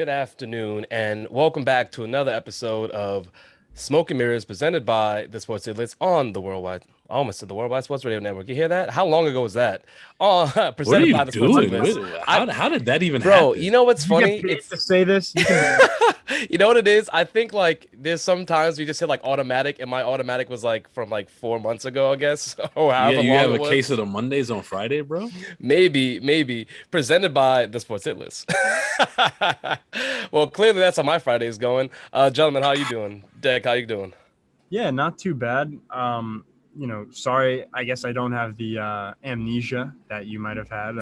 Good afternoon, and welcome back to another episode of Smoke and Mirrors presented by the Sports Idiots on the Worldwide, I almost said the Worldwide Sports Radio Network. You hear that? How long ago was that? Oh, What are presented you by the Sports doing? Idiots. How did that even Bro, happen? you know what's Did you get funny? paid It's to say this? You can, you know what it is? I think like there's sometimes we just hit like automatic, and my automatic was like from like 4 months ago, I guess, or however You long have it a was. case of the Mondays on Friday, bro? Maybe presented by the Sports Hit List. Well, clearly that's how my Friday is going. Gentlemen, how you doing? Deck, how you doing? yeah, not too bad. Sorry, I guess I don't have the amnesia that you might have had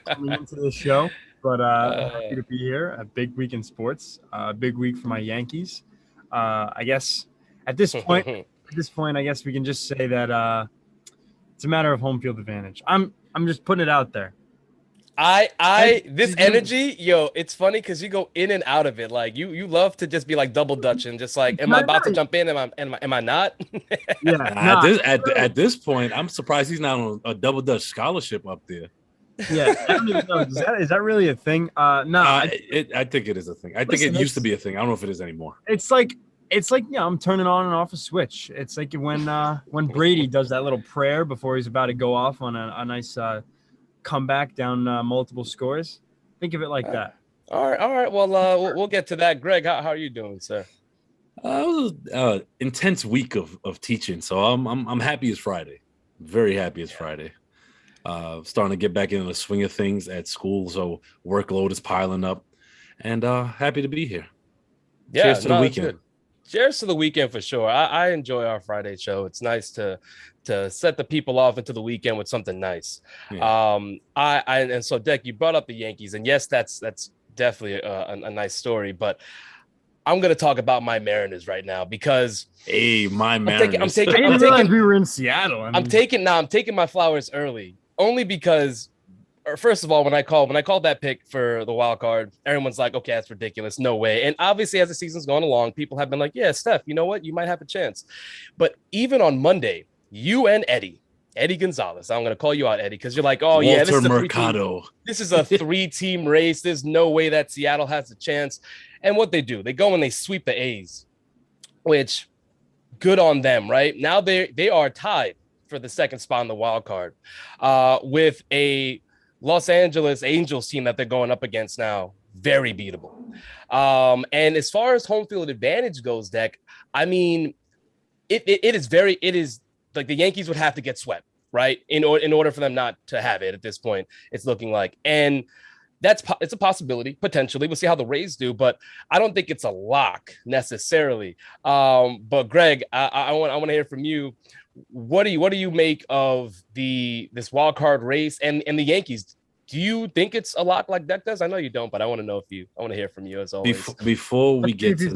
coming into this show, but happy to be here. A big week in sports, a big week for my Yankees. I guess at this point, I guess we can just say that it's a matter of home field advantage. I'm just putting it out there. This energy, yo, it's funny because you go in and out of it. Like you love to just be like double dutching, just like, am I about to jump in? Am I not? Yeah. At this point, I'm surprised he's not on a double Dutch scholarship up there. Yeah, I don't even know. Is that really a thing? No, I think it is a thing. I think it used to be a thing. I don't know if it is anymore. It's like I'm turning on and off a switch. It's like when Brady does that little prayer before he's about to go off on a nice comeback down multiple scores. Think of it like that. All right. Well, we'll get to that. Greg, how are you doing, sir? It was an intense week of teaching, so I'm happy it's Friday. Very happy it's Friday. Starting to get back into the swing of things at school, so workload is piling up, and happy to be here. Yeah, cheers to the weekend. Good. Cheers to the weekend for sure. I enjoy our Friday show. It's nice to set the people off into the weekend with something nice. Yeah. And so Deck, you brought up the Yankees, and yes, that's definitely a nice story. But I'm gonna talk about my Mariners right now because my Mariners. I didn't realize we were in Seattle. I'm taking my flowers early only because. First of all, when I called that pick for the wild card, everyone's like, okay, that's ridiculous. No way. And obviously, as the season's gone along, people have been like, yeah, Steph, you know what? You might have a chance. But even on Monday, you and Eddie Gonzalez, I'm going to call you out, Eddie, because you're like, oh, Walter yeah, this is a three-team race. There's no way that Seattle has a chance. And what they do, they go and they sweep the A's, which good on them, right? Now they are tied for the second spot in the wild card with a Los Angeles Angels team that they're going up against now, very beatable. And as far as home field advantage goes, Deck, I mean, it is like the Yankees would have to get swept, right? In order for them not to have it at this point, it's looking like. And it's a possibility, potentially. We'll see how the Rays do, but I don't think it's a lock necessarily. But Greg, I want to hear from you. What do you make of this wild card race and the Yankees? Do you think it's a lock like Deck does? I know you don't, but I want to hear from you as always. Before we get to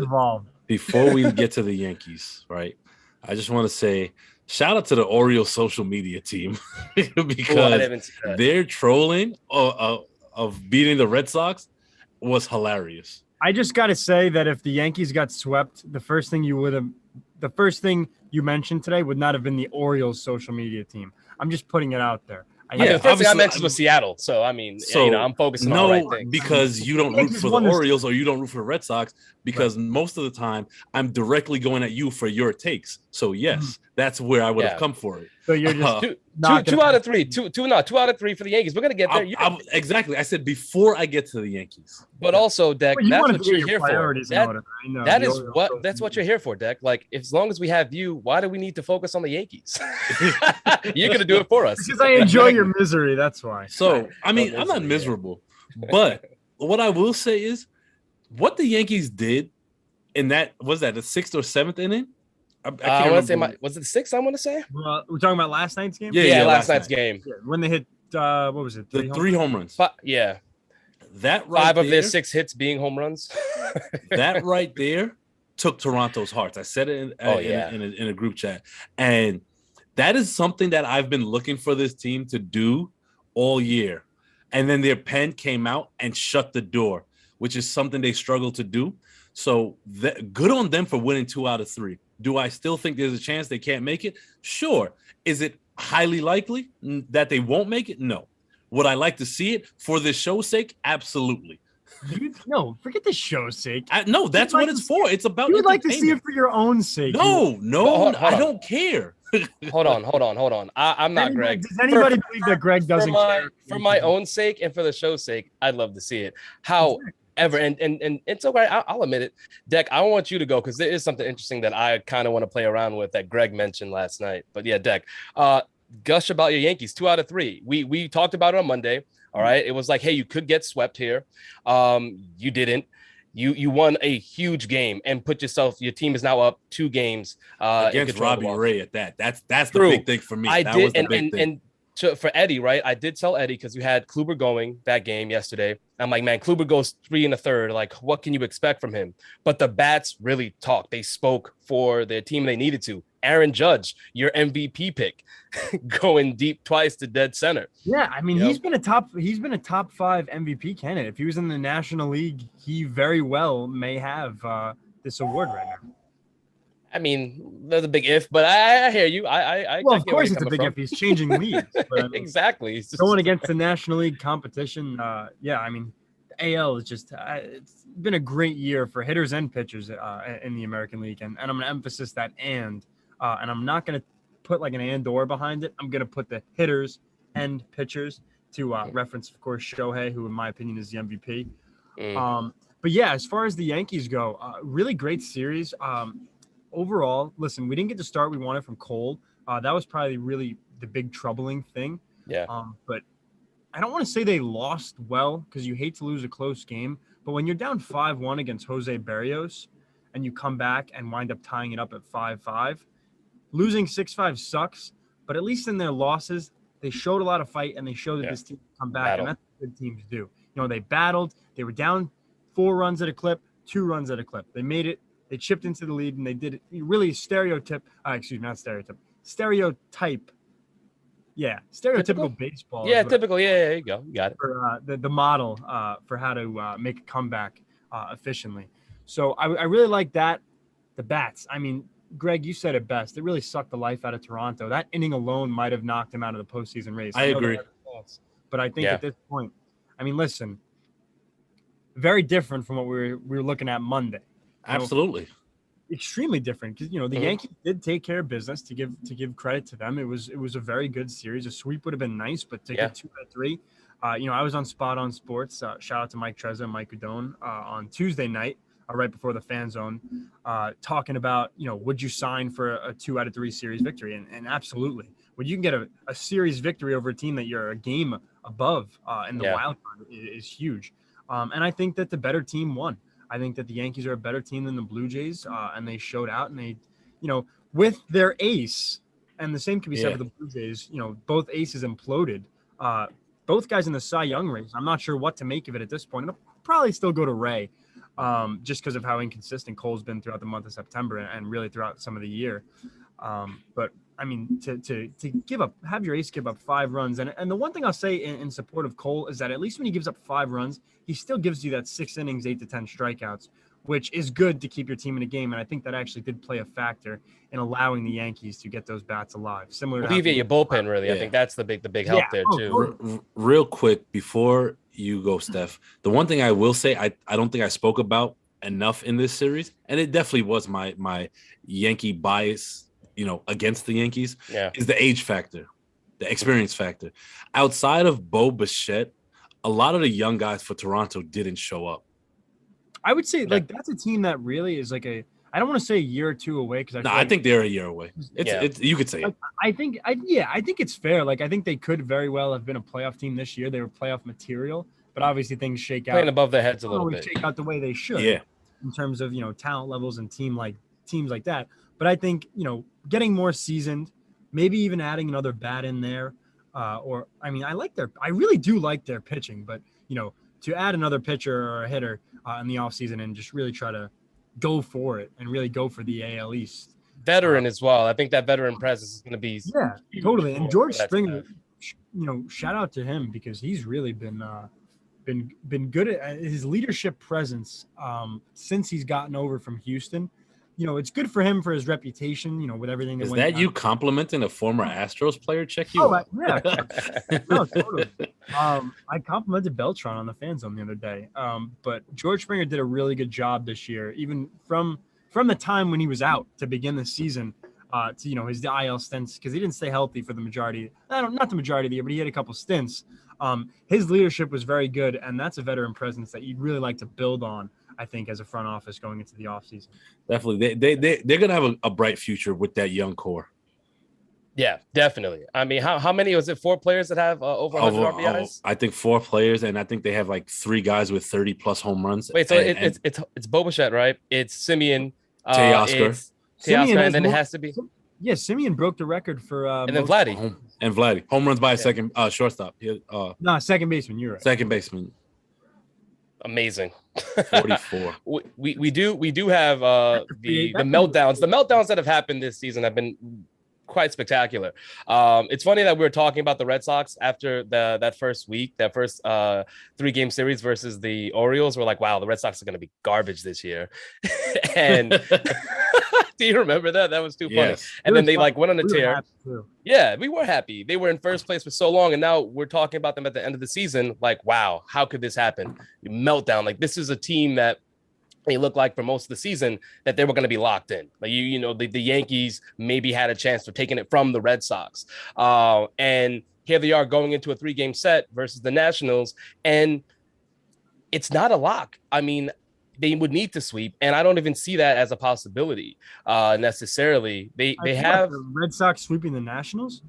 the Yankees, right? I just want to say shout out to the Orioles social media team because their trolling of beating the Red Sox was hilarious. I just got to say that if the Yankees got swept, the first thing you mentioned today would not have been the Orioles social media team. I'm just putting it out there. The first thing I mentioned was Seattle. So, I mean, I'm focusing on the right thing. Because you don't root for the Orioles or you don't root for the Red Sox, because most of the time I'm directly going at you for your takes. So, yes, that's where I would have come for it. So you're just two out of three. Two out of three for the Yankees. We're going to get there. Exactly. I said before I get to the Yankees. But also, Deck, that's what you're here for. That's what you're here for, Deck. Like, as long as we have you, why do we need to focus on the Yankees? You're going to do it for us. Because I enjoy your misery. That's why. So, I mean, I'm not miserable. But what I will say is what the Yankees did in the 6th or 7th inning? I want to say was it the 6th? I want to say. We're talking about last night's game. Yeah, last night's game. Yeah, when they hit, what was it? Three home runs. Yeah, that right 5 there, of their 6 hits being home runs. That right there took Toronto's hearts. I said it in a group chat, and that is something that I've been looking for this team to do all year. And then their pen came out and shut the door, which is something they struggle to do. So good on them for winning 2 out of 3. Do I still think there's a chance they can't make it? Sure. Is it highly likely that they won't make it? No. Would I like to see it for this show's sake? Absolutely. No, forget the show's sake. No, that's what it's for. It's about. You would like to see it for your own sake. No, I don't care. Hold on. I'm not Greg. Does anybody believe that Greg doesn't care? For my own sake and for the show's sake, I'd love to see it. However, and it's okay. I'll admit it. Deck, I want you to go because there is something interesting that I kind of want to play around with that Greg mentioned last night. But yeah, Deck, gush about your Yankees, 2 out of 3. We talked about it on Monday. All right. It was like, hey, you could get swept here. You didn't. You won a huge game and your team is now up 2 games against Robbie Ray at that. That's the big thing for me. For Eddie, right? I did tell Eddie because we had Kluber going that game yesterday. I'm like, man, Kluber goes 3 1/3. Like, what can you expect from him? But the bats really talked. They spoke for their team they needed to. Aaron Judge, your MVP pick, going deep twice to dead center. Yeah, I mean, he's been a top 5 MVP candidate. If he was in the National League, he very well may have this award right now. I mean, there's a big if, but I hear you. Well, of course it's a big if. He's changing leagues. But, I mean, exactly. He's going against the National League competition. Yeah, I mean, the AL is just it's been a great year for hitters and pitchers in the American League, and I'm going to emphasize that and I'm not going to put like an and or behind it. I'm going to put the hitters and pitchers to reference, of course, Shohei, who in my opinion is the MVP. But yeah, as far as the Yankees go, really great series. Overall, listen, we didn't get the start we wanted from Cole. That was probably really the big troubling thing. Yeah. But I don't want to say they lost well because you hate to lose a close game. But when you're down 5-1 against Jose Berrios and you come back and wind up tying it up at 5-5, losing 6-5 sucks. But at least in their losses, they showed a lot of fight and they showed that this team can come back. And that's what good teams do. They battled. They were down 4 runs at a clip, 2 runs at a clip. They made it. They chipped into the lead, and they did it really stereotype. Stereotype. Yeah, stereotypical baseball. Yeah, typical. Yeah, there you go. You got it. For, the model for how to make a comeback efficiently. So I really like that. The bats. I mean, Greg, you said it best. It really sucked the life out of Toronto. That inning alone might have knocked him out of the postseason race. I agree. But I think at this point, I mean, listen, very different from what we were looking at Monday. Absolutely. Extremely different because the Yankees did take care of business. To give credit to them, it was a very good series. A sweep would have been nice, but to get 2 out of 3, I was on Spot on Sports. Shout out to Mike Trezza and Mike Udone on Tuesday night, right before the Fan Zone, talking about would you sign for a 2 out of 3 series victory? And absolutely, when you can get a series victory over a team that you're a game above in the wild card is huge. And I think that the better team won. I think that the Yankees are a better team than the Blue Jays, and they showed out. And they, with their ace, and the same can be said for the Blue Jays. Both aces imploded. Both guys in the Cy Young race. I'm not sure what to make of it at this point. It'll probably still go to Ray, just because of how inconsistent Cole's been throughout the month of September and really throughout some of the year. But I mean, to have your ace give up 5 runs, and the one thing I'll say in support of Cole is that at least when he gives up 5 runs, he still gives you that 6 innings, 8 to 10 strikeouts, which is good to keep your team in a game. And I think that actually did play a factor in allowing the Yankees to get those bats alive. Similar to your bullpen, really. I think that's the big help there too. Real quick before you go, Steph, the one thing I will say I don't think I spoke about enough in this series, and it definitely was my Yankee bias, against the Yankees, is the age factor, the experience factor. Outside of Bo Bichette, a lot of the young guys for Toronto didn't show up. I would say that's a team that really is like I don't want to say a year or 2 away because I think they're a year away. It's you could say it. I think it's fair. Like I think they could very well have been a playoff team this year. They were playoff material, but obviously things shake out. Playing above their heads a little bit. Shake out the way they should. Yeah. In terms of talent levels and teams like that. But I think getting more seasoned, maybe even adding another bat in there. I really do like their pitching, but to add another pitcher or a hitter in the offseason and just really try to go for it and really go for the AL East. Veteran as well. I think that veteran presence is going to be totally. And George Springer, shout out to him because he's really been good at his leadership presence since he's gotten over from Houston. it's good for him for his reputation, with everything that Is went that down. you complimenting a former Astros player? Check you. Oh, yeah. No, totally. I complimented Beltran on the fan zone the other day. But George Springer did a really good job this year, even from the time when he was out to begin the season, to his IL stints, because he didn't stay healthy for the majority. Not the majority of the year, but he had a couple stints. His leadership was very good, and that's a veteran presence that you'd really like to build on, I think, as a front office going into the offseason. Definitely. They're going to have a bright future with that young core. Yeah, definitely. I mean, how many was it? 4 players that have over 100 RBIs? I think 4 players, and I think they have like 3 guys with 30+ home runs. Wait, so it's Boba right? It's Simeon, Teoscar, and then it has to be. Yeah, Simeon broke the record for and then Vladdy. Home runs by a second shortstop. No, second baseman. You're right. Second baseman. Amazing. 44. we do have the meltdowns. The meltdowns that have happened this season have been quite spectacular. It's funny that we were talking about the Red Sox after that first 3-game series versus the Orioles. We're like, wow, the Red Sox are going to be garbage this year. And do you remember that? That was too funny. Yes. And then they went on a tear. Yeah, we were happy. They were in first place for so long, and now we're talking about them at the end of the season. Like, wow, how could this happen? Meltdown. Like, this is a team that they looked like for most of the season that they were going to be locked in. Like, the Yankees maybe had a chance for taking it from the Red Sox. And here they are going into a 3-game set versus the Nationals, and it's not a lock. I mean, they would need to sweep, and I don't even see that as a possibility necessarily. They have the Red Sox sweeping the Nationals.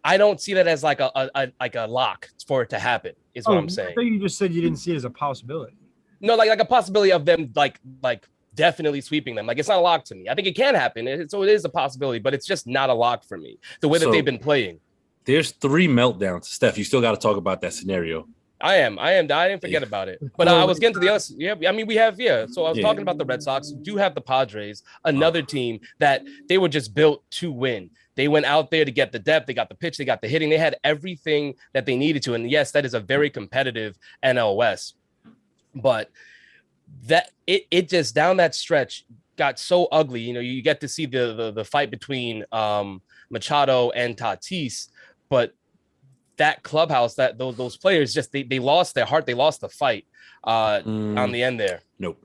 I don't see that as like a lock for it to happen. Is what I'm saying. I thought you just said you didn't see it as a possibility. No, like a possibility of them like definitely sweeping them. Like, it's not a lock to me. I think it can happen, so it is a possibility, but it's just not a lock for me. The way that they've been playing. There's 3 meltdowns. Steph, you still got to talk about that scenario. I didn't forget about it. But I was getting to the other. Yeah, I mean, we have, So I was talking about the Red Sox. We do have the Padres, another team that they were just built to win. They went out there to get the depth. They got the pitch. They got the hitting. They had everything that they needed to. And yes, that is a very competitive NL West. But that it just down that stretch got so ugly. You get to see the fight between Machado and Tatis, but that clubhouse, that those players just they lost their heart. They lost the fight on the end there. Nope.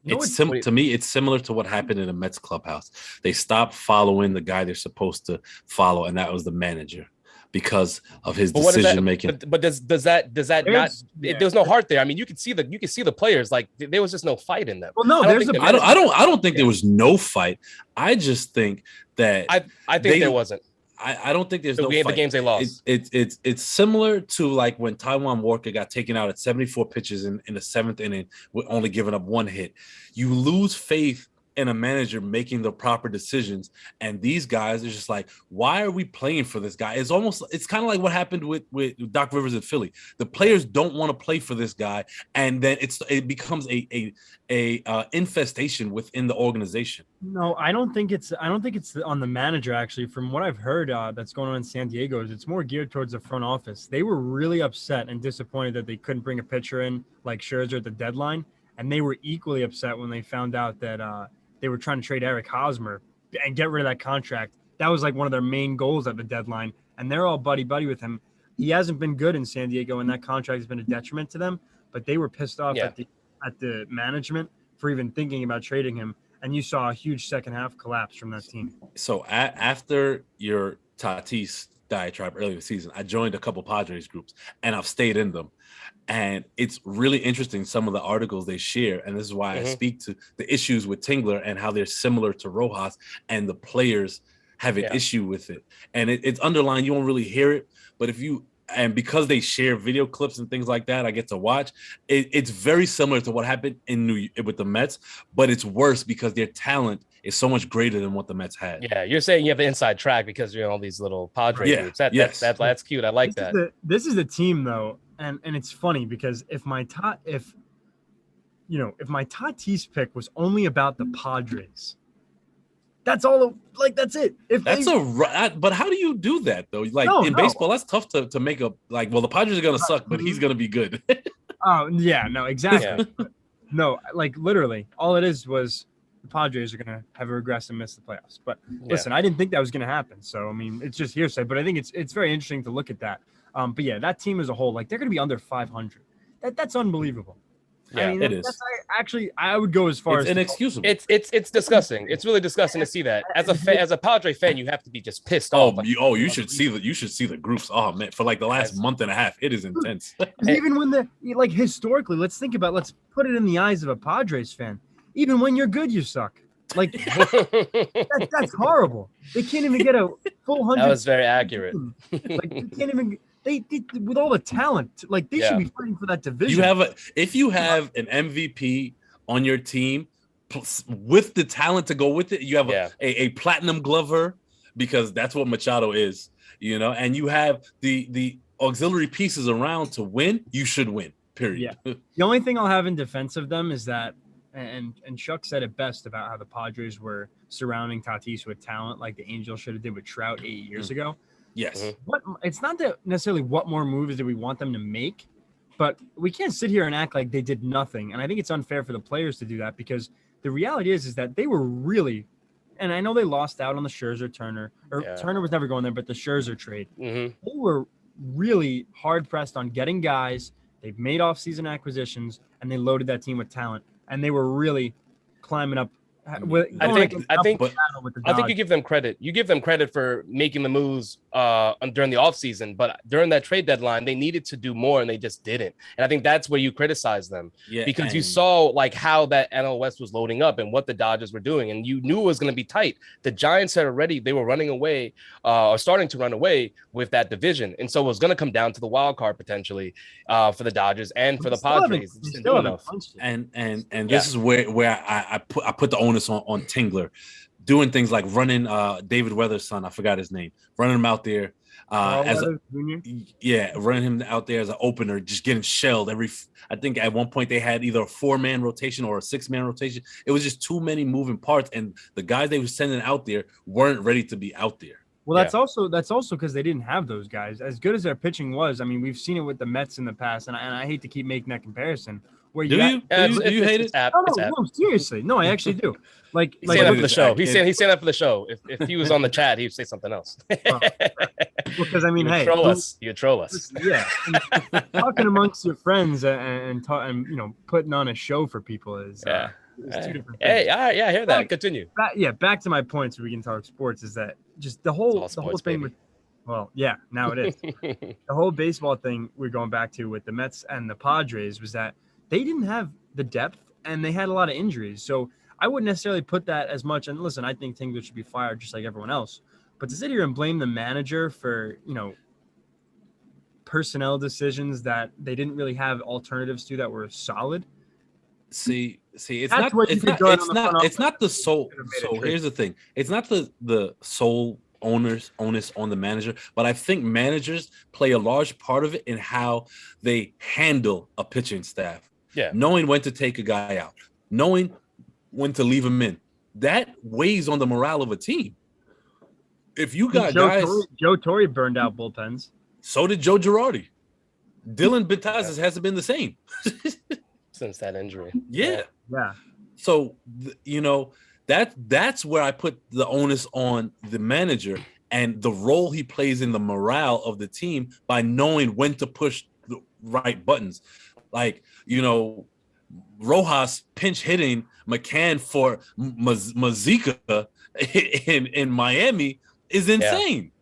To me, it's similar to what happened in the Mets clubhouse. They stopped following the guy they're supposed to follow, and that was the manager, because of his decision making. But does that not? There was no heart there. I mean, you could see the players, like there was just no fight in them. Well, no, I don't think there was no fight. I just think that I think there wasn't. I don't think there's no fight. The games they lost. It's similar to like when Taijuan Walker got taken out at 74 pitches in the 7th inning with only giving up 1 hit. You lose faith in a manager making the proper decisions, and these guys are just like, why are we playing for this guy? It's kind of like what happened with Doc Rivers in Philly. The players don't want to play for this guy, and then it becomes a infestation within the organization. No, I don't think it's on the manager. Actually, from what I've heard, that's going on in San Diego, is it's more geared towards the front office. They were really upset and disappointed that they couldn't bring a pitcher in like Scherzer at the deadline, and they were equally upset when they found out that they were trying to trade Eric Hosmer and get rid of that contract. That was like one of their main goals at the deadline, and they're all buddy-buddy with him. He hasn't been good in San Diego, and that contract has been a detriment to them, but they were pissed off at the management for even thinking about trading him, and you saw a huge second half collapse from that team. So after your Tatis diatribe earlier this season, I joined a couple Padres groups, and I've stayed in them. And it's really interesting, some of the articles they share. And this is why I speak to the issues with Tingler and how they're similar to Rojas, and the players have an issue with it. And it's underlined. You won't really hear it. But because they share video clips and things like that, I get to watch. It's very similar to what happened with the Mets, but it's worse because their talent is so much greater than what the Mets had. Yeah, you're saying you have the inside track because you're in all these little Padre groups. That's cute. I like that. This is the team, though. And it's funny because if my Tatis pick was only about the Padres, that's all. Like, that's it. But how do you do that though? Like in baseball, that's tough to make up. Like, well, the Padres are gonna suck, but he's gonna be good. Oh yeah, no, exactly. Yeah. No, like literally, all it is was the Padres are going to have a regress and miss the playoffs. But listen, I didn't think that was going to happen. So, I mean, it's just hearsay. But I think it's very interesting to look at that. But yeah, that team as a whole, like they're going to be under 500. That's unbelievable. Yeah, I mean, it is. I would go as far as inexcusable. It's disgusting. It's really disgusting to see that. As a Padre fan, you have to be just pissed off. You should see the groups. Oh man, for like the last month and a half, it is intense. Even when historically, let's put it in the eyes of a Padres fan. Even when you're good, you suck. Like that's horrible. They can't even get a full 100. That was very accurate. Like they can't even. They with all the talent, like they should be fighting for that division. If you have an MVP on your team with the talent to go with it, you have a platinum glover because that's what Machado is, and you have the auxiliary pieces around to win. You should win. Period. Yeah. The only thing I'll have in defense of them is that, and Chuck said it best about how the Padres were surrounding Tatis with talent, like the Angels should have did with Trout 8 years ago. Yes. It's not that necessarily what more moves do we want them to make, but we can't sit here and act like they did nothing. And I think it's unfair for the players to do that because the reality is that they were really, and I know they lost out on the Scherzer Turner was never going there, but the Scherzer trade. They were really hard pressed on getting guys. They've made off-season acquisitions and they loaded that team with talent, and they were really climbing up. I think you give them credit. You give them credit for making the moves during the offseason, but during that trade deadline, they needed to do more and they just didn't. And I think that's where you criticize them because you saw like how that NL West was loading up and what the Dodgers were doing, and you knew it was going to be tight. The Giants had already they were running away or starting to run away with that division, and so it was going to come down to the wild card potentially for the Dodgers and for the Padres. And this is where I put the onus on Tingler, doing things like running David Weather's son, I forgot his name, running him out there running him out there as an opener, just getting shelled I think at one point they had either a 4-man rotation or a 6-man rotation. It was just too many moving parts, and the guys they were sending out there weren't ready to be out there. Well, that's also because they didn't have those guys. As good as their pitching was, I mean, we've seen it with the Mets in the past, and I hate to keep making that comparison. Where do you hate it? No, seriously. No, I actually do. Like he's saying that for the show. He's saying that for the show. If he was on the chat, he'd say something else. Because I mean, you troll us. Yeah, talking amongst your friends and putting on a show for people is two different things. Hey, all right, I hear that. Continue. Back to my point, so we can talk sports. Is that just the whole thing with? Well, yeah, now it is. The whole baseball thing we're going back to with the Mets and the Padres was that they didn't have the depth and they had a lot of injuries. So I wouldn't necessarily put that as much. And listen, I think Tingler should be fired just like everyone else. But to sit here and blame the manager for, personnel decisions that they didn't really have alternatives to that were solid. See, it's not the sole. So here's the thing. It's not the sole onus on the manager, but I think managers play a large part of it in how they handle a pitching staff. Yeah. Knowing when to take a guy out, knowing when to leave him in. That weighs on the morale of a team. If you got Joe Torre burned out bullpens. So did Joe Girardi. Dylan Betances hasn't been the same since that injury. Yeah. So, that's where I put the onus on the manager and the role he plays in the morale of the team by knowing when to push the right buttons. Like, Rojas pinch hitting McCann for Mazika in Miami is insane.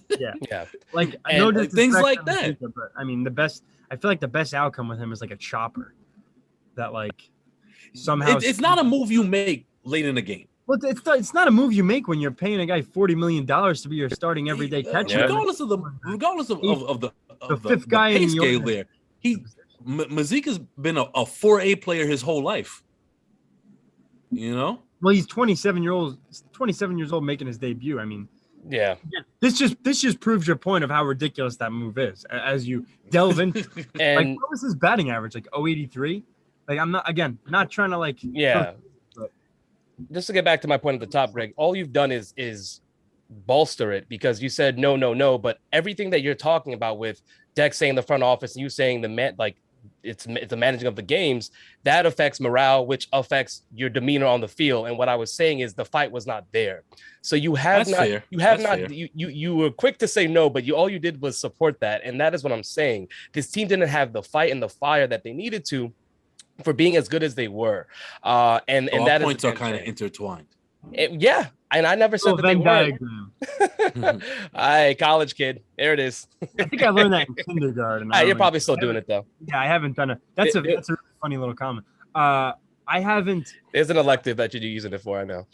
Yeah. Like, I know things like that. Mazika, but I mean, I feel like the best outcome with him is like a chopper that like somehow it's not a move you make late in the game. Well, it's not a move you make when you're paying a guy $40 million to be your starting everyday catcher. Regardless of the fifth guy in the scale there, Mazika's been a 4A player his whole life. Well, he's 27 years old making his debut. I mean, yeah. This just proves your point of how ridiculous that move is as you delve into. And like, what was his batting average? Like 083. Like, I'm not trying to like. Yeah. Just to get back to my point at the top, Greg, all you've done is bolster it because you said no, but everything that you're talking about with Dex saying the front office and you saying the man, like it's the managing of the games that affects morale, which affects your demeanor on the field. And what I was saying is the fight was not there. So you have you were quick to say no, but all you did was support that. And that is what I'm saying. This team didn't have the fight and the fire that they needed to for being as good as they were. And that points are kind of intertwined. Yeah. And I never said that they weren't. Hi, college kid. There it is. I think I learned that in kindergarten. You're probably still doing it though. Yeah, I haven't done it. That's a really funny little comment. I haven't. There's an elective that you're using it for, I know.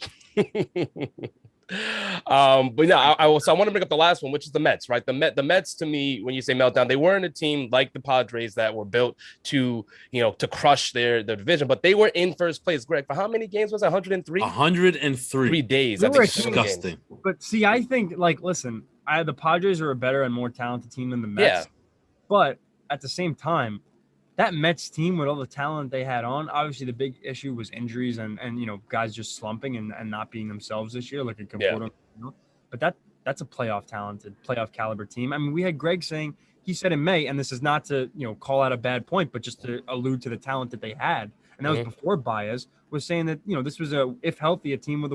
But yeah, I want to bring up the last one, which is the Mets, right? The Mets, to me, when you say meltdown, they weren't a team like the Padres that were built to crush their division, but they were in first place. Greg, for how many games was it? 103? 103. 3 days. That's disgusting. But see, I think listen, the Padres are a better and more talented team than the Mets. Yeah. But at the same time, that Mets team with all the talent they had on, obviously the big issue was injuries and guys just slumping and not being themselves this year, like a Caputo. But that's a playoff caliber team. I mean, we had Greg saying, he said in May, and this is not to call out a bad point, but just to allude to the talent that they had, and that was before Baez was saying that this was if healthy, a team with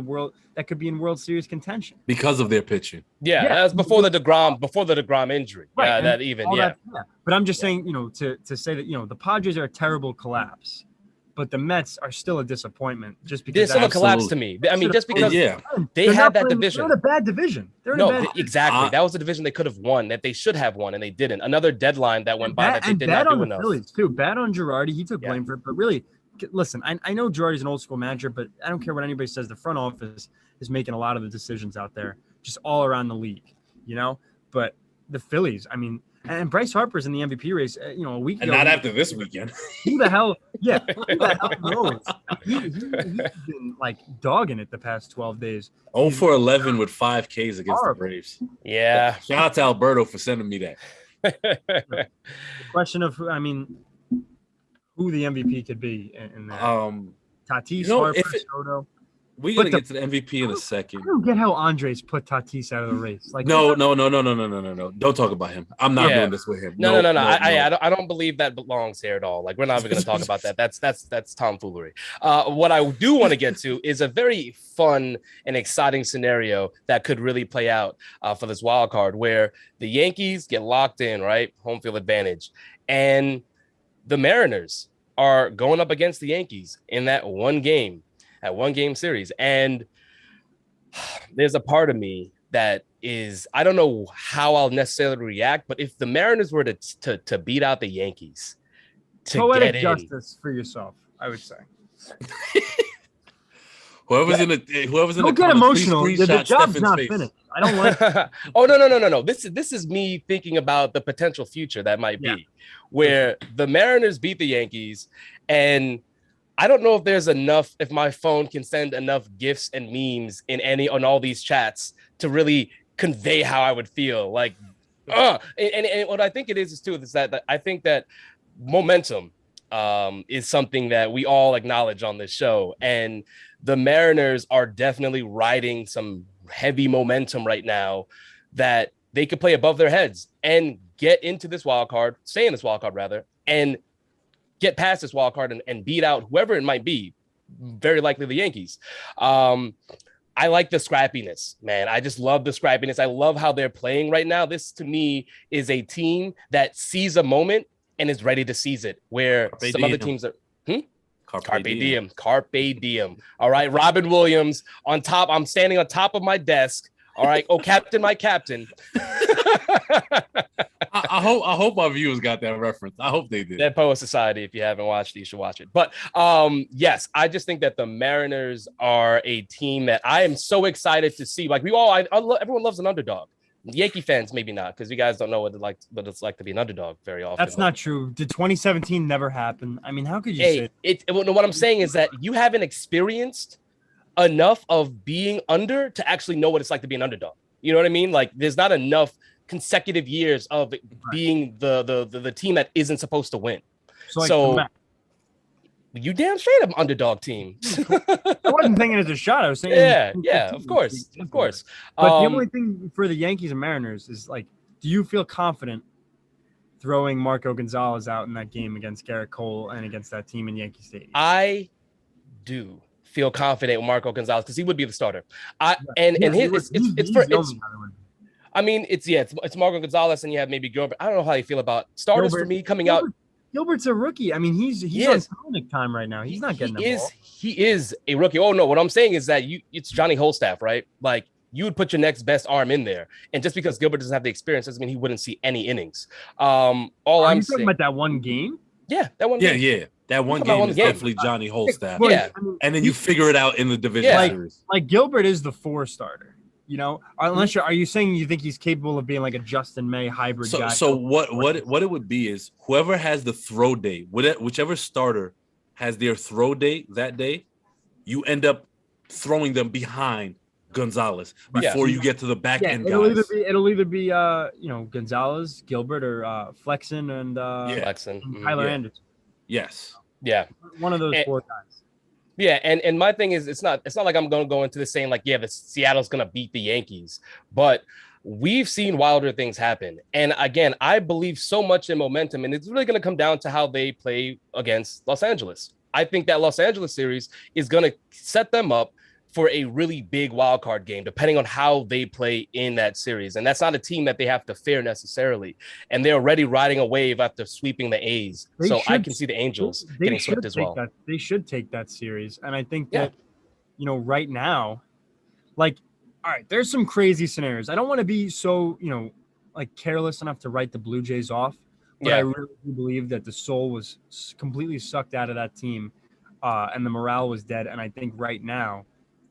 that could be in World Series contention because of their pitching. Yeah, that was before the DeGrom injury. Right. Yeah. But I'm just saying, to say that the Padres are a terrible collapse, but the Mets are still a disappointment just because they're still a collapse to me. I mean, just because they had that division. They're in a bad division. Exactly. That was the division they could have won, that they should have won, and they didn't. Another deadline that went by that they did not do enough. Phillies too. Bad on Girardi. He took blame for it, but really. Listen, I know Girardi's an old school manager, but I don't care what anybody says. The front office is making a lot of the decisions out there, just all around the league, But the Phillies, I mean, and Bryce Harper's in the MVP race, a week ago. And not after this weekend. Who the hell? Yeah, who the hell knows? He's been dogging it the past 12 days. 0 for 11 with 5 Ks against the Braves. Yeah. Shout out to Alberto for sending me that. The question of, who the MVP could be in that. Tatis, Harper, Soto. We're going to get to the MVP in a second. I don't get how Andres put Tatis out of the race. No. Don't talk about him. I'm not doing this with him. No. I don't believe that belongs here at all. We're not even going to talk about that. That's tomfoolery. What I do want to get to is a very fun and exciting scenario that could really play out for this wild card, where the Yankees get locked in, right? Home field advantage. And the Mariners are going up against the Yankees in that one game series. And there's a part of me that is, I don't know how I'll necessarily react, but if the Mariners were to beat out the Yankees, poetic justice for yourself, I would say. Whoever's in the don't get emotional. The job's not finished. I don't like. Oh no. This is me thinking about the potential future that might be, where the Mariners beat the Yankees, and I don't know if there's enough. If my phone can send enough gifs and memes on all these chats to really convey how I would feel. And what I think it is that I think that momentum is something that we all acknowledge on this show, and the Mariners are definitely riding some heavy momentum right now that they could play above their heads and get into this wild card, stay in this wild card rather, and get past this wild card and beat out whoever it might be, very likely the Yankees. I like the scrappiness, man. I just love the scrappiness. I love how they're playing right now. This, to me, is a team that sees a moment and is ready to seize it, where other teams are... Carpe diem. All right, Robin Williams on top. I'm standing on top of my desk. All right. Oh, Captain, my captain. I hope our viewers got that reference. I hope they did. Dead Poet Society. If you haven't watched it, you should watch it. But yes, I just think that the Mariners are a team that I am so excited to see. Everyone loves an underdog. Yankee fans, maybe not, because you guys don't know what it's like to be an underdog very often. That's not true. Did 2017 never happen? I mean, how could you say it? What I'm saying is that you haven't experienced enough of being under to actually know what it's like to be an underdog. You know what I mean? There's not enough consecutive years of being the team that isn't supposed to win. So you damn straight an underdog team. I wasn't thinking as a shot. I was saying, yeah, of course. But the only thing for the Yankees and Mariners is do you feel confident throwing Marco Gonzalez out in that game against Garrett Cole and against that team in Yankee Stadium. I do feel confident with Marco Gonzalez because he would be the starter. It's I mean, it's Marco Gonzalez and you have maybe Gilbert. I don't know how you feel about starters for me coming out. Gilbert's a rookie. I mean, he's on tonic time right now. He's not getting the ball. He is a rookie. Oh no, what I'm saying is that it's Johnny Holstaff, right? Like you would put your next best arm in there, and just because Gilbert doesn't have the experience doesn't mean he wouldn't see any innings. I'm talking about that one game. Yeah, that one. Game. Yeah. That one game is definitely Johnny Holstaff. Yeah, and then you figure it out in the division series. Like Gilbert is the 4 starter. You know, unless are you saying you think he's capable of being like a Justin May hybrid guy? So what it would be is whoever has the throw date, whichever starter has their throw date that day, you end up throwing them behind Gonzalez before you get to the back end guys. It'll either be Gonzalez, Gilbert, or Flexen and Flexen, and Tyler Anderson. Yes. Yeah. One of those 4 guys. Yeah, and my thing is it's not like I'm going to go into this saying like, the Seattle's going to beat the Yankees, but we've seen wilder things happen. And again, I believe so much in momentum, and it's really going to come down to how they play against Los Angeles. I think that Los Angeles series is going to set them up for a really big wild card game, depending on how they play in that series. And that's not a team that they have to fear necessarily. And they're already riding a wave after sweeping the A's. I can see the Angels getting swept as well. They should take that series. And I think that, right now, like, all right, there's some crazy scenarios. I don't want to be so, careless enough to write the Blue Jays off. But I really do believe that the soul was completely sucked out of that team and the morale was dead. And I think right now,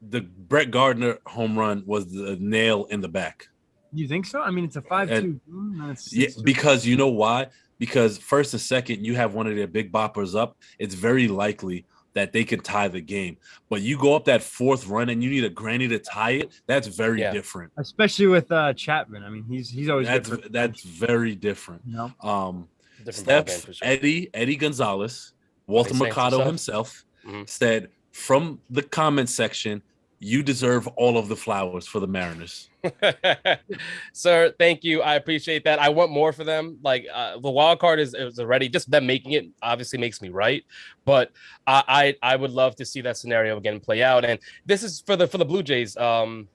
the Brett Gardner home run was the nail in the back. You think so? I mean, it's a 5-2 game. Yeah, because you know why? Because first and second, you have one of their big boppers up. It's very likely that they could tie the game. But you go up that 4th run and you need a granny to tie it. That's very different. Especially with Chapman. I mean, he's always that's very different. Different Steph, Eddie Gonzalez, Walter Mercado himself said from the comment section, you deserve all of the flowers for the Mariners. Sir, thank you. I appreciate that. I want more for them. Like the wild card is already just them making it obviously makes me right. But I would love to see that scenario again play out. And this is for the Blue Jays. They're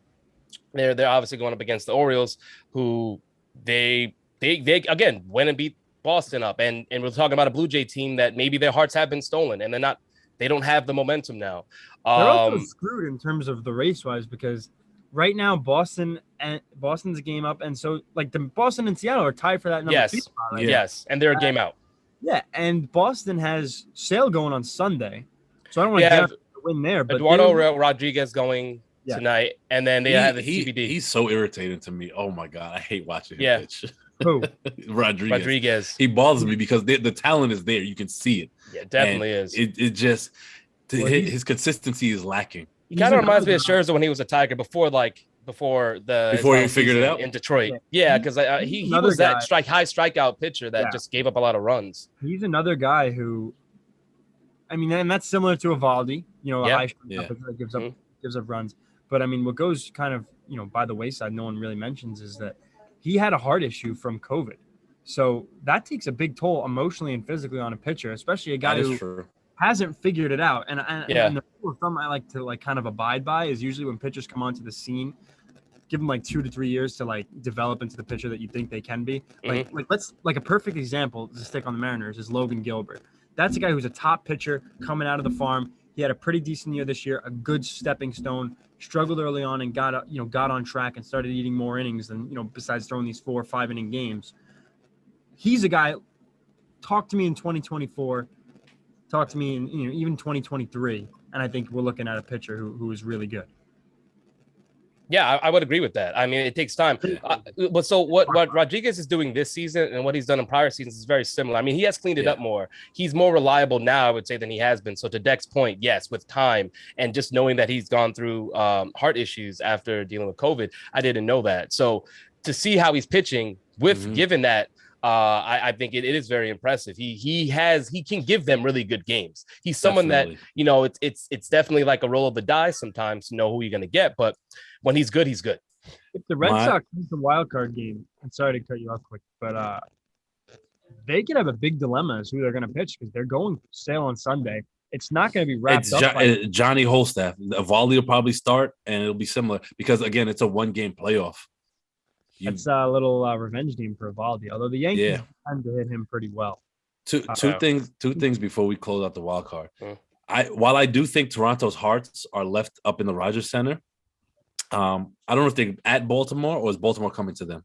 obviously going up against the Orioles, who they again went and beat Boston up. And we're talking about a Blue Jay team that maybe their hearts have been stolen and they don't have the momentum now. They're also screwed in terms of the race wise because right now Boston's a game up, and so like the Boston and Seattle are tied for that number 2 spot. Right? Yes, and they're a game out. Yeah, and Boston has Sale going on Sunday, so I don't want to win there. But Eduardo Rodriguez going tonight, and then they have the CBD. He's so irritating to me. Oh my god, I hate watching him pitch. Who? Rodriguez. He bothers me because the talent is there. You can see it. Yeah, definitely is. It just his consistency is lacking. He kind of reminds me of Scherzer when he was a Tiger before he figured it out in Detroit. Yeah, because he was that high strikeout pitcher that just gave up a lot of runs. He's another guy who, I mean, and that's similar to Evaldi. A high strikeout pitcher that gives up runs. But I mean, what goes kind of by the wayside, no one really mentions is that he had a heart issue from COVID. So that takes a big toll emotionally and physically on a pitcher, especially a guy who hasn't figured it out. And the rule of thumb I like to kind of abide by is usually when pitchers come onto the scene, give them like 2 to 3 years to develop into the pitcher that you think they can be. Like a perfect example to stick on the Mariners is Logan Gilbert. That's a guy who's a top pitcher coming out of the farm. He had a pretty decent year this year, a good stepping stone, struggled early on and got on track and started eating more innings than, besides throwing these 4 or 5 inning games. He's a guy, talk to me in 2024, talk to me in, even 2023. And I think we're looking at a pitcher who is really good. Yeah, I would agree with that. I mean, it takes time. But so what Rodriguez is doing this season and what he's done in prior seasons is very similar. I mean, he has cleaned it up more. He's more reliable now, I would say, than he has been. So to Deck's point, yes, with time and just knowing that he's gone through heart issues after dealing with COVID, I didn't know that. So to see how he's pitching with given that, I think it is very impressive. He can give them really good games. He's someone that, it's definitely like a roll of the dice sometimes to know who you're going to get. But when he's good, he's good. If the Red Sox lose the wild card game, I'm sorry to cut you off quick, but they could have a big dilemma as who they're going to pitch because they're going sail on Sunday. It's not going to be wrapped up. Johnny Holstaff. Evaldi will probably start, and it'll be similar because, again, it's a one-game playoff. It's a little revenge game for Evaldi, although the Yankees tend to hit him pretty well. Two things before we close out the wild card. While I do think Toronto's hearts are left up in the Rogers Center, I don't know if they're at Baltimore or is Baltimore coming to them?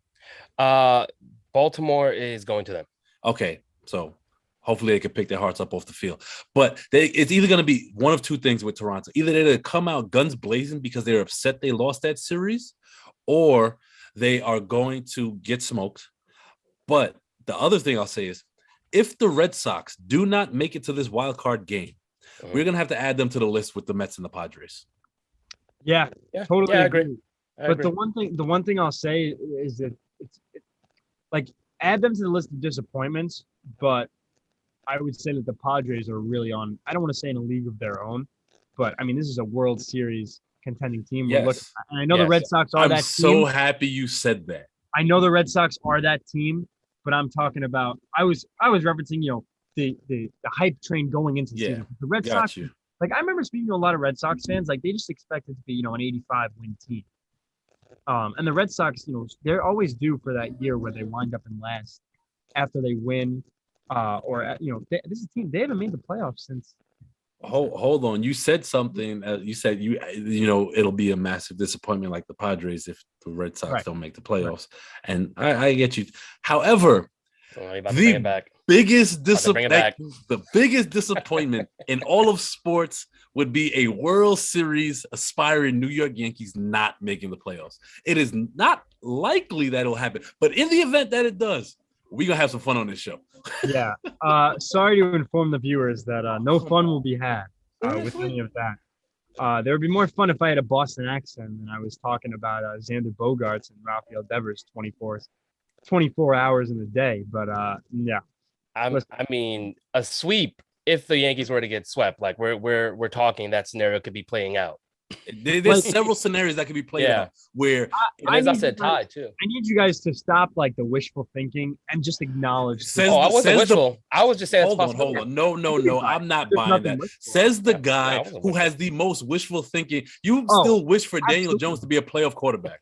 Baltimore is going to them. Okay, so hopefully they can pick their hearts up off the field. But it's either going to be one of two things with Toronto. Either they're going to come out guns blazing because they're upset they lost that series, or they are going to get smoked. But the other thing I'll say is, if the Red Sox do not make it to this wild card game, we're going to have to add them to the list with the Mets and the Padres. Yeah, totally agree. I but agree. the one thing I'll say is that it's like add them to the list of disappointments, but I would say that the Padres are really on. I don't want to say in a league of their own, but I mean this is a World Series contending team. Yes. And I know the Red Sox are that team. I'm so happy you said that. I know the Red Sox are that team, but I'm talking about. I was referencing the hype train going into the season. The Red Sox. Like I remember speaking to a lot of Red Sox fans, like they just expected to be, an 85 win team. And the Red Sox, they're always due for that year where they wind up in last after they win. This is a team, they haven't made the playoffs since. Hold on. You said something. You said it'll be a massive disappointment like the Padres if the Red Sox don't make the playoffs. Right. And I get you. However, the biggest disappointment in all of sports would be a World Series aspiring New York Yankees not making the playoffs. It is not likely that it'll happen, but in the event that it does, we're gonna have some fun on this show. Yeah. Sorry to inform the viewers that no fun will be had with any of that. There would be more fun if I had a Boston accent and I was talking about Xander Bogaerts and Rafael Devers 24 hours in a day. But yeah. I mean, a sweep if the Yankees were to get swept, like we're talking, that scenario could be playing out. There's several scenarios that could be played out where as I said, tied too. I need you guys to stop like the wishful thinking and just acknowledge. I wasn't wishful. I was just saying. Hold on. No. I'm not buying that. Says the guy who has the most wishful thinking. You still wish for Daniel Jones to be a playoff quarterback.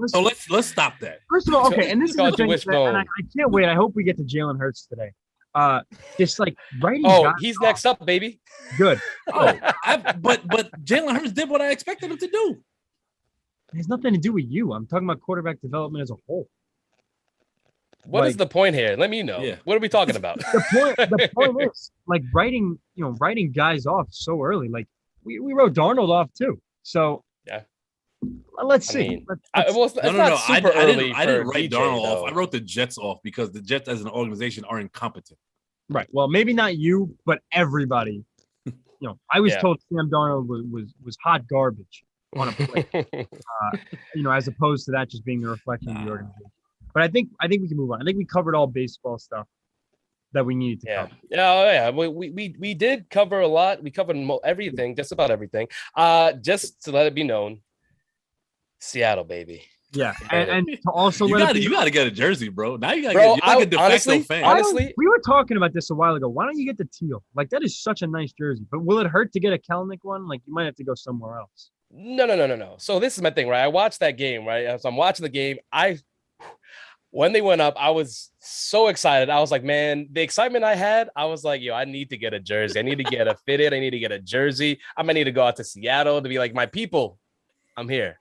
So let's stop that. First of all, okay, and this is the thing, and I can't wait. I hope we get to Jalen Hurts today. Just like writing. He's next up, baby. Good. But Jalen Hurts did what I expected him to do. It has nothing to do with you. I'm talking about quarterback development as a whole. What is the point here? Let me know. Yeah. What are we talking about? The point is like writing guys off so early. Like we wrote Darnold off too. So yeah. Let's see. I didn't write Darnold off. I wrote the Jets off because the Jets as an organization are incompetent. Right. Well, maybe not you, but everybody. I was told Sam Darnold was hot garbage on a play. As opposed to that just being a reflection of the organization. But I think we can move on. I think we covered all baseball stuff that we needed to cover. Yeah. We did cover a lot. We covered everything, just about everything. Just to let it be known. Seattle, baby. Yeah, and to also you got to get a jersey, bro. Now you got to get like a de facto fan. Honestly, we were talking about this a while ago. Why don't you get the teal? Like that is such a nice jersey. But will it hurt to get a Kelnick one? Like you might have to go somewhere else. No. So this is my thing, right? I watched that game, right? So I'm watching the game. When they went up, I was so excited. I was like, man, the excitement I had, I was like, I need to get a jersey. I need to get a fitted. I need to get a jersey. I might need to go out to Seattle to be like, my people, I'm here.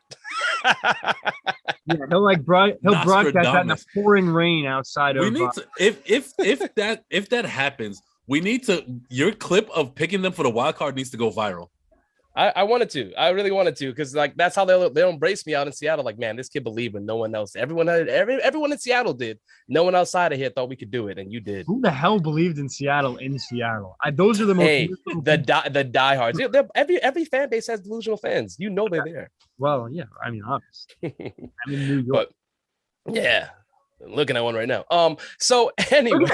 He'll broadcast that in the pouring rain outside of. We need to, if that happens, we need to. Your clip of picking them for the wild card needs to go viral. I wanted to. I really wanted to because like that's how they'll embrace me out in Seattle. Like, man, this kid believed when no one else. Everyone in Seattle did. No one outside of here thought we could do it, and you did. Who the hell believed in Seattle? Those are the most. The diehards. Every fan base has delusional fans. They're there. Well, yeah. I mean, obviously. I'm in New York. But, yeah. I'm looking at one right now. So anyway,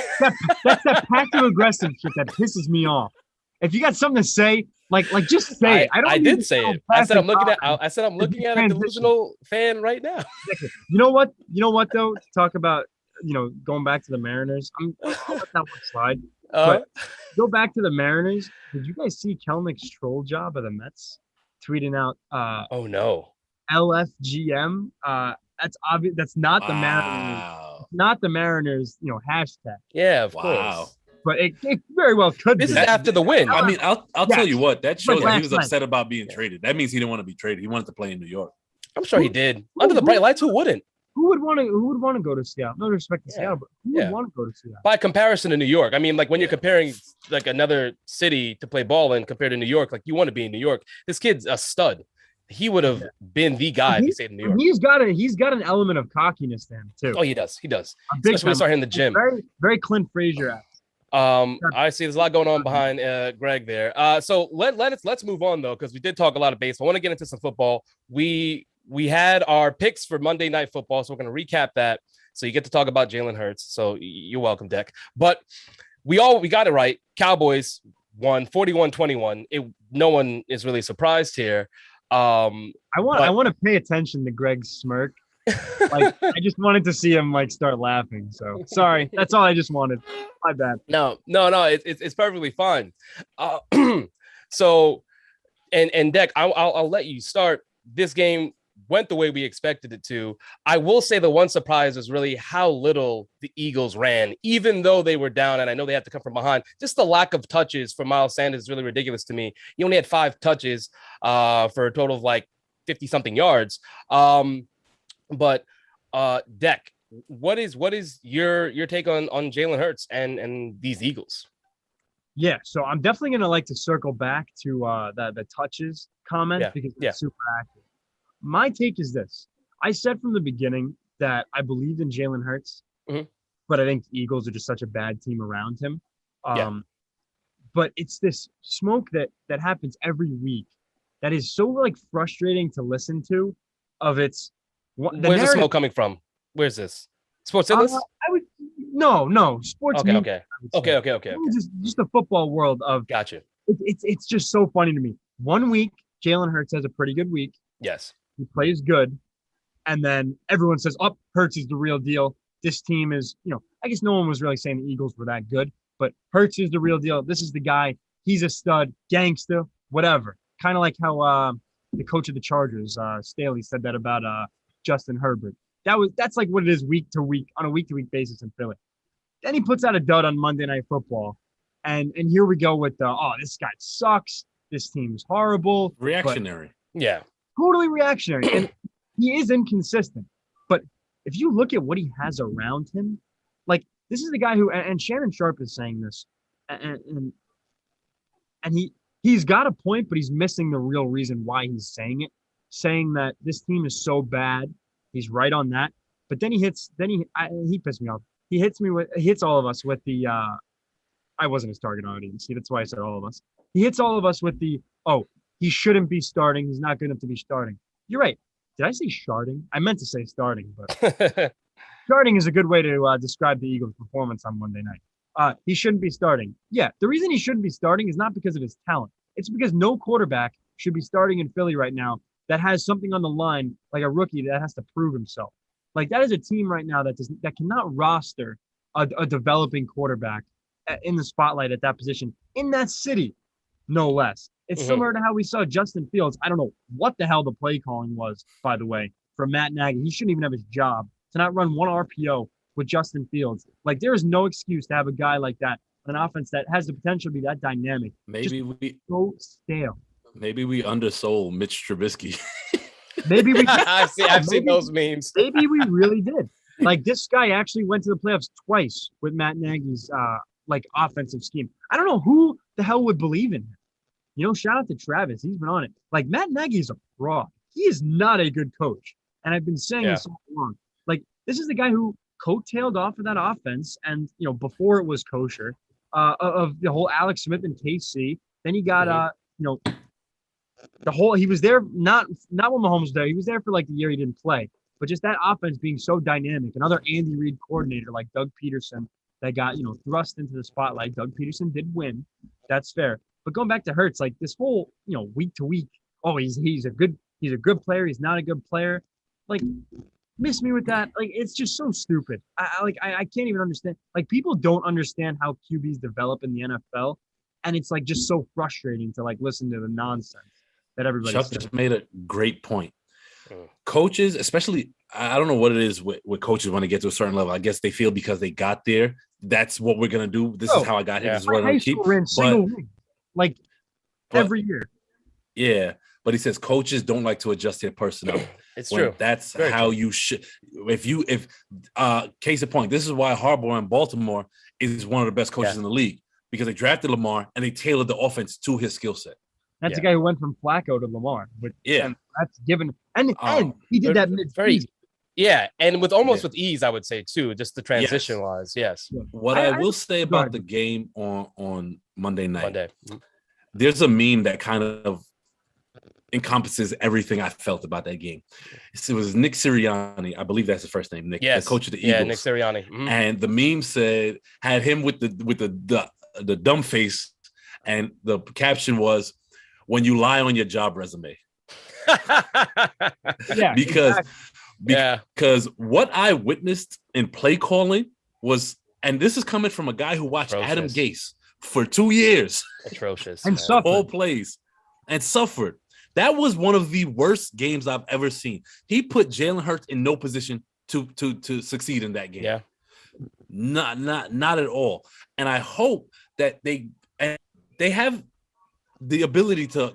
that's that passive aggressive shit that pisses me off. If you got something to say, like just say it. I did say it. I said I'm looking at a delusional fan right now. You know what though? To talk about going back to the Mariners, I'll let that one slide. Uh, But go back to the Mariners. Did you guys see Kelnick's troll job of the Mets tweeting out oh no. LFGM? That's obvious. That's not the Mariners. Not the Mariners. Hashtag. Yeah, of Wow. course. But it very well could This be. is after the win. I mean, I'll tell you what, that shows that he was last upset about being traded. That means he didn't want to be traded. He wanted to play in New York. I'm sure he did. Under the bright lights, who wouldn't? Who would want to go to Seattle? No respect to Seattle, but who would want to go to Seattle? By comparison to New York, I mean, like when you're comparing like another city to play ball in compared to New York, like you want to be in New York. This kid's a stud. He would have been the guy if he stayed in New York. He's got an element of cockiness to him too. Oh, he does. Especially when he started in the gym. Very, very Clint Frazier. I see there's a lot going on behind Greg there. So let's move on though, because we did talk a lot of baseball. I want to get into some football. We had our picks for Monday Night Football, so we're going to recap that. So you get to talk about Jalen Hurts. So you're welcome, Deck. But we got it right. Cowboys won 41-21. No one is really surprised here. I want to pay attention to Greg's smirk. Like I just wanted to see him like start laughing. So sorry, that's all I just wanted. My bad. No, it's perfectly fine. So, and Deck, I'll let you start. This game went the way we expected it to. I will say the one surprise is really how little the Eagles ran, even though they were down. And I know they had to come from behind. Just the lack of touches for Miles Sanders is really ridiculous to me. He only had 5 touches for a total of like 50 something yards. But Deck, what is your take on Jalen Hurts and these Eagles? Yeah, so I'm definitely gonna like to circle back to the touches comment because it's super active. My take is this: I said from the beginning that I believed in Jalen Hurts, but I think the Eagles are just such a bad team around him. But it's this smoke that happens every week that is so like frustrating to listen to. Where's the smoke coming from? Where's this? Sports Illustrated? No. Sports. Okay. Just the football world of. Gotcha. It's just so funny to me. 1 week, Jalen Hurts has a pretty good week. Yes. He plays good, and then everyone says, "Oh, Hurts is the real deal. This team is." I guess no one was really saying the Eagles were that good, but Hurts is the real deal. This is the guy. He's a stud, gangster, whatever. Kind of like how the coach of the Chargers, Staley, said that about Justin Herbert. That's like what it is week to week on a week to week basis in Philly. Then he puts out a dud on Monday Night Football, and here we go with this guy sucks. This team's horrible. Reactionary. Yeah. Totally reactionary. And he is inconsistent. But if you look at what he has around him, like this is the guy who, and Shannon Sharp is saying this, and he's got a point, but he's missing the real reason why he's saying it, saying that this team is so bad. He's right on that. But then he pissed me off. He hits all of us with the, I wasn't his target audience. See, that's why I said all of us. He hits all of us with the, he shouldn't be starting. He's not good enough to be starting. You're right. Did I say sharding? I meant to say starting, but sharding is a good way to describe the Eagles' performance on Monday night. He shouldn't be starting. Yeah, the reason he shouldn't be starting is not because of his talent. It's because no quarterback should be starting in Philly right now that has something on the line, like a rookie that has to prove himself. Like that is a team right now that cannot roster a developing quarterback in the spotlight at that position in that city, no less. It's similar to how we saw Justin Fields. I don't know what the hell the play calling was, by the way, from Matt Nagy. He shouldn't even have his job to not run one RPO with Justin Fields. Like there is no excuse to have a guy like that on an offense that has the potential to be that dynamic. So stale. Maybe we undersold Mitch Trubisky. Maybe we. I've seen those memes. Maybe we really did. Like this guy actually went to the playoffs twice with Matt Nagy's offensive scheme. I don't know who the hell would believe in him. Shout out to Travis. He's been on it. Like Matt Nagy is a fraud. He is not a good coach. And I've been saying this all along. Like this is the guy who coattailed off of that offense and, before it was kosher, of the whole Alex Smith and KC. Then he got, he was there, not when Mahomes was there. He was there for like the year he didn't play. But just that offense being so dynamic. Another Andy Reid coordinator like Doug Peterson that got, thrust into the spotlight. Doug Peterson did win. That's fair. But going back to Hurts, like this whole, week to week, he's a good player. He's not a good player. Like Miss me with that. Like, it's just so stupid. I can't even understand. Like, people don't understand how QBs develop in the NFL, and it's like just so frustrating to like listen to the nonsense that everybody. Chuck just made a great point. Coaches, especially, I don't know what it is with coaches when they get to a certain level. I guess they feel because they got there, that's what we're gonna do. This is how I got here. This is what I'm gonna keep. But every year. Yeah, but he says coaches don't like to adjust their personnel. It's true. That's very how true. You should. If case in point, this is why Harbaugh in Baltimore is one of the best coaches in the league, because they drafted Lamar and they tailored the offense to his skill set. That's the guy who went from Flacco to Lamar. But that's given, and he did that very. Yeah, and with ease, I would say too, just the transition wise. Yes. What I will say about the game on Monday night. There's a meme that kind of encompasses everything I felt about that game. It was Nick Sirianni, I believe that's the first name, Nick, the coach of the Eagles. Yeah, Nick Sirianni. Mm-hmm. And the meme had him with the dumb face, and the caption was, "When you lie on your job resume." Because what I witnessed in play calling was, and this is coming from a guy who watched Adam Gase for 2 years. Atrocious. And suffered. All plays. And suffered. That was one of the worst games I've ever seen. He put Jalen Hurts in no position to succeed in that game. Yeah. Not at all. And I hope that they have the ability to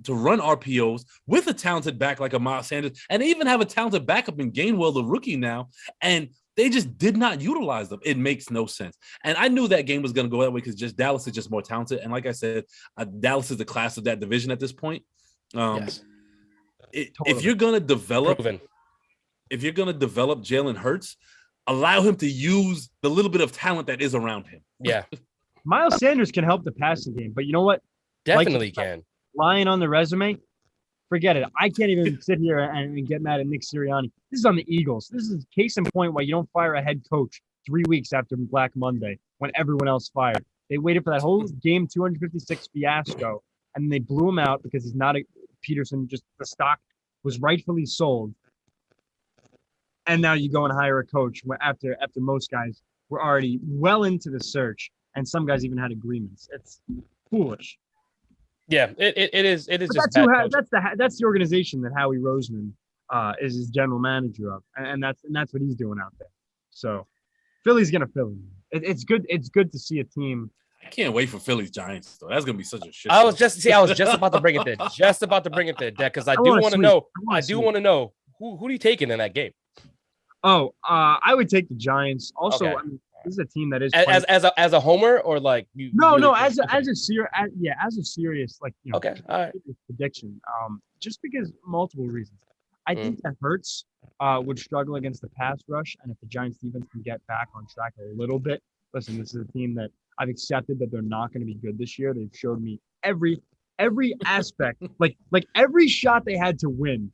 run RPOs with a talented back like a Miles Sanders, and even have a talented backup in Gainwell, the rookie now, and they just did not utilize them. It makes no sense. And I knew that game was going to go that way because just Dallas is just more talented. And like I said, Dallas is the class of that division at this point. If you're going to develop Jalen Hurts, allow him to use the little bit of talent that is around him. Yeah. Miles Sanders can help the passing game, but you know what? Definitely can. Lying on the resume, forget it. I can't even sit here and get mad at Nick Sirianni. This is on the Eagles. This is case in point why you don't fire a head coach 3 weeks after Black Monday when everyone else fired. They waited for that whole game 256 fiasco, and they blew him out because he's not a Peterson. Just the stock was rightfully sold, and now you go and hire a coach after most guys were already well into the search, and some guys even had agreements. It's foolish. Yeah, it is. It is. But that's the organization that Howie Roseman is his general manager of, and that's what he's doing out there. So Philly's gonna Philly. It's good. It's good to see a team. I can't wait for Philly's Giants though. That's gonna be such a shit. I was just about to bring it there. Because I do want to know. I do want to know who are you taking in that game? Oh, I would take the Giants. Also, I mean, this is a team that is as a homer or like you. No, as a serious like all right prediction. Just because multiple reasons. I think that Hurts would struggle against the pass rush, and if the Giants defense can get back on track a little bit. Listen, this is a team that I've accepted that they're not going to be good this year. They've showed me every aspect, like every shot they had to win,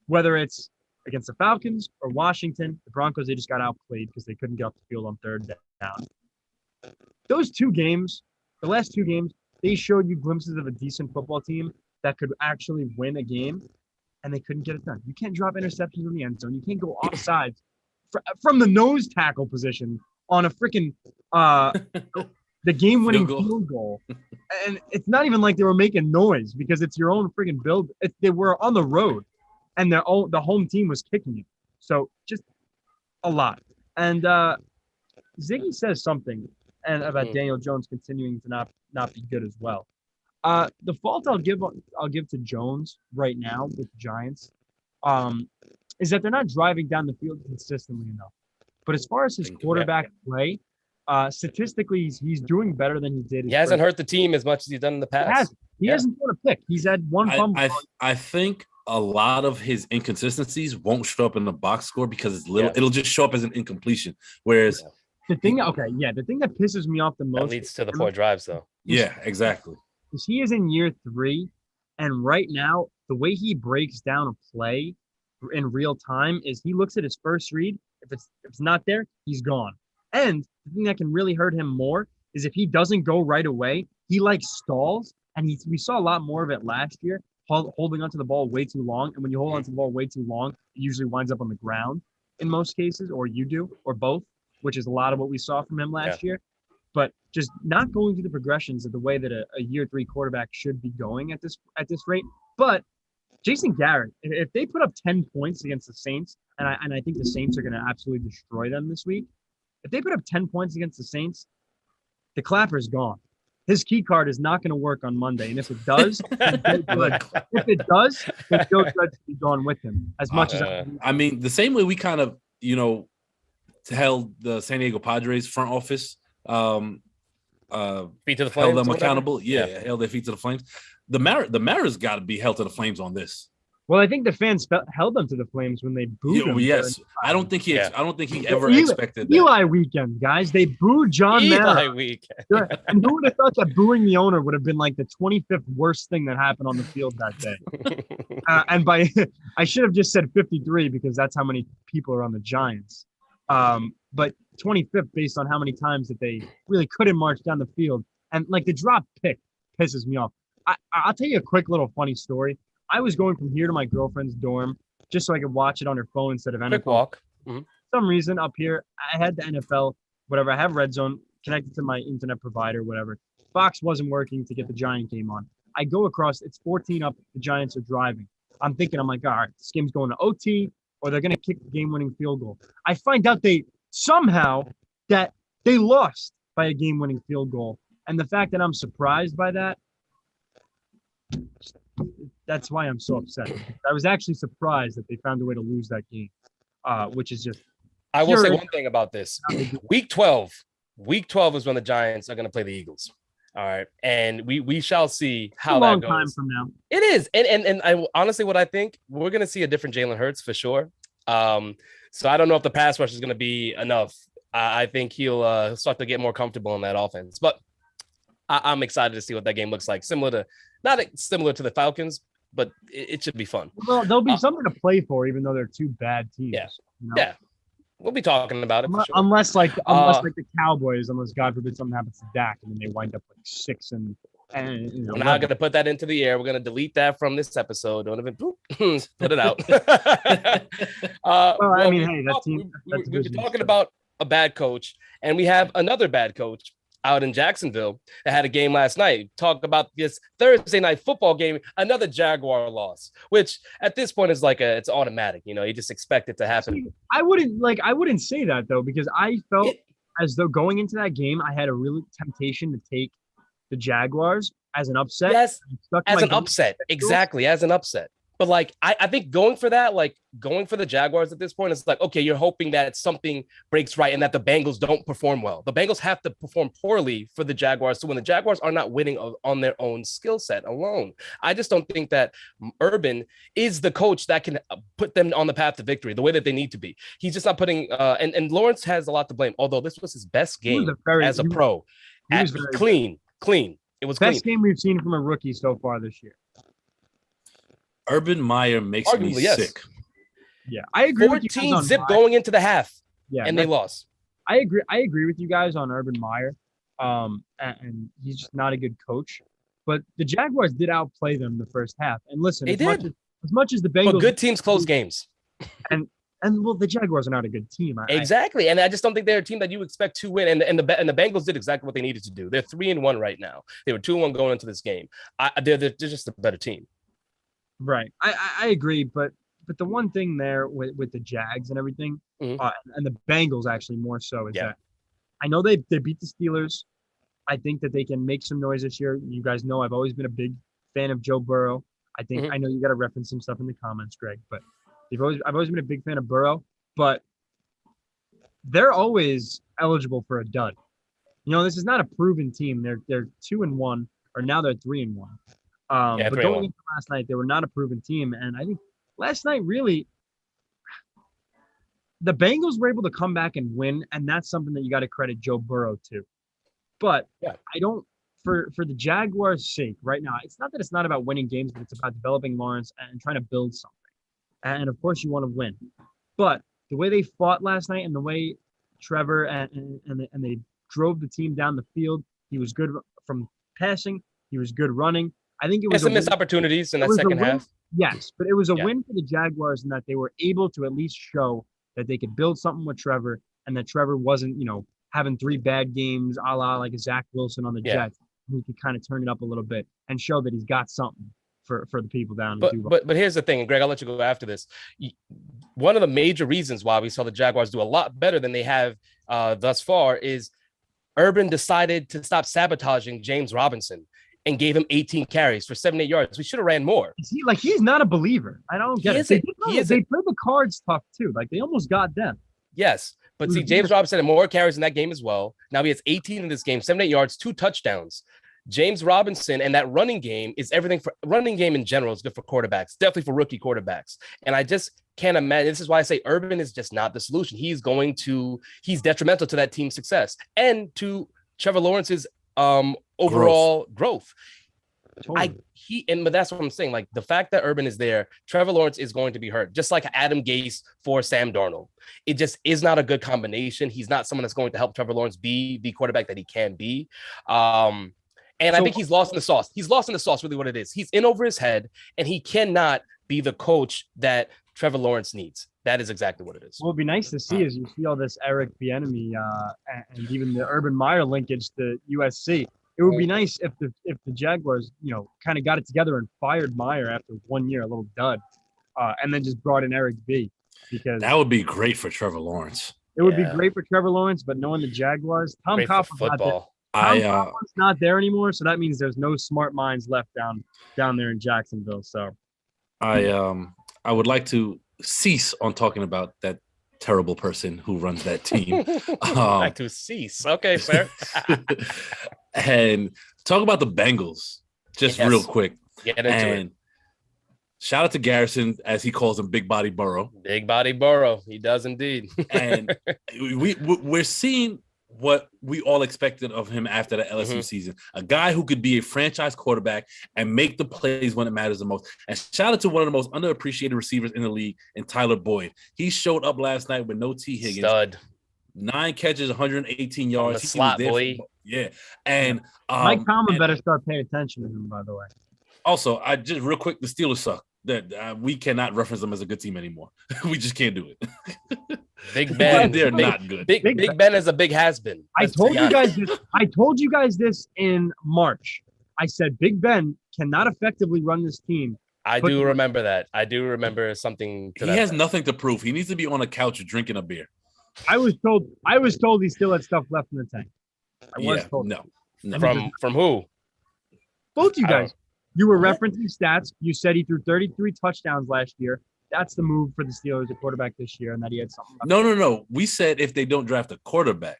whether it's against the Falcons or Washington. The Broncos, they just got outplayed because they couldn't get off the field on third down. Those two games, the last two games, they showed you glimpses of a decent football team that could actually win a game, and they couldn't get it done. You can't drop interceptions in the end zone. You can't go offsides from the nose tackle position on a freaking the game-winning field goal. And it's not even like they were making noise because it's your own freaking build. They were on the road, and the home team was kicking it. So just a lot. And Ziggy says something about Daniel Jones continuing to not be good as well. The fault I'll give to Jones right now with the Giants is that they're not driving down the field consistently enough. But as far as his quarterback play, statistically, he's doing better than he did. He hasn't hurt the team as much as he's done in the past. He hasn't thrown a pick. He's had one fumble. I think a lot of his inconsistencies won't show up in the box score because it's little. It'll just show up as an incompletion. Whereas the thing that pisses me off the most leads to the poor drives, though. Yeah, exactly. Because he is in year 3, and right now the way he breaks down a play in real time is he looks at his first read. If it's not there, he's gone. And the thing that can really hurt him more is if he doesn't go right away, he stalls, and we saw a lot more of it last year. holding onto the ball way too long. And when you hold onto the ball way too long, it usually winds up on the ground in most cases, or you do, or both, which is a lot of what we saw from him last year. But just not going through the progressions of the way that a year 3 quarterback should be going at this rate. But Jason Garrett, if they put up 10 points against the Saints, and I think the Saints are going to absolutely destroy them this week. If they put up 10 points against the Saints, the clapper's gone. His key card is not going to work on Monday. And if it does, if it does, then Joe Judge should be gone with him as much as I mean, the same way we kind of, held the San Diego Padres front office, feet to the flames, held them accountable. Held their feet to the flames. The Mariners got to be held to the flames on this. Well, I think the fans held them to the flames when they booed him. Yes, I don't think he ever expected that. Eli weekend, guys. They booed John Mara. Eli weekend. And who would have thought that booing the owner would have been like the 25th worst thing that happened on the field that day? And I should have just said 53 because that's how many people are on the Giants. But 25th based on how many times that they really couldn't march down the field. And like the drop pick pisses me off. I'll tell you a quick little funny story. I was going from here to my girlfriend's dorm just so I could watch it on her phone instead of NFL. Quick walk. Mm-hmm. For some reason up here, I had the NFL, whatever. I have Red Zone connected to my internet provider, whatever. Fox wasn't working to get the Giant game on. I go across, it's 14 up. The Giants are driving. I'm like, all right, this game's going to OT or they're going to kick the game-winning field goal. I find out that they lost by a game-winning field goal. And the fact that I'm surprised by that, that's why I'm so upset. I was actually surprised that they found a way to lose that game, which is just. I will say one thing about this. Week 12 is when the Giants are going to play the Eagles. All right, and we shall see how that goes. Time from now. It is, and I honestly, what I think we're going to see a different Jalen Hurts for sure. So I don't know if the pass rush is going to be enough. I think he'll start to get more comfortable in that offense, but I'm excited to see what that game looks like. Not similar to the Falcons, but it should be fun. Well, there'll be something to play for, even though they're two bad teams. Yeah, yeah. We'll be talking about it. For sure. Unless like the Cowboys, unless God forbid something happens to Dak, and then they wind up like 6 and we're not going to put that into the air. We're going to delete that from this episode. Don't even put it out. I mean, hey, that team. We're talking about a bad coach, and we have another bad coach out in Jacksonville that had a game last night. Talk about this Thursday night football game, another Jaguar loss, which at this point is like it's automatic. You just expect it to happen. I wouldn't say that though, because I felt as though going into that game, I had a real temptation to take the Jaguars as an upset. Yes, as an upset. Exactly, as an upset. But I think going for the Jaguars at this point, it's like, okay, you're hoping that something breaks right and that the Bengals don't perform well. The Bengals have to perform poorly for the Jaguars to win. The Jaguars are not winning on their own skill set alone. I just don't think that Urban is the coach that can put them on the path to victory the way that they need to be. He's just not putting and Lawrence has a lot to blame, although this was his best game as a pro. Clean. It was best game we've seen from a rookie so far this year. Urban Meyer makes me sick. Yeah, I agree. 14 zip going into the half. Yeah, and they lost. I agree with you guys on Urban Meyer. And he's just not a good coach. But the Jaguars did outplay them the first half. And listen, as much as the Bengals, but good teams close games. And well, the Jaguars are not a good team. Exactly, and I just don't think they're a team that you expect to win. And the Bengals did exactly what they needed to do. They're 3-1 right now. They were 2-1 going into this game. They're just a better team. Right. I agree, but the one thing there with the Jags and everything, and the Bengals actually more so is that I know they beat the Steelers. I think that they can make some noise this year. You guys know I've always been a big fan of Joe Burrow. I think I know you got to reference some stuff in the comments, Greg, but I've always been a big fan of Burrow, but they're always eligible for a dud. This is not a proven team. They're 2-1, or now they're 3-1. But going into last night, they were not a proven team. And I think last night, really, the Bengals were able to come back and win. And that's something that you got to credit Joe Burrow to. But I don't, for the Jaguars' sake right now, it's not that it's not about winning games, but it's about developing Lawrence and trying to build something. And of course, you want to win. But the way they fought last night and the way Trevor and they drove the team down the field, he was good from passing. He was good running. I think it was some missed opportunities in that second half. Yes, but it was a win for the Jaguars in that they were able to at least show that they could build something with Trevor and that Trevor wasn't, having 3 bad games a la like a Zach Wilson on the Jets. He could kind of turn it up a little bit and show that he's got something for the people down in Dubai. But here's the thing, and Greg, I'll let you go after this. One of the major reasons why we saw the Jaguars do a lot better than they have thus far is Urban decided to stop sabotaging James Robinson and gave him 18 carries for 78 yards. We should have ran more. He's not a believer. I don't get it. They played the cards tough too. Like they almost got them. Yes. But see, James Robinson had more carries in that game as well. Now he has 18 in this game, 78 yards, 2 touchdowns. James Robinson and that running game is everything for running game in general is good for quarterbacks, definitely for rookie quarterbacks. And I just can't imagine. This is why I say Urban is just not the solution. He's detrimental to that team's success and to Trevor Lawrence's overall growth. Totally. But that's what I'm saying. Like the fact that Urban is there, Trevor Lawrence is going to be hurt, just like Adam Gase for Sam Darnold. It just is not a good combination. He's not someone that's going to help Trevor Lawrence be the quarterback that he can be. I think he's lost in the sauce. He's lost in the sauce, really what it is. He's in over his head, and he cannot be the coach that Trevor Lawrence needs. That is exactly what it is. What would be nice to see is you see all this Eric Bieniemy and even the Urban Meyer linkage to USC. It would be nice if the Jaguars, kind of got it together and fired Meyer after 1 year, a little dud, and then just brought in Eric B. Because that would be great for Trevor Lawrence. It would be great for Trevor Lawrence, but knowing the Jaguars, Tom Coughlin's not there anymore, so that means there's no smart minds left down there in Jacksonville. So, I would like to cease on talking about that terrible person who runs that team. Like to cease. Okay, fair. And talk about the Bengals just real quick. Get into it. Shout out to Garrison, as he calls him, Big Body Burrow. Big Body Burrow. He does indeed. And we're seeing what we all expected of him after the LSU season. A guy who could be a franchise quarterback and make the plays when it matters the most. And shout out to one of the most underappreciated receivers in the league, in Tyler Boyd. He showed up last night with no T. Higgins. Stud. 9 catches, 118 yards. The slot boy. Yeah. And Mike Tomlin better start paying attention to him, by the way. Also, I just real quick, the Steelers suck. That we cannot reference them as a good team anymore. We just can't do it. Big Ben, they're not good. Big Ben is a big has-been. I told you guys this in March. I said Big Ben cannot effectively run this team. I do remember that. I do remember something. He has nothing to prove. He needs to be on a couch drinking a beer. I was told he still had stuff left in the tank. I was told. No. From who? Both you guys. You were referencing stats. You said he threw 33 touchdowns last year. That's the move for the Steelers, the quarterback this year, and that he had something. No. We said if they don't draft a quarterback.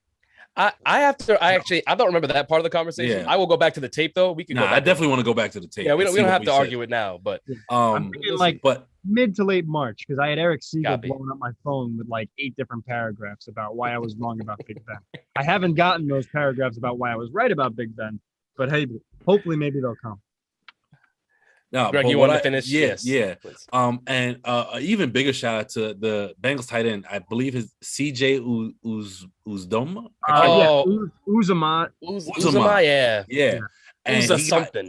I don't remember that part of the conversation. Yeah. I will go back to the tape though. We can go back. I definitely want to go back to the tape. Yeah, we don't have to argue it now, but I'm thinking mid to late March, because I had Eric Siegel blowing up my phone with like 8 different paragraphs about why I was wrong about Big Ben. I haven't gotten those paragraphs about why I was right about Big Ben, but hey, hopefully maybe they'll come. No, Greg, you want to finish? Yes. And even bigger shout out to the Bengals tight end. I believe his CJ Uzdoma. Uzama. Yeah. And something.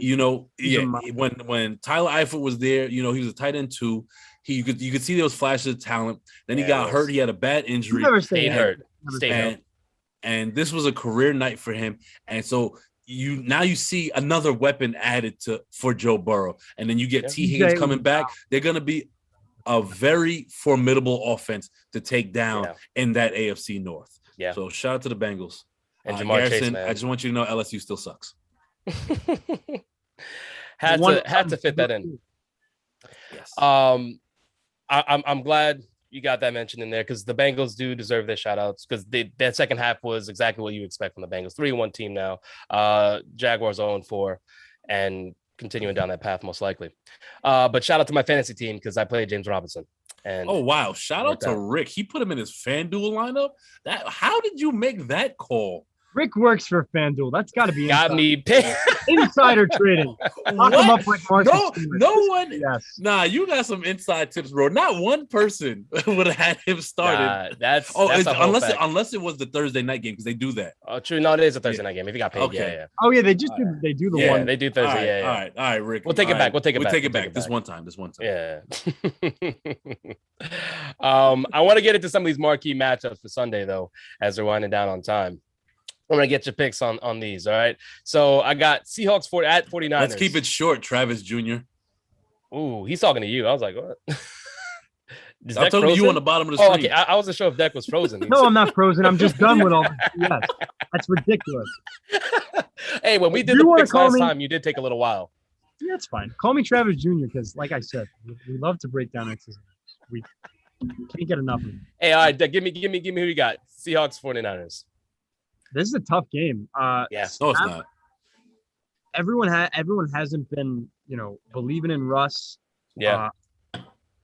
When Tyler Eifert was there, he was a tight end too. You could see those flashes of talent. Then he got hurt. He had a bad injury. He never stayed hurt. And this was a career night for him. And so you see another weapon added for Joe Burrow, and then you get T. Higgins coming back. They're going to be a very formidable offense to take down in that AFC North. Yeah. So shout out to the Bengals. And Jamar Garrison, Chase, man. I just want you to know LSU still sucks. had to fit that in. Yes. I'm glad you got that mentioned in there, because the Bengals do deserve their shout outs, because that second half was exactly what you expect from the Bengals. 3-1 team now. Jaguars 0-4 and continuing down that path most likely. But shout out to my fantasy team, because I played James Robinson. And oh wow! Shout out to Rick. He put him in his FanDuel lineup. How did you make that call? Rick works for FanDuel. That's got to be got me picked. Insider trading. Lock him up like No one. Yes. Nah, you got some inside tips, bro. Not one person would have had him started. That's unless it was the Thursday night game because they do that. Oh, true. No, it is a Thursday night game. If you got paid, okay. Oh yeah, they do the one. They do Thursday. All right, Rick. We'll take it back. We'll take it back this one time. Yeah. I want to get into some of these marquee matchups for Sunday though, as they're winding down on time. I'm gonna get your picks on these. All right. So I got Seahawks at 49ers. Let's keep it short, Travis Jr. Ooh, he's talking to you. I was like, what? I'm talking to you on the bottom of the screen. Okay. I wasn't sure if Deck was frozen. No, I'm not frozen. I'm just done with all this. Yes. That's ridiculous. Hey, when we did the picks last time, you did take a little while. Yeah, it's fine. Call me Travis Jr. because, like I said, we love to break down X's. We can't get enough of it. Hey, all right, Deck, give me who you got. Seahawks, 49ers. This is a tough game. Yes. No, it's not. Everyone hasn't been, believing in Russ. Yeah.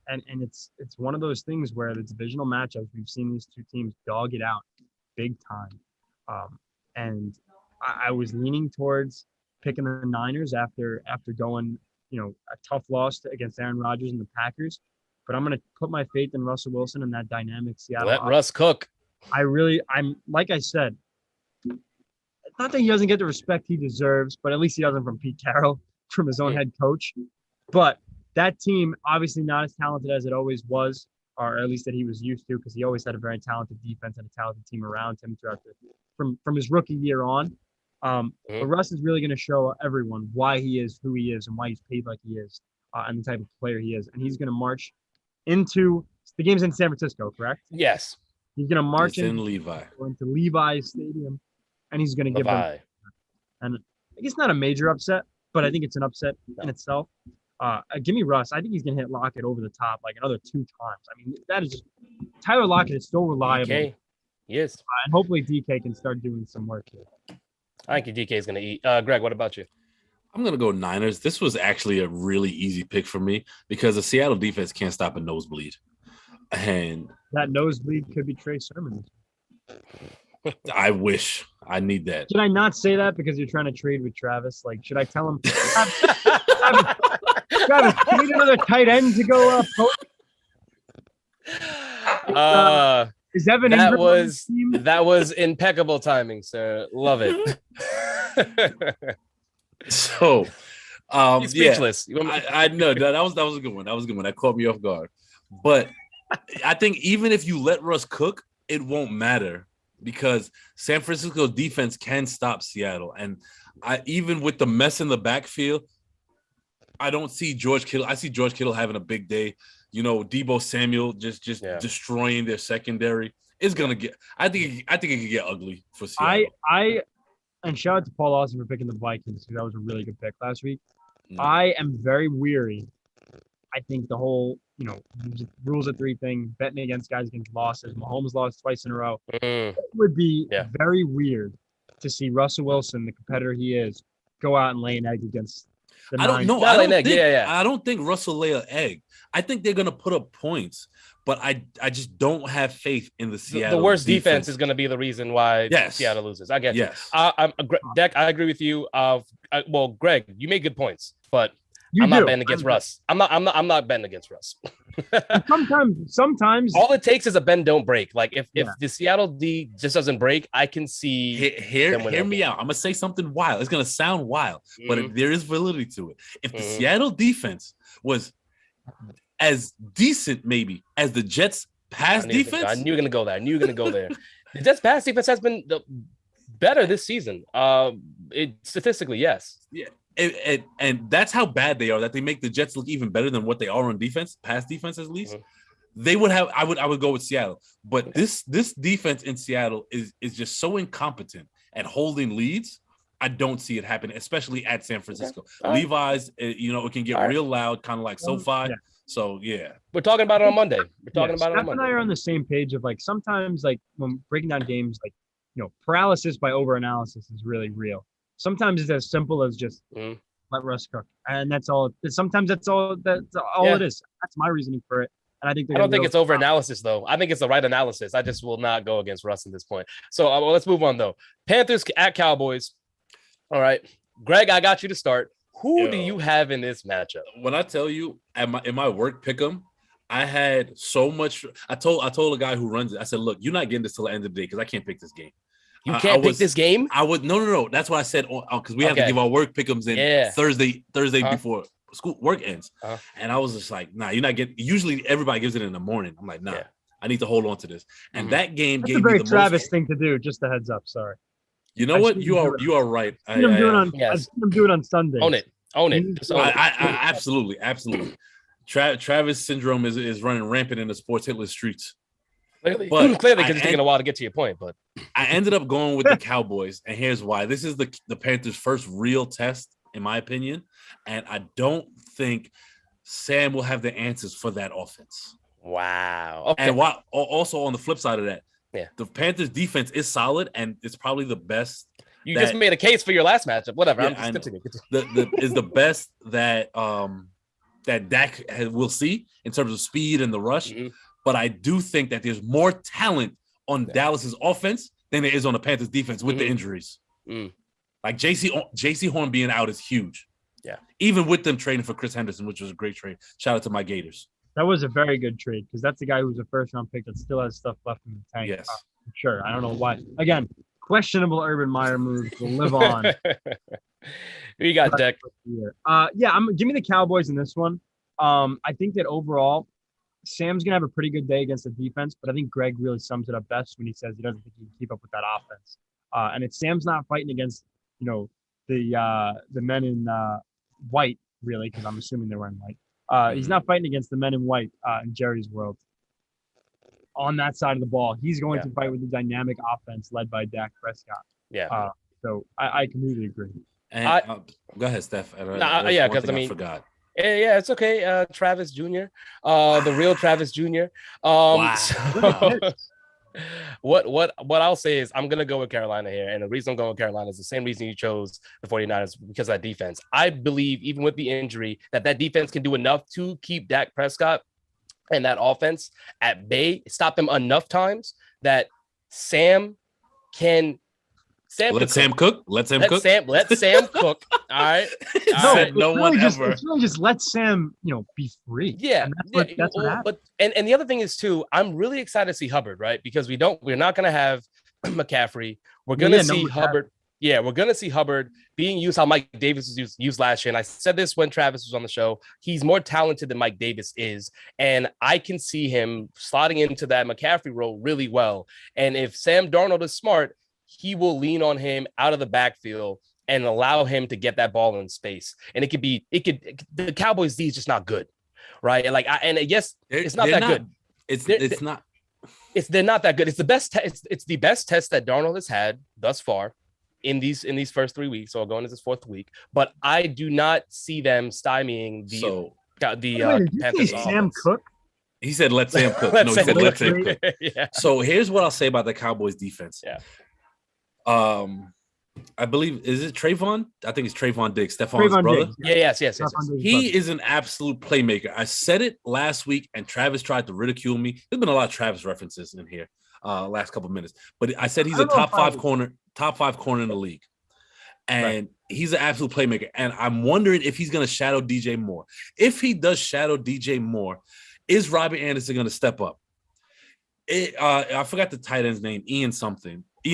And it's one of those things where the divisional matchups, we've seen these two teams dog it out big time. And I was leaning towards picking the Niners after going, a tough loss against Aaron Rodgers and the Packers. But I'm going to put my faith in Russell Wilson and that dynamic Seattle. Let Russ cook. I'm like I said, not that he doesn't get the respect he deserves, but at least he doesn't from Pete Carroll, from his own head coach. But that team, obviously not as talented as it always was, or at least that he was used to, because he always had a very talented defense and a talented team around him throughout from his rookie year on. But Russ is really going to show everyone why he is who he is and why he's paid like he is and the type of player he is. And he's going to march into the game's in San Francisco, correct? Yes. He's going to march into Levi's Stadium. And he's going to give them, and I guess not a major upset, but I think it's an upset in itself. Give me Russ. I think he's going to hit Lockett over the top like another 2 times. I mean, that is just Tyler Lockett is still reliable. DK. Yes. And hopefully DK can start doing some work here. I think DK is going to eat. Greg, what about you? I'm going to go Niners. This was actually a really easy pick for me because the Seattle defense can't stop a nosebleed. And that nosebleed could be Trey Sermon. I wish. I need that. Should I not say that because you're trying to trade with Travis? Like, should I tell him, Travis, you need another tight end to go is Evan that Ingram that was impeccable timing, sir. Love it. So, he's speechless. Yeah, I know that was a good one. That was a good one. That caught me off guard. But I think even if you let Russ cook, it won't matter. Because San Francisco defense can stop Seattle. And even with the mess in the backfield, I don't see George Kittle. I see George Kittle having a big day. Deebo Samuel just destroying their secondary. It's gonna get I think it could get ugly for Seattle. And shout out to Paul Austin for picking the Vikings, because that was a really good pick last week. I am very weary. I think the whole rules of 3 thing, betting against guys against losses. Mahomes lost twice in a row. It would be very weird to see Russell Wilson, the competitor he is, go out and lay an egg against the I don't know. I don't think Russell lay an egg. I think they're going to put up points, but I just don't have faith in the Seattle. The worst defense is going to be the reason why Seattle loses. I get you. Deck, I agree with you. Well, Greg, you made good points, but I'm not betting against Russ. I'm not betting against Russ. sometimes all it takes is a bend don't break. Like if the Seattle D just doesn't break, I can see. Hear me out. I'm gonna say something wild. It's gonna sound wild, but there is validity to it. If the Seattle defense was as decent, maybe as the Jets pass defense, I knew you were gonna go there. The Jets pass defense has been better this season. Statistically, yes. Yeah. And that's how bad they are, that they make the Jets look even better than what they are on defense, pass defense at least. They would have. I would go with Seattle, but this defense in Seattle is just so incompetent at holding leads. I don't see it happening, especially at San Francisco. Levi's, it can get real loud, kind of like SoFi. Yeah. So we're talking about it on Monday. Steph and I are on the same page of sometimes when breaking down games, paralysis by overanalysis is really real. Sometimes it's as simple as just let Russ cook, and that's all. Sometimes that's all. That's all it is. That's my reasoning for it. And I think I don't think it's over analysis, though. I think it's the right analysis. I just will not go against Russ at this point. So let's move on, though. Panthers at Cowboys. All right. Greg, I got you to start. Who do you have in this matchup? When I tell you in my work pick'em, I had so much. I told a guy who runs it, I said, look, you're not getting this till the end of the day because I can't pick this game. You can't pick this game? I would no. That's what I said because we have to give our work pick'ems in Thursday before school work ends. And I was just like, nah, you're not getting. Usually everybody gives it in the morning. I'm like, nah, I need to hold on to this. And that game That's gave a very me the Travis thing to do. Just a heads up. Sorry. You know what? You are right. I've seen him do it on Sunday. Own it. I absolutely. Travis syndrome is running rampant in the sports hitless streets. Clearly, because it's taking a while to get to your point. But I ended up going with the Cowboys, and here's why. This is the Panthers' first real test, in my opinion, and I don't think Sam will have the answers for that offense. Wow. Okay. And also on the flip side of that, the Panthers' defense is solid, and it's probably the best. You just made a case for your last matchup. Whatever. I'm just continuing. Is the best that that Dak will see in terms of speed and the rush. Mm-hmm. But I do think that there's more talent on Dallas's offense than there is on the Panthers defense with the injuries. Like JC Horn being out is huge. Yeah. Even with them trading for Chris Henderson, which was a great trade. Shout out to my Gators. That was a very good trade because that's the guy who was a first-round pick that still has stuff left in the tank. Yes. Sure. I don't know why. Again, questionable Urban Meyer moves will live on. Who you got, Deck? Give me the Cowboys in this one. I think that overall, Sam's gonna have a pretty good day against the defense, but I think Greg really sums it up best when he says he doesn't think he can keep up with that offense. And if Sam's not fighting against, the men in white, really, because I'm assuming they're wearing white. He's not fighting against the men in white in Jerry's world. On that side of the ball, he's going to fight with the dynamic offense led by Dak Prescott. Yeah. So I completely agree. And go ahead, Steph. Because I forgot. Yeah, it's okay. Travis Jr., the real Travis Jr. Wow. So, what I'll say is I'm gonna go with Carolina here, and the reason I'm going with Carolina is the same reason you chose the 49ers, because of that defense. I believe even with the injury that defense can do enough to keep Dak Prescott and that offense at bay, stop them enough times that Sam can. Let Sam cook. Let Sam cook. All right. It's really just let Sam, be free. Yeah. That's what but and the other thing is too, I'm really excited to see Hubbard, right? Because we're not gonna have McCaffrey. We're gonna see Hubbard. Yeah, we're gonna see Hubbard being used how Mike Davis was used last year. And I said this when Travis was on the show. He's more talented than Mike Davis is, and I can see him slotting into that McCaffrey role really well. And if Sam Darnold is smart, he will lean on him out of the backfield and allow him to get that ball in space. And the Cowboys D is just not good, right? Like, it's not that good. They're not that good. It's the best. It's the best test that Darnold has had thus far in these first 3 weeks, or going into this fourth week. But I do not see them stymieing the Panthers. Sam Cook. He said, "Let Sam cook." He said, "Let Sam cook." Yeah. So here's what I'll say about the Cowboys defense. Yeah. I believe, is it Trayvon? I think it's Trayvon Diggs, Stefan's brother. Diggs, yeah. Yes. He is an absolute playmaker. I said it last week, and Travis tried to ridicule me. There's been a lot of Travis references in here last couple of minutes, but I said he's a top five corner in the league, and he's an absolute playmaker. And I'm wondering if he's going to shadow DJ Moore. If he does shadow DJ Moore, is Robbie Anderson going to step up? I forgot the tight end's name, Ian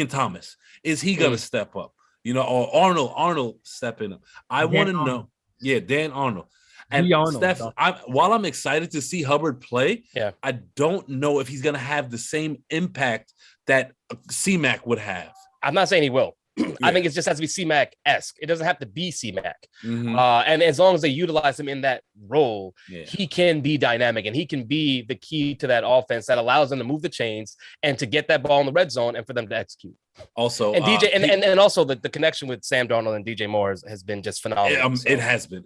Thomas. Is he going to step up? Or Arnold stepping up. I want to know. Yeah, Dan Arnold. And Steph, while I'm excited to see Hubbard play, I don't know if he's going to have the same impact that C-Mac would have. I'm not saying he will. I think it just has to be C-Mac-esque. It doesn't have to be C-Mac. Mm-hmm. And as long as they utilize him in that role, he can be dynamic, and he can be the key to that offense that allows them to move the chains and to get that ball in the red zone and for them to execute. Also, and DJ and also the connection with Sam Darnold and DJ Moore has been just phenomenal. It has been.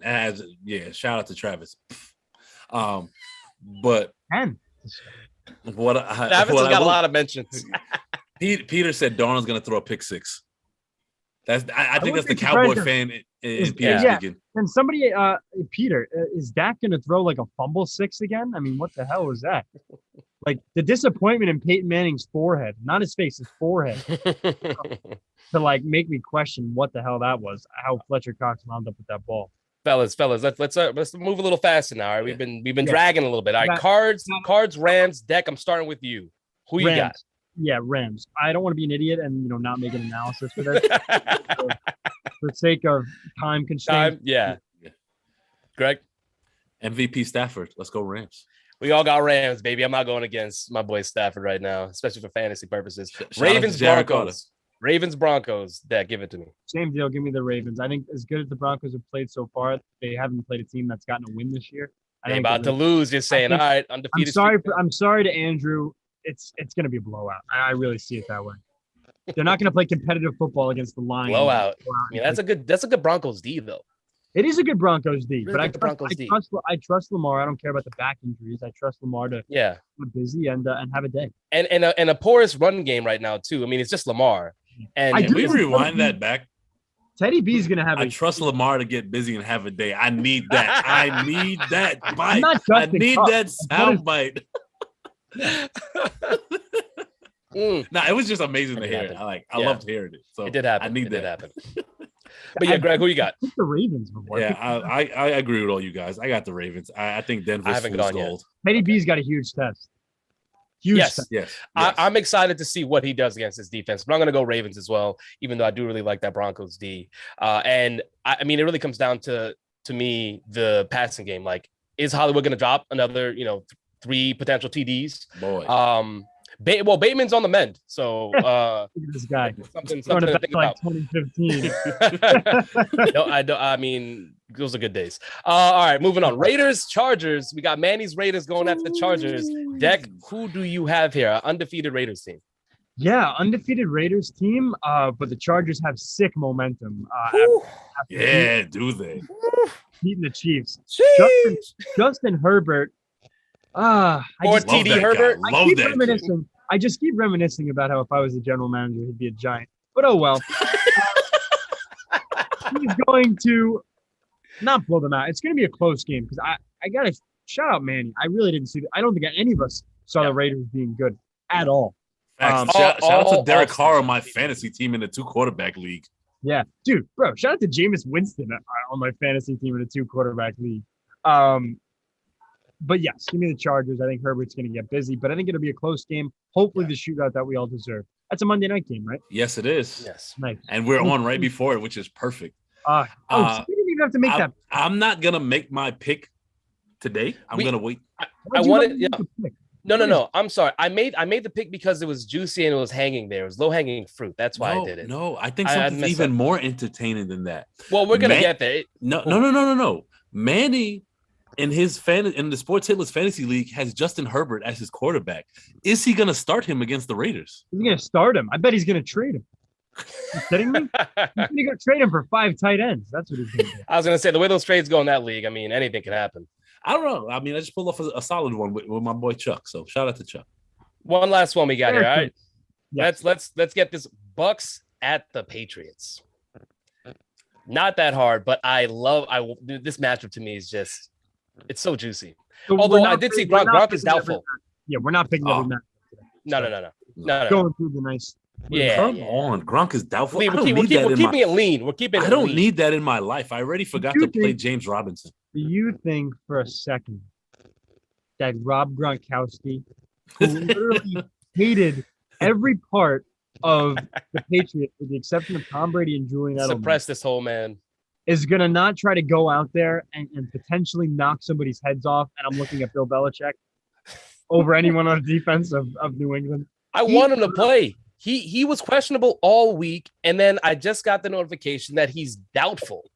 Shout out to Travis. But Travis has got a lot of mentions. Peter said Darnold's going to throw a pick six. I think that's the Cowboy fan in Peter speaking. And somebody, Peter, is Dak going to throw like a fumble 6 again? I mean, what the hell was that? Like the disappointment in Peyton Manning's forehead, not his face, his forehead, to like make me question what the hell that was. How Fletcher Cox wound up with that ball. Fellas, let's move a little faster now. All right, we've been dragging a little bit. All right, cards, Rams, Deck. I'm starting with you. Who you got? Yeah, Rams. I don't want to be an idiot and not make an analysis for this. For the sake of time constraints. Yeah. Greg? MVP Stafford. Let's go Rams. We all got Rams, baby. I'm not going against my boy Stafford right now, especially for fantasy purposes. Ravens, Broncos. That give it to me. Same deal. Give me the Ravens. I think as good as the Broncos have played so far, they haven't played a team that's gotten a win this year. They're about to lose. You're saying, all right, undefeated. I'm sorry to Andrew. It's going to be a blowout. I really see it that way. They're not going to play competitive football against the Lions. Blowout. I mean, that's a good Broncos D though. It is a good Broncos D, really but I trust Lamar. I don't care about the back injuries. I trust Lamar to be busy and have a day. And a porous run game right now too. I mean, it's just Lamar. And can we rewind that back? Teddy B's gonna have. I trust Lamar to get busy and have a day. I need that. I need that bite. I need that sound bite. Nah, it was just amazing to hear it. I loved hearing it. So it did happen. I need that. Happen. But yeah, Greg, who you got? The Ravens before. Yeah, I agree with all you guys. I got the Ravens. I think Denver's gold. Yet. Teddy B's got a huge test. Yes. I'm excited to see what he does against his defense, but I'm going to go Ravens as well, even though I do really like that Broncos D. And I mean, it really comes down to me, the passing game. Like, is Hollywood going to drop another, 3 potential TDs? Boy. Bateman's on the mend, so this guy something to think about. 2015. No, I don't. I mean, those are good days. All right, moving on. Raiders, Chargers. We got Manny's Raiders going after the Chargers. Deck, who do you have here? Undefeated Raiders team. Yeah, undefeated Raiders team. But the Chargers have sick momentum. Do they? Beating the Chiefs. Justin Herbert. TD Herbert. I just keep reminiscing about how if I was a general manager, he'd be a giant. But oh well. He's going to not blow them out. It's going to be a close game because I got to shout out Manny. I really didn't see that. I don't think any of us saw the Raiders being good at all. Shout out to Derek Carr on my fantasy team in the 2-quarterback league. Yeah, dude, bro. Shout out to Jameis Winston on my fantasy team in a 2-quarterback league. But yes, give me the Chargers. I think Herbert's going to get busy, but I think it'll be a close game. Hopefully the shootout that we all deserve. That's a Monday night game, right? Yes, it is. Yes. Nice. And we're on right before it, which is perfect. So you didn't even have to make that. I'm not going to make my pick today. I'm going to wait. I wanted No. I'm sorry. I made the pick because it was juicy and it was hanging there. It was low-hanging fruit. That's why I did it. No, I think something's even more entertaining than that. Well, we're going to get there. No. Manny in the Sports Hitless Fantasy League has Justin Herbert as his quarterback. Is he going to start him against the Raiders? He's going to start him. I bet he's going to trade him. You kidding me? He's going to go trade him for 5 tight ends. That's what he's going to do. I was going to say, the way those trades go in that league, I mean, anything can happen. I don't know. I mean, I just pulled off a solid one with my boy Chuck. So shout out to Chuck. One last one we got here. All right. Yeah. Let's get this. Bucks at the Patriots. Not that hard, but this matchup to me is just, it's so juicy. So although I did see Gronk is doubtful. Yeah, we're not picking every matchup. No. Going through the nice. Come on, Gronk is doubtful. We're keeping it lean. I don't need that in my life. I already forgot to play James Robinson. Do you think for a second that Rob Gronkowski, who literally hated every part of the Patriots with the exception of Tom Brady and Julian Edelman, suppress this whole man, is going to not try to go out there and potentially knock somebody's heads off? And I'm looking at Bill Belichick over anyone on the defense of New England. I want him to play. He was questionable all week, and then I just got the notification that he's doubtful.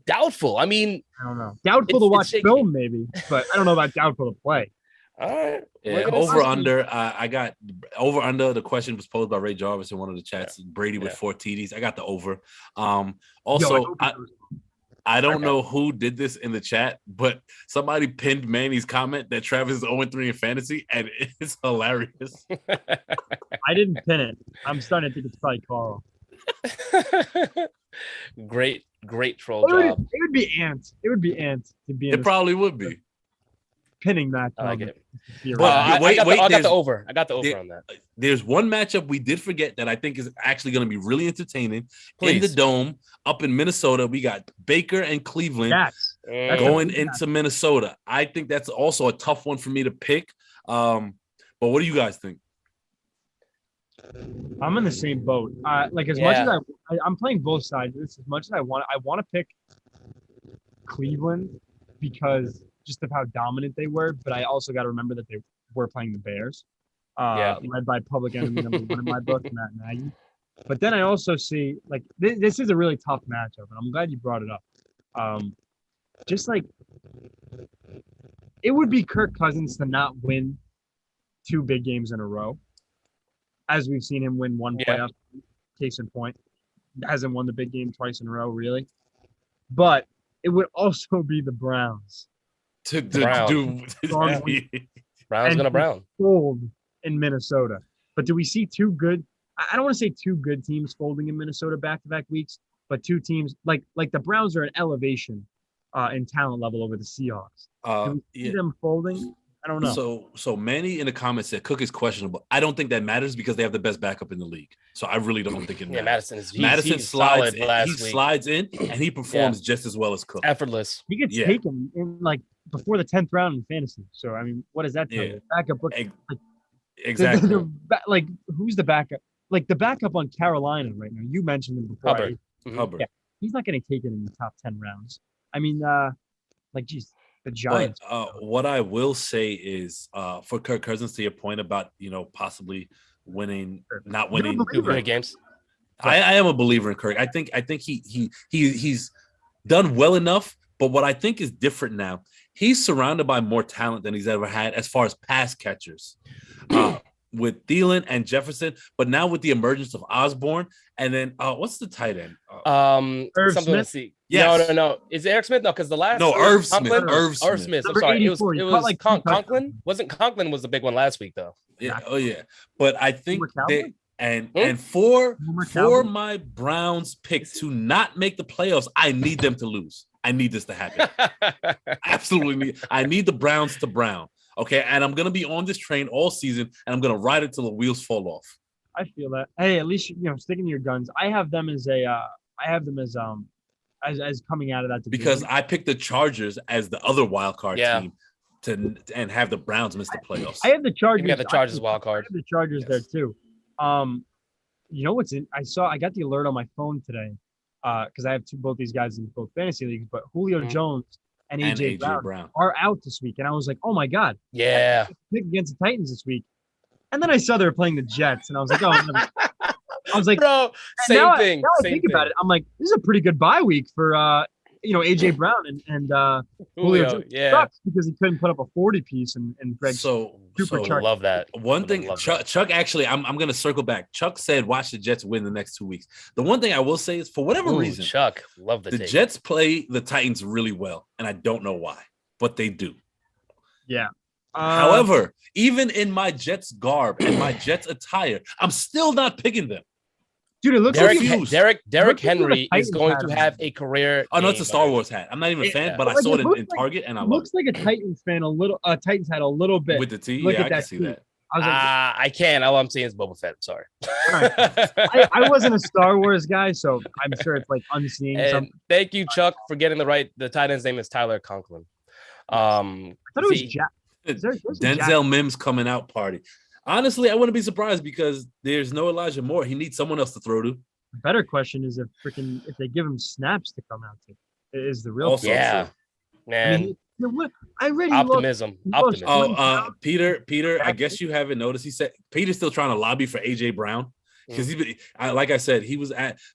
Doubtful. I mean, I don't know. Doubtful to watch film, maybe, but I don't know about doubtful to play. All right. Yeah, over under. I got over under. The question was posed by Ray Jarvis in one of the chats. Brady with 4 TDs. I got the over. Also, I don't know who did this in the chat, but somebody pinned Manny's comment that Travis is 0-3 in fantasy, and it's hilarious. I didn't pin it. I'm starting to think it's probably Carl. Great troll job. It would be ants. It would be ants to be. It probably would be pinning match. I like it. But I got the over. I got the over on that. There's one matchup we did forget that I think is actually going to be really entertaining. Please. In the Dome up in Minnesota. We got Baker and Cleveland going into Minnesota. I think that's also a tough one for me to pick. But what do you guys think? I'm in the same boat. Like as much as I'm playing both sides. As much as I want to pick Cleveland because just of how dominant they were. But I also got to remember that they were playing the Bears, led by public enemy number one in my book, Matt Nagy. But then I also see like this is a really tough matchup, and I'm glad you brought it up. Just like it would be Kirk Cousins to not win 2 big games in a row. As we've seen him win one playoff, case in point, hasn't won the big game twice in a row, really. But it would also be the Browns. Browns gonna Brown fold in Minnesota. But do we see 2 good? I don't want to say 2 good teams folding in Minnesota back-to-back weeks, but 2 teams like the Browns are an elevation in talent level over the Seahawks. Do we see them folding? I don't know. So Manny in the comments said Cook is questionable. I don't think that matters because they have the best backup in the league. So I really don't think it matters. Madison slides in, slides in and he performs just as well as Cook. Effortless. He gets taken in like before the 10th round in fantasy. So I mean, what does that tell you? Backup exactly. Like who's the backup? Like the backup on Carolina right now. You mentioned him before. Hubbard. Yeah, he's not going to take it in the top 10 rounds. I mean, geez. The Giants. But, what I will say is for Kirk Cousins, to your point about possibly not winning 2 big games. I am a believer in Kirk. I think he's done well enough. But what I think is different now, he's surrounded by more talent than he's ever had as far as pass catchers. With Thielen and Jefferson, but now with the emergence of Osborne, and then what's the tight end? Irv Smith. Yes. No. Is it Eric Smith? No, because the last Irv Smith. Irv Smith. I'm sorry. It was like Conklin. Conklin was the big one last week though. Yeah. Oh yeah. But I think and for my Browns pick to not make the playoffs, I need them to lose. I need this to happen. Absolutely. I need the Browns to Brown. Okay, and I'm gonna be on this train all season, and I'm gonna ride it till the wheels fall off. I feel that. Hey, at least sticking to your guns. I have them as as coming out of that division. Because I picked the Chargers as the other wild card team and have the Browns miss the playoffs. I have the Chargers. You got the Chargers wild card. I have the Chargers there too. You know what's in? I got the alert on my phone today because I have both these guys in both fantasy leagues, but Julio Jones and AJ Brown are out this week. And I was like, oh, my God. Yeah. Pick against the Titans this week. And then I saw they were playing the Jets. And I was like, bro, same thing. Now I think about it. I'm like, this is a pretty good bye week for, AJ Brown and Julio Jones. Sucks because he couldn't put up a 40-piece and Greg supercharged. Love that. One thing, Chuck actually, I'm going to circle back. Chuck said, watch the Jets win the next 2 weeks. The one thing I will say is, for whatever reason, Chuck, love the Jets play the Titans really well, and I don't know why, but they do. Yeah. However, even in my Jets garb and my Jets attire, I'm still not picking them. Dude, it looks Derrick Henry is going to have a career. Oh no, it's a Star Wars hat. I'm not even a fan, but I saw it in Target, and I love it. Looks like a Titans fan, Titans hat a little bit with the T. Yeah, I can see that. I can't. All I'm seeing is Boba Fett. Sorry. Right. I wasn't a Star Wars guy, so I'm sure it's like unseeing something. Thank you, Chuck, for getting the tight end's name is Tyler Conklin. I thought it was Jack. Denzel Mims coming out party. Honestly, I wouldn't be surprised because there's no Elijah Moore. He needs someone else to throw to. The better question is if they give him snaps to come out to. Is the real question. Yeah, man. I really optimism. Peter. I guess you haven't noticed. He said Peter's still trying to lobby for AJ Brown because like I said,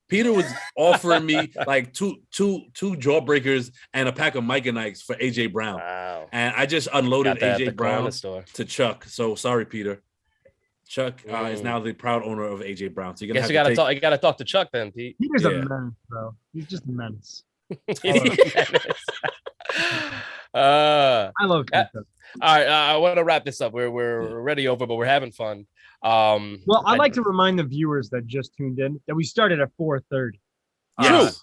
Peter was offering me like two jawbreakers and a pack of Mike and Ikes for AJ Brown. Wow. And I just unloaded AJ Brown to Chuck. So sorry, Peter. Chuck is now the proud owner of AJ Brown. So you gotta talk to Chuck then, Pete. Peter's a menace, bro. He's just a menace. I love Chuck. All right, I want to wrap this up. We're already over, but we're having fun. Well, I'd like to remind the viewers that just tuned in that we started at 4:30. Yes.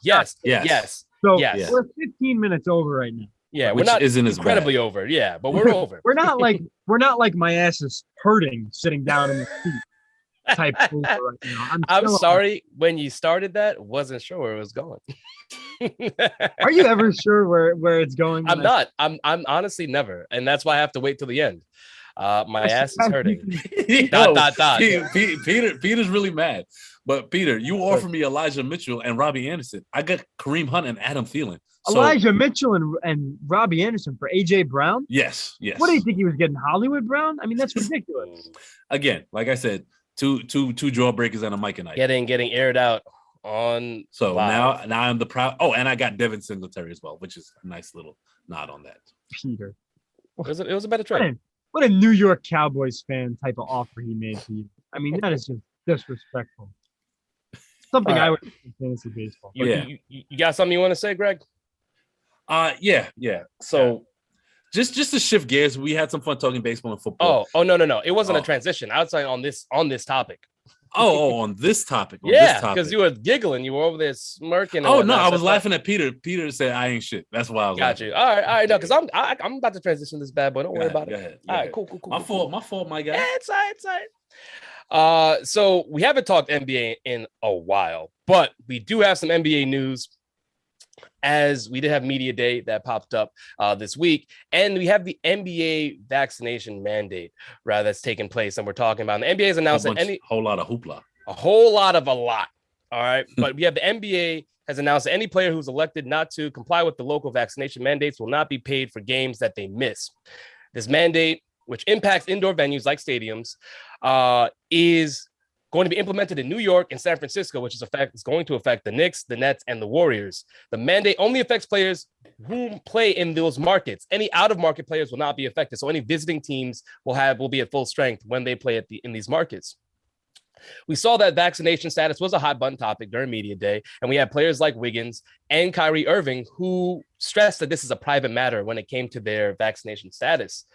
So yes. we're 15 minutes over right now. Yeah, which we're not isn't as incredibly bad. over. Yeah, but we're over. we're not like my ass is hurting sitting down in the seat type over right now. I'm sorry when you started that. Wasn't sure where it was going. Are you ever sure where it's going? I'm not. I'm honestly never, and that's why I have to wait till the end. My ass is hurting. Dot. Peter's really mad. But Peter, you offered me Elijah Mitchell and Robbie Anderson. I got Kareem Hunt and Adam Thielen. So, Elijah Mitchell and Robbie Anderson for AJ Brown? Yes. What do you think he was getting? Hollywood Brown? I mean, that's ridiculous. Again, like I said, two jawbreakers and a Mike and Ike. Getting aired out on. So live. now I'm the proud. Oh, and I got Devin Singletary as well, which is a nice little nod on that. Peter, it was a better trade. What a New York Cowboys fan type of offer he made to you. I mean, that is just disrespectful. Something I would do in fantasy baseball. You got something you want to say, Greg? Yeah. So just to shift gears, we had some fun talking baseball and football. Oh, no. It wasn't a transition. I was saying on this topic. On this topic. Because you were giggling. You were over there smirking. Oh, no, I was laughing at Peter. Peter said, I ain't shit. That's why I was laughing. You. All right. No, because I'm about to transition this bad boy. Don't worry about it. All right, cool. My fault, my guy. Yeah, it's all right. So we haven't talked NBA in a while, but we do have some NBA news, as we did have Media Day that popped up this week, and we have the NBA vaccination mandate that's taking place, and we're talking about. And the NBA has announced a whole lot of hoopla, a lot. All right, but we have the NBA has announced that any player who's elected not to comply with the local vaccination mandates will not be paid for games that they miss. This mandate, which impacts indoor venues like stadiums, is going to be implemented in New York and San Francisco, which is going to affect the Knicks, the Nets, and the Warriors. The mandate only affects players who play in those markets. Any out-of-market players will not be affected. So any visiting teams will be at full strength when they play in these markets. We saw that vaccination status was a hot button topic during Media Day, and we had players like Wiggins and Kyrie Irving who stressed that this is a private matter when it came to their vaccination status.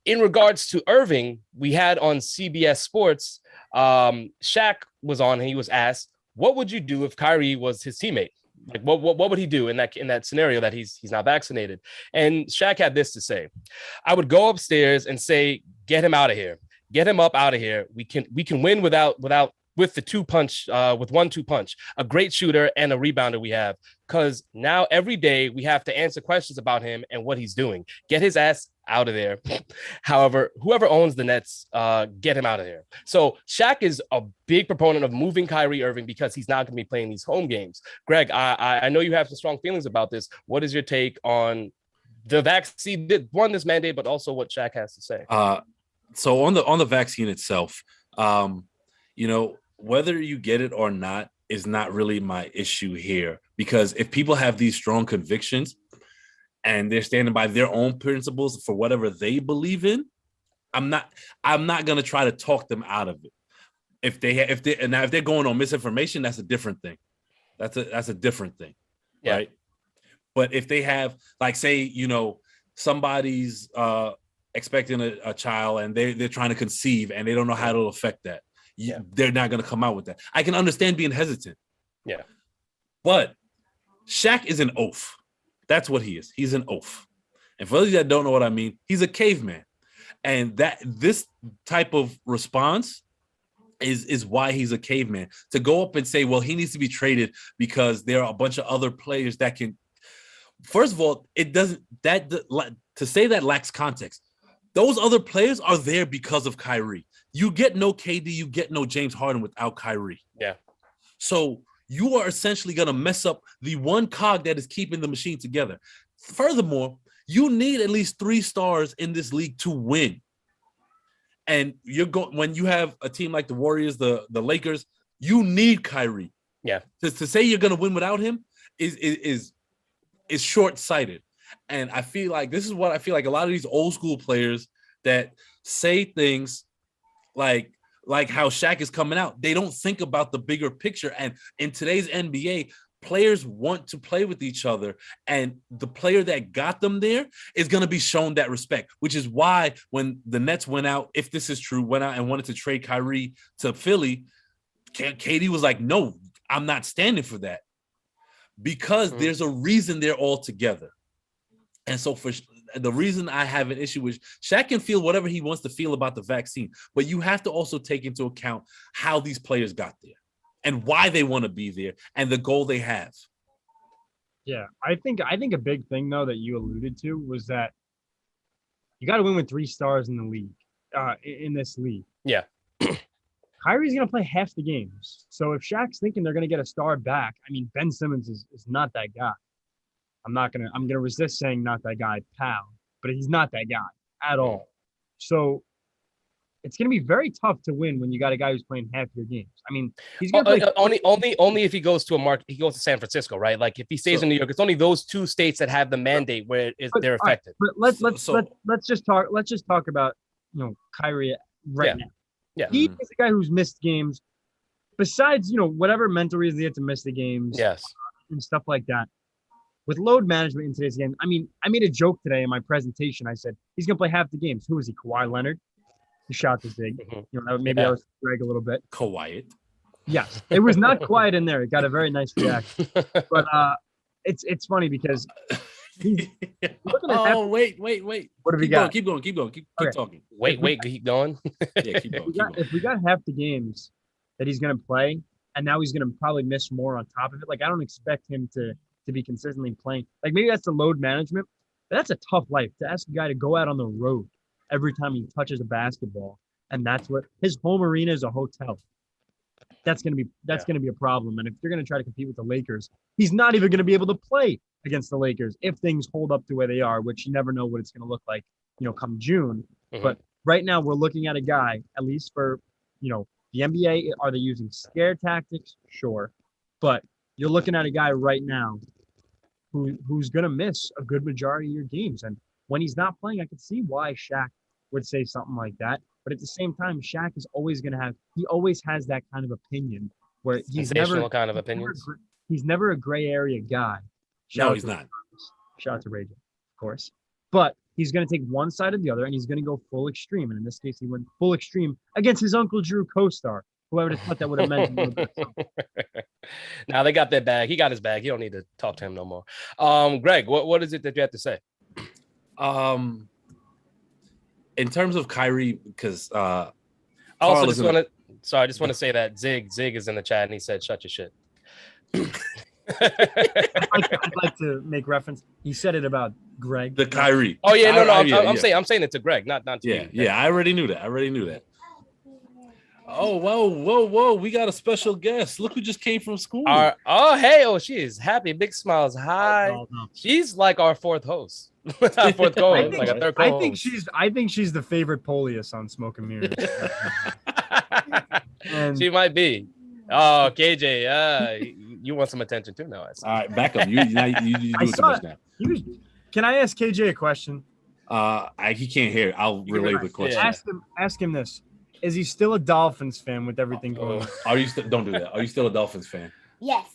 In regards to Irving, we had on CBS Sports, Shaq was on, and he was asked, what would you do if Kyrie was his teammate? Like, what would he do in that scenario that he's not vaccinated? And Shaq had this to say: I would go upstairs and say, get him out of here. Get him up out of here. We can win with the 2-punch, with 1-2 punch, a great shooter and a rebounder we have. Because now every day we have to answer questions about him and what he's doing. Get his ass out of there. However, whoever owns the Nets, get him out of there. So Shaq is a big proponent of moving Kyrie Irving because he's not going to be playing these home games. Greg, I know you have some strong feelings about this. What is your take on the vaccine, this mandate, but also what Shaq has to say? So on the vaccine itself, whether you get it or not is not really my issue here, because if people have these strong convictions and they're standing by their own principles for whatever they believe in, I'm not going to try to talk them out of it. If they're going on misinformation, that's a different thing. That's a different thing. Yeah. Right. But if they have, like, say, somebody's expecting a child and they're trying to conceive and they don't know how it'll affect that. They're not going to come out with that. I can understand being hesitant. Yeah. But Shaq is an oaf. That's what he is. He's an oaf. And for those that don't know what I mean, he's a caveman. And this type of response is why he's a caveman. To go up and say, well, he needs to be traded because there are a bunch of other players that can. First of all, to say that lacks context. Those other players are there because of Kyrie. You get no KD, you get no James Harden without Kyrie. Yeah. So you are essentially going to mess up the one cog that is keeping the machine together. Furthermore, you need at least 3 stars in this league to win. And when you have a team like the Warriors, the Lakers, you need Kyrie. Yeah. To say you're going to win without him is short-sighted. And I feel like this is what I feel like a lot of these old school players that say things like how Shaq is coming out, they don't think about the bigger picture. And in today's NBA, players want to play with each other. And the player that got them there is going to be shown that respect, which is why when the Nets went out, if this is true, went out and wanted to trade Kyrie to Philly, KD was like, no, I'm not standing for that. because there's a reason they're all together. And so for the reason I have an issue with Shaq can feel whatever he wants to feel about the vaccine, but you have to also take into account how these players got there and why they want to be there and the goal they have. Yeah, I think a big thing though that you alluded to was that you got to win with 3 stars in the league, in this league. Yeah. Kyrie's going to play half the games. So if Shaq's thinking they're going to get a star back, I mean, Ben Simmons is not that guy. I'm going to resist saying not that guy, pal, but he's not that guy at all. So it's going to be very tough to win when you got a guy who's playing half your games. I mean, he's going to play only if he goes to he goes to San Francisco, right? Like if he stays in New York, it's only those 2 states that have the mandate where they're affected. But let's just talk about, Kyrie now. Yeah. He is a guy who's missed games besides, whatever mental reasons he had to miss the games. Yes. And stuff like that. With load management in today's game, I mean, I made a joke today in my presentation. I said, he's going to play half the games. Who is he? Kawhi Leonard? He shot this big. Maybe I was Greg a little bit. Quiet. Yes. It was not quiet in there. It got a very nice reaction. But it's funny because he's looking at wait. What have we got? Keep going. Keep talking. Keep going. Yeah, keep going. If we got half the games that he's going to play, and now he's going to probably miss more on top of it, like I don't expect him to be consistently playing. Like maybe that's the load management. But that's a tough life to ask a guy to go out on the road every time he touches a basketball, and that's what his home arena is, a hotel. That's going to be a problem. And if you're going to try to compete with the Lakers, he's not even going to be able to play against the Lakers if things hold up the way they are, which you never know what it's going to look like, come June. Mm-hmm. But right now we're looking at a guy, at least for, the NBA, are they using scare tactics? Sure. But you're looking at a guy right now who's going to miss a good majority of your games. And when he's not playing, I can see why Shaq would say something like that. But at the same time, Shaq is always going to he always has that kind of opinion where he's never kind of opinions. He's never a gray area guy. No, he's not. Shout out to Ray J, of course. But he's going to take one side or the other, and he's going to go full extreme. And in this case, he went full extreme against his Uncle Drew co-star. Whoever thought that would have meant a little bit. Now they got their bag. He got his bag. He don't need to talk to him no more. Greg, what is it that you have to say? In terms of Kyrie, because I just want to say that Zig is in the chat and he said, "Shut your shit." I'd like to make reference. He said it about Greg. The Kyrie. Oh yeah, I'm saying it to Greg, not to you. Yeah, I already knew that. Oh, whoa. We got a special guest. Look who just came from school. She is happy. Big smiles. Hi. No. She's like our 4th host. Our 4th co-host, like a 3rd co-host. I think she's the favorite Polius on Smoke and Mirrors. She might be. Oh, KJ, you want some attention too now. All right, back up. You do too much now. Can I ask KJ a question? He can't hear. I'll relay the question. Ask him this. Is he still a Dolphins fan with everything going on? Don't do that. Are you still a Dolphins fan? Yes.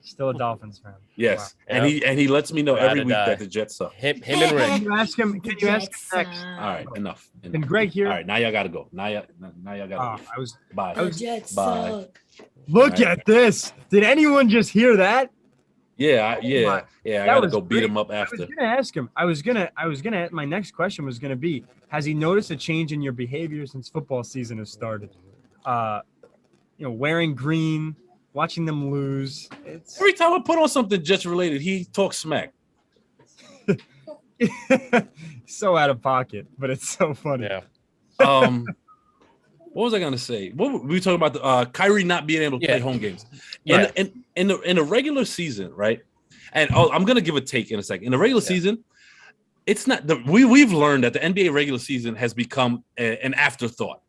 Still a Dolphins fan. Yes. Wow. And he lets me know every week that the Jets suck. Him and Rick. Can you ask him next? All right, enough. And Greg here. All right, now y'all gotta go. Now y'all gotta go. Bye. The Jets suck. Look at this. Did anyone just hear that? Yeah. I gotta go beat him up after. I was gonna ask him. I was gonna. My next question was gonna be: has he noticed a change in your behavior since football season has started? Wearing green, watching them lose. Every time I put on something Jets related, he talks smack. So out of pocket, but it's so funny. Yeah. What was I gonna say? What were we talking about? Kyrie not being able to play home games. Yeah. In a regular season, right? And I'm gonna give a take in a second. In the regular season, it's not we've learned that the NBA regular season has become an afterthought.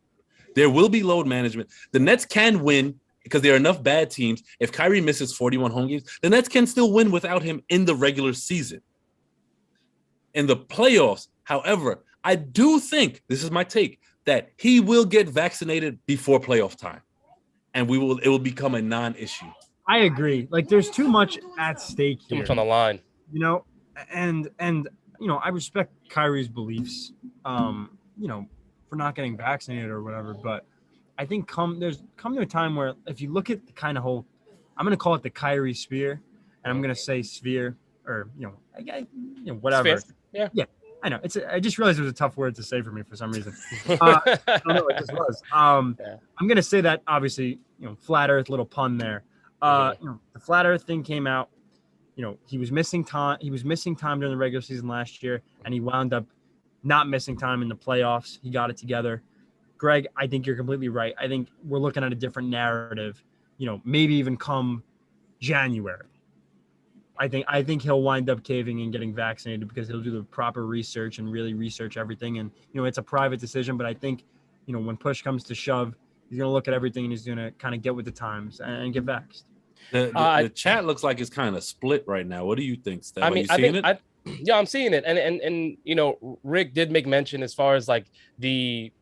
There will be load management. The Nets can win because there are enough bad teams. If Kyrie misses 41 home games, the Nets can still win without him in the regular season. In the playoffs, however, I do think, this is my take, that he will get vaccinated before playoff time, and it will become a non-issue. I agree. Like there's too much at stake here. Too much on the line. And I respect Kyrie's beliefs, for not getting vaccinated or whatever. But I think come to a time where if you look at the kind of whole, I'm going to call it the Kyrie sphere, and I'm gonna say Sphere or whatever. Sphere. Yeah. Yeah. I know. I just realized it was a tough word to say for me for some reason. I don't know. It just was. I'm gonna say that obviously, flat Earth, little pun there. The flat Earth thing came out. He was missing time. He was missing time during the regular season last year, and he wound up not missing time in the playoffs. He got it together. Greg, I think you're completely right. I think we're looking at a different narrative. Maybe even come January. I think he'll wind up caving and getting vaccinated because he'll do the proper research and really research everything. And, it's a private decision, but I think, when push comes to shove, he's going to look at everything and he's going to kind of get with the times and get vaxxed. The chat looks like it's kind of split right now. What do you think, Steph? I'm seeing it. And Rick did make mention as far as like the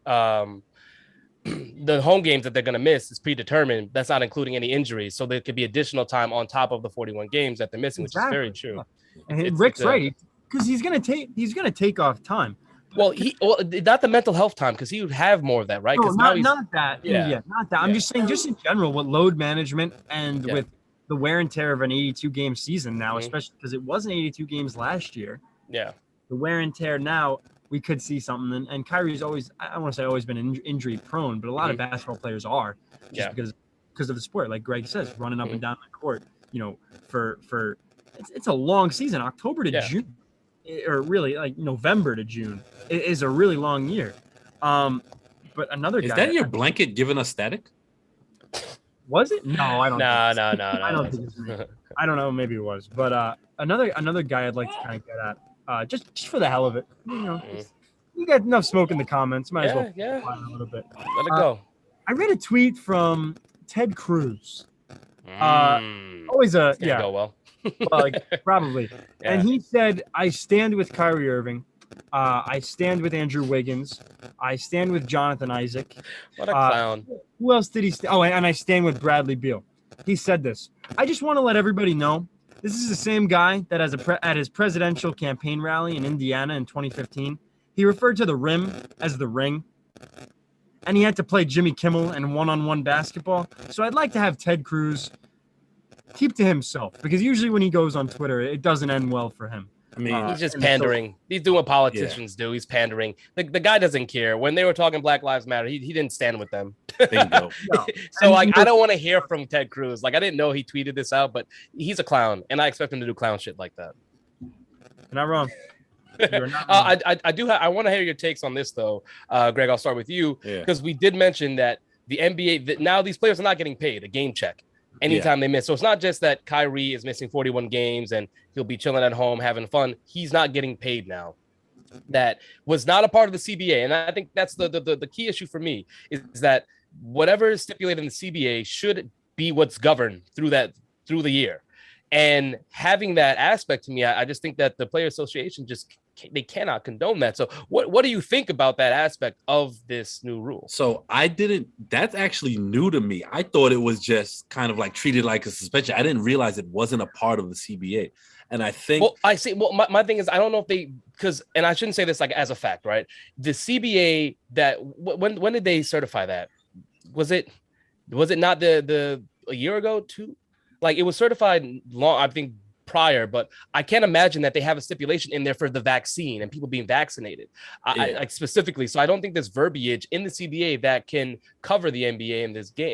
home games that they're going to miss is predetermined. That's not including any injuries. So there could be additional time on top of the 41 games that they're missing, which is very true. And Rick's right, because he's going to take off time. Well, not the mental health time, because he would have more of that, right? No, not that. Yeah, not that. I'm just saying, just in general, with load management and with the wear and tear of an 82-game season now, especially because it wasn't 82 games last year. Yeah. The wear and tear now, we could see something. And Kyrie's always, I want to say always been injury prone, but a lot of basketball players are just because of the sport. Like Greg says, running up and down the court, for it's a long season, October to June, or really like November to June is a really long year. But another guy. Is that your blanket giving us static? Was it? No, I don't. No. I don't think it's me. I don't know. Maybe it was. But another guy I'd like to kind of get at, just for the hell of it. You got enough smoke in the comments. Might as well a little bit. Let it go. I read a tweet from Ted Cruz. Always a go well. Probably. Yeah. And he said, "I stand with Kyrie Irving. I stand with Andrew Wiggins. I stand with Jonathan Isaac." What a clown. Who else did he and I stand with Bradley Beal. He said this. "I just want to let everybody know this is the same guy that at his presidential campaign rally in Indiana in 2015, he referred to the rim as the ring. And he had to play Jimmy Kimmel in one-on-one basketball. So I'd like to have Ted Cruz keep to himself, because usually when he goes on Twitter, it doesn't end well for him." I mean, he's just pandering. He's doing what politicians do. He's pandering. The guy doesn't care. When they were talking Black Lives Matter, he didn't stand with them. Bingo. So I don't want to hear from Ted Cruz. I didn't know he tweeted this out, but he's a clown, and I expect him to do clown shit like that. You're not wrong. You're not wrong. I want to hear your takes on this, though. Greg, I'll start with you, because we did mention that the NBA, now these players are not getting paid a game check anytime they miss. So it's not just that Kyrie is missing 41 games and he'll be chilling at home having fun. He's not getting paid now. That was not a part of the CBA. And I think that's the key issue for me is that whatever is stipulated in the CBA should be what's governed through the year. And having that aspect to me, I just think that the Player Association they cannot condone that. So what do you think about that aspect of this new rule? So that's actually new to me. I thought it was just kind of treated like a suspension. I didn't realize it wasn't a part of the CBA. And I think, my thing is, I don't know if and I shouldn't say this as a fact, right? The CBA when did they certify that? Was it not a year ago too? It was certified long, I think, prior, but I can't imagine that they have a stipulation in there for the vaccine and people being vaccinated, specifically. So I don't think there's verbiage in the CBA that can cover the NBA in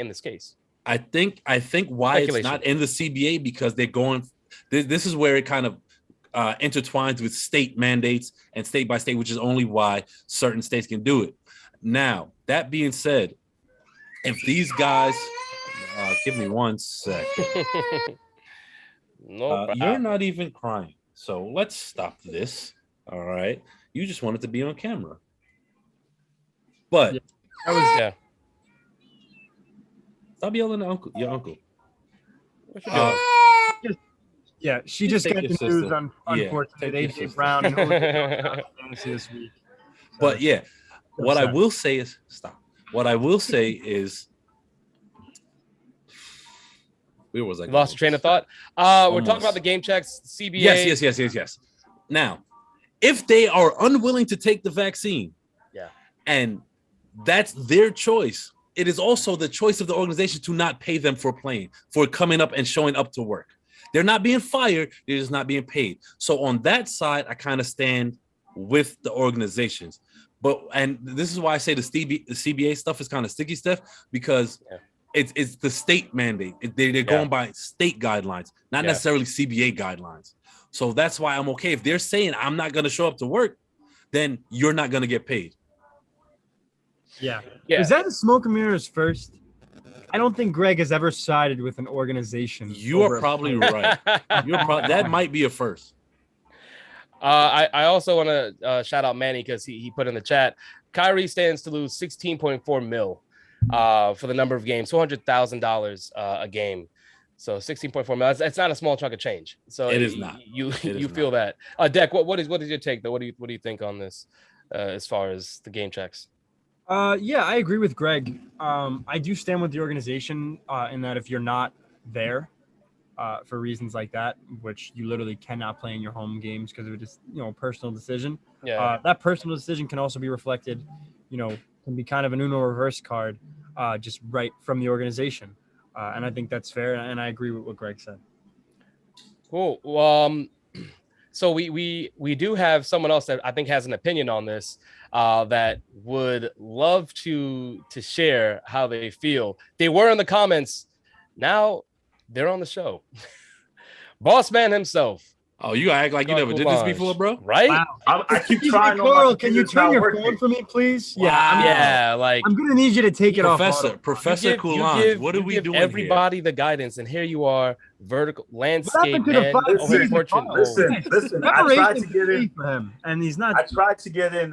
this case. I think why it's not in the CBA, because they're going. This is where it kind of intertwines with state mandates and state by state, which is only why certain states can do it. Now, that being said, if these guys. Give me 1 second. You're not even crying. So let's stop this. All right. You just wanted to be on camera. But stop yelling at your uncle. She just got the news on unfortunately AJ Brown and fantasy this week. But what I will say is stop. What I will say is, where was I? Lost your train of thought. We're talking about the game checks, CBA. Yes. Now, if they are unwilling to take the vaccine, and that's their choice, it is also the choice of the organization to not pay them for coming up and showing up to work. They're not being fired. They're just not being paid. So on that side, I kind of stand with the organizations. And this is why I say the CBA stuff is kind of sticky stuff, because it's the state mandate. They're going by state guidelines, not necessarily CBA guidelines. So that's why I'm okay. If they're saying I'm not going to show up to work, then you're not going to get paid. Yeah. Is that the smoke and mirrors first? I don't think Greg has ever sided with an organization. You are probably right. That might be a first. I also want to shout out Manny because he put in the chat. Kyrie stands to lose $16.4 million for the number of games, $400,000 a game. So 16.4 million. It's not a small chunk of change. So it is not. You feel that. Deck, what is your take though? What do you think on this as far as the game checks? Yeah, I agree with Greg. I do stand with the organization in that if you're not there for reasons like that, which you literally cannot play in your home games because of just personal decision. Yeah. That personal decision can also be reflected, can be kind of an Uno reverse card, just right from the organization. And I think that's fair, and I agree with what Greg said. Cool. So we do have someone else that I think has an opinion on this that would love to share how they feel. They were in the comments. Now they're on the show. Boss man himself. Oh, you act like you never did this before, bro? Right? Wow. I keep trying. Coral, can you turn your phone for me, please? Wow. I'm gonna need you to take it off. Professor Coulon, what are we doing everybody here? the guidance, and here you are, vertical landscape man. Listen. I tried to get in for him, and he's not. I tried to get in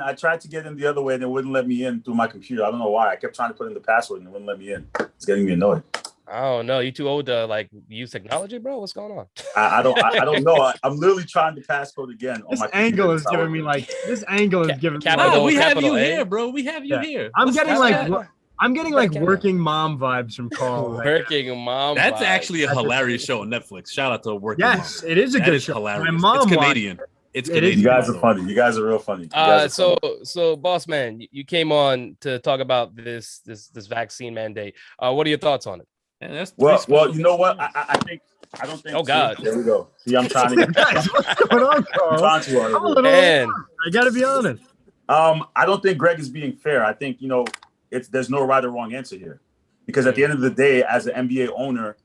the other way, and it wouldn't let me in through my computer. I don't know why. I kept trying to put in the password, and it wouldn't let me in. It's getting me annoyed. Oh no, you too old to use technology, bro? What's going on? I don't know. I'm literally trying to passcode again. This angle is giving me we have you here, bro. We have you here. I'm getting working mom vibes from Carl. Working mom. That's actually a hilarious show on Netflix. Shout out to Working Mom. Yes, it is a good show. Hilarious. My mom it's Canadian. It's Canadian. You guys are funny. You guys are real funny. So boss man, you came on to talk about this vaccine mandate. What are your thoughts on it? Yeah, well, you know what? I don't think. Oh God! There we go. See, I'm trying to get. Guys, what's going on, Carl? I gotta be honest. I don't think Greg is being fair. I think there's no right or wrong answer here, because at the end of the day, as an NBA owner,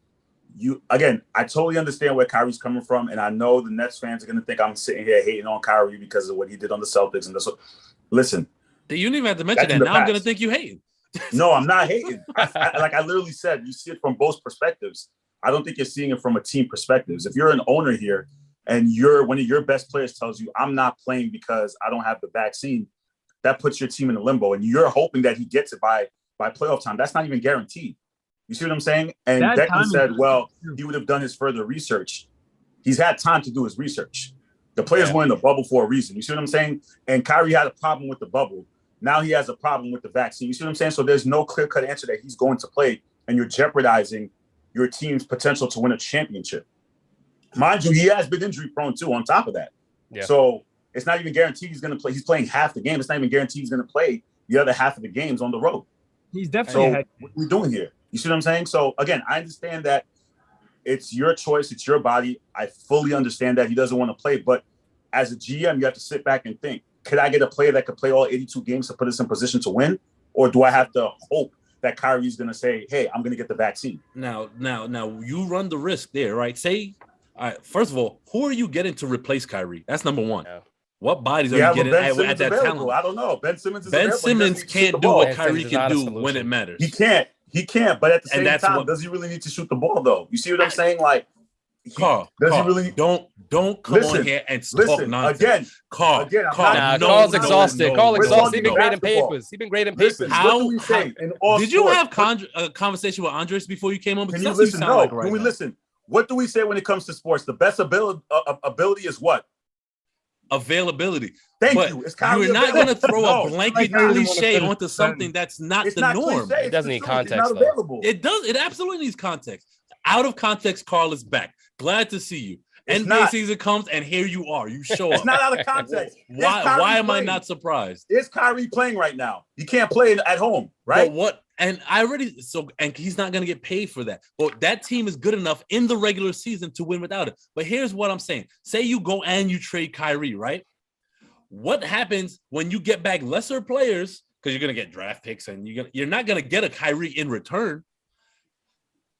I totally understand where Kyrie's coming from, and I know the Nets fans are gonna think I'm sitting here hating on Kyrie because of what he did on the Celtics and this. Listen, you didn't even have to mention that. Now I'm gonna think you hating. No, I'm not hating. I literally said, you see it from both perspectives. I don't think you're seeing it from a team perspective. If you're an owner here and one of your best players tells you, I'm not playing because I don't have the vaccine, that puts your team in a limbo. And you're hoping that he gets it by playoff time. That's not even guaranteed. You see what I'm saying? And Declan said, well, he would have done his further research. He's had time to do his research. The players were in the bubble for a reason. You see what I'm saying? And Kyrie had a problem with the bubble. Now he has a problem with the vaccine. You see what I'm saying? So there's no clear-cut answer that he's going to play, and you're jeopardizing your team's potential to win a championship. Mind you, he has been injury-prone too, on top of that. Yeah. So it's not even guaranteed he's going to play. He's playing half the game. It's not even guaranteed he's going to play the other half of the games on the road. He's definitely what are we doing here? You see what I'm saying? So, again, I understand that it's your choice. It's your body. I fully understand that he doesn't want to play. But as a GM, you have to sit back and think, could I get a player that could play all 82 games to put us in position to win? Or do I have to hope that Kyrie's going to say, hey, I'm going to get the vaccine? Now, you run the risk there, right? First of all, who are you getting to replace Kyrie? That's number one. Yeah. What bodies are you getting at that talent? I don't know. Ben Simmons can't do what Kyrie can do when it matters. He can't. But at the same time, does he really need to shoot the ball, though? You see what I'm saying? Carl, don't come on here and talk nonsense. Again, Carl's exhausted. Carl exhausted. He's been great in papers. How do we say? Did you have a conversation with Andres before you came on? Can you listen? No. Can we listen? What do we say when it comes to sports? The best ability is what? Availability. Thank you. You're not going to throw a blanket cliche onto something that's not the norm. It doesn't need context. It does. It absolutely needs context. Out of context, Carl is back. Glad to see you. NBA season comes, and here you are. You show up. It's not out of context. Why am I not surprised? Is Kyrie playing right now? He can't play at home, right? But what And he's not going to get paid for that. But that team is good enough in the regular season to win without it. But here's what I'm saying. Say you go and you trade Kyrie, right? What happens when you get back lesser players? Because you're going to get draft picks and you're not going to get a Kyrie in return.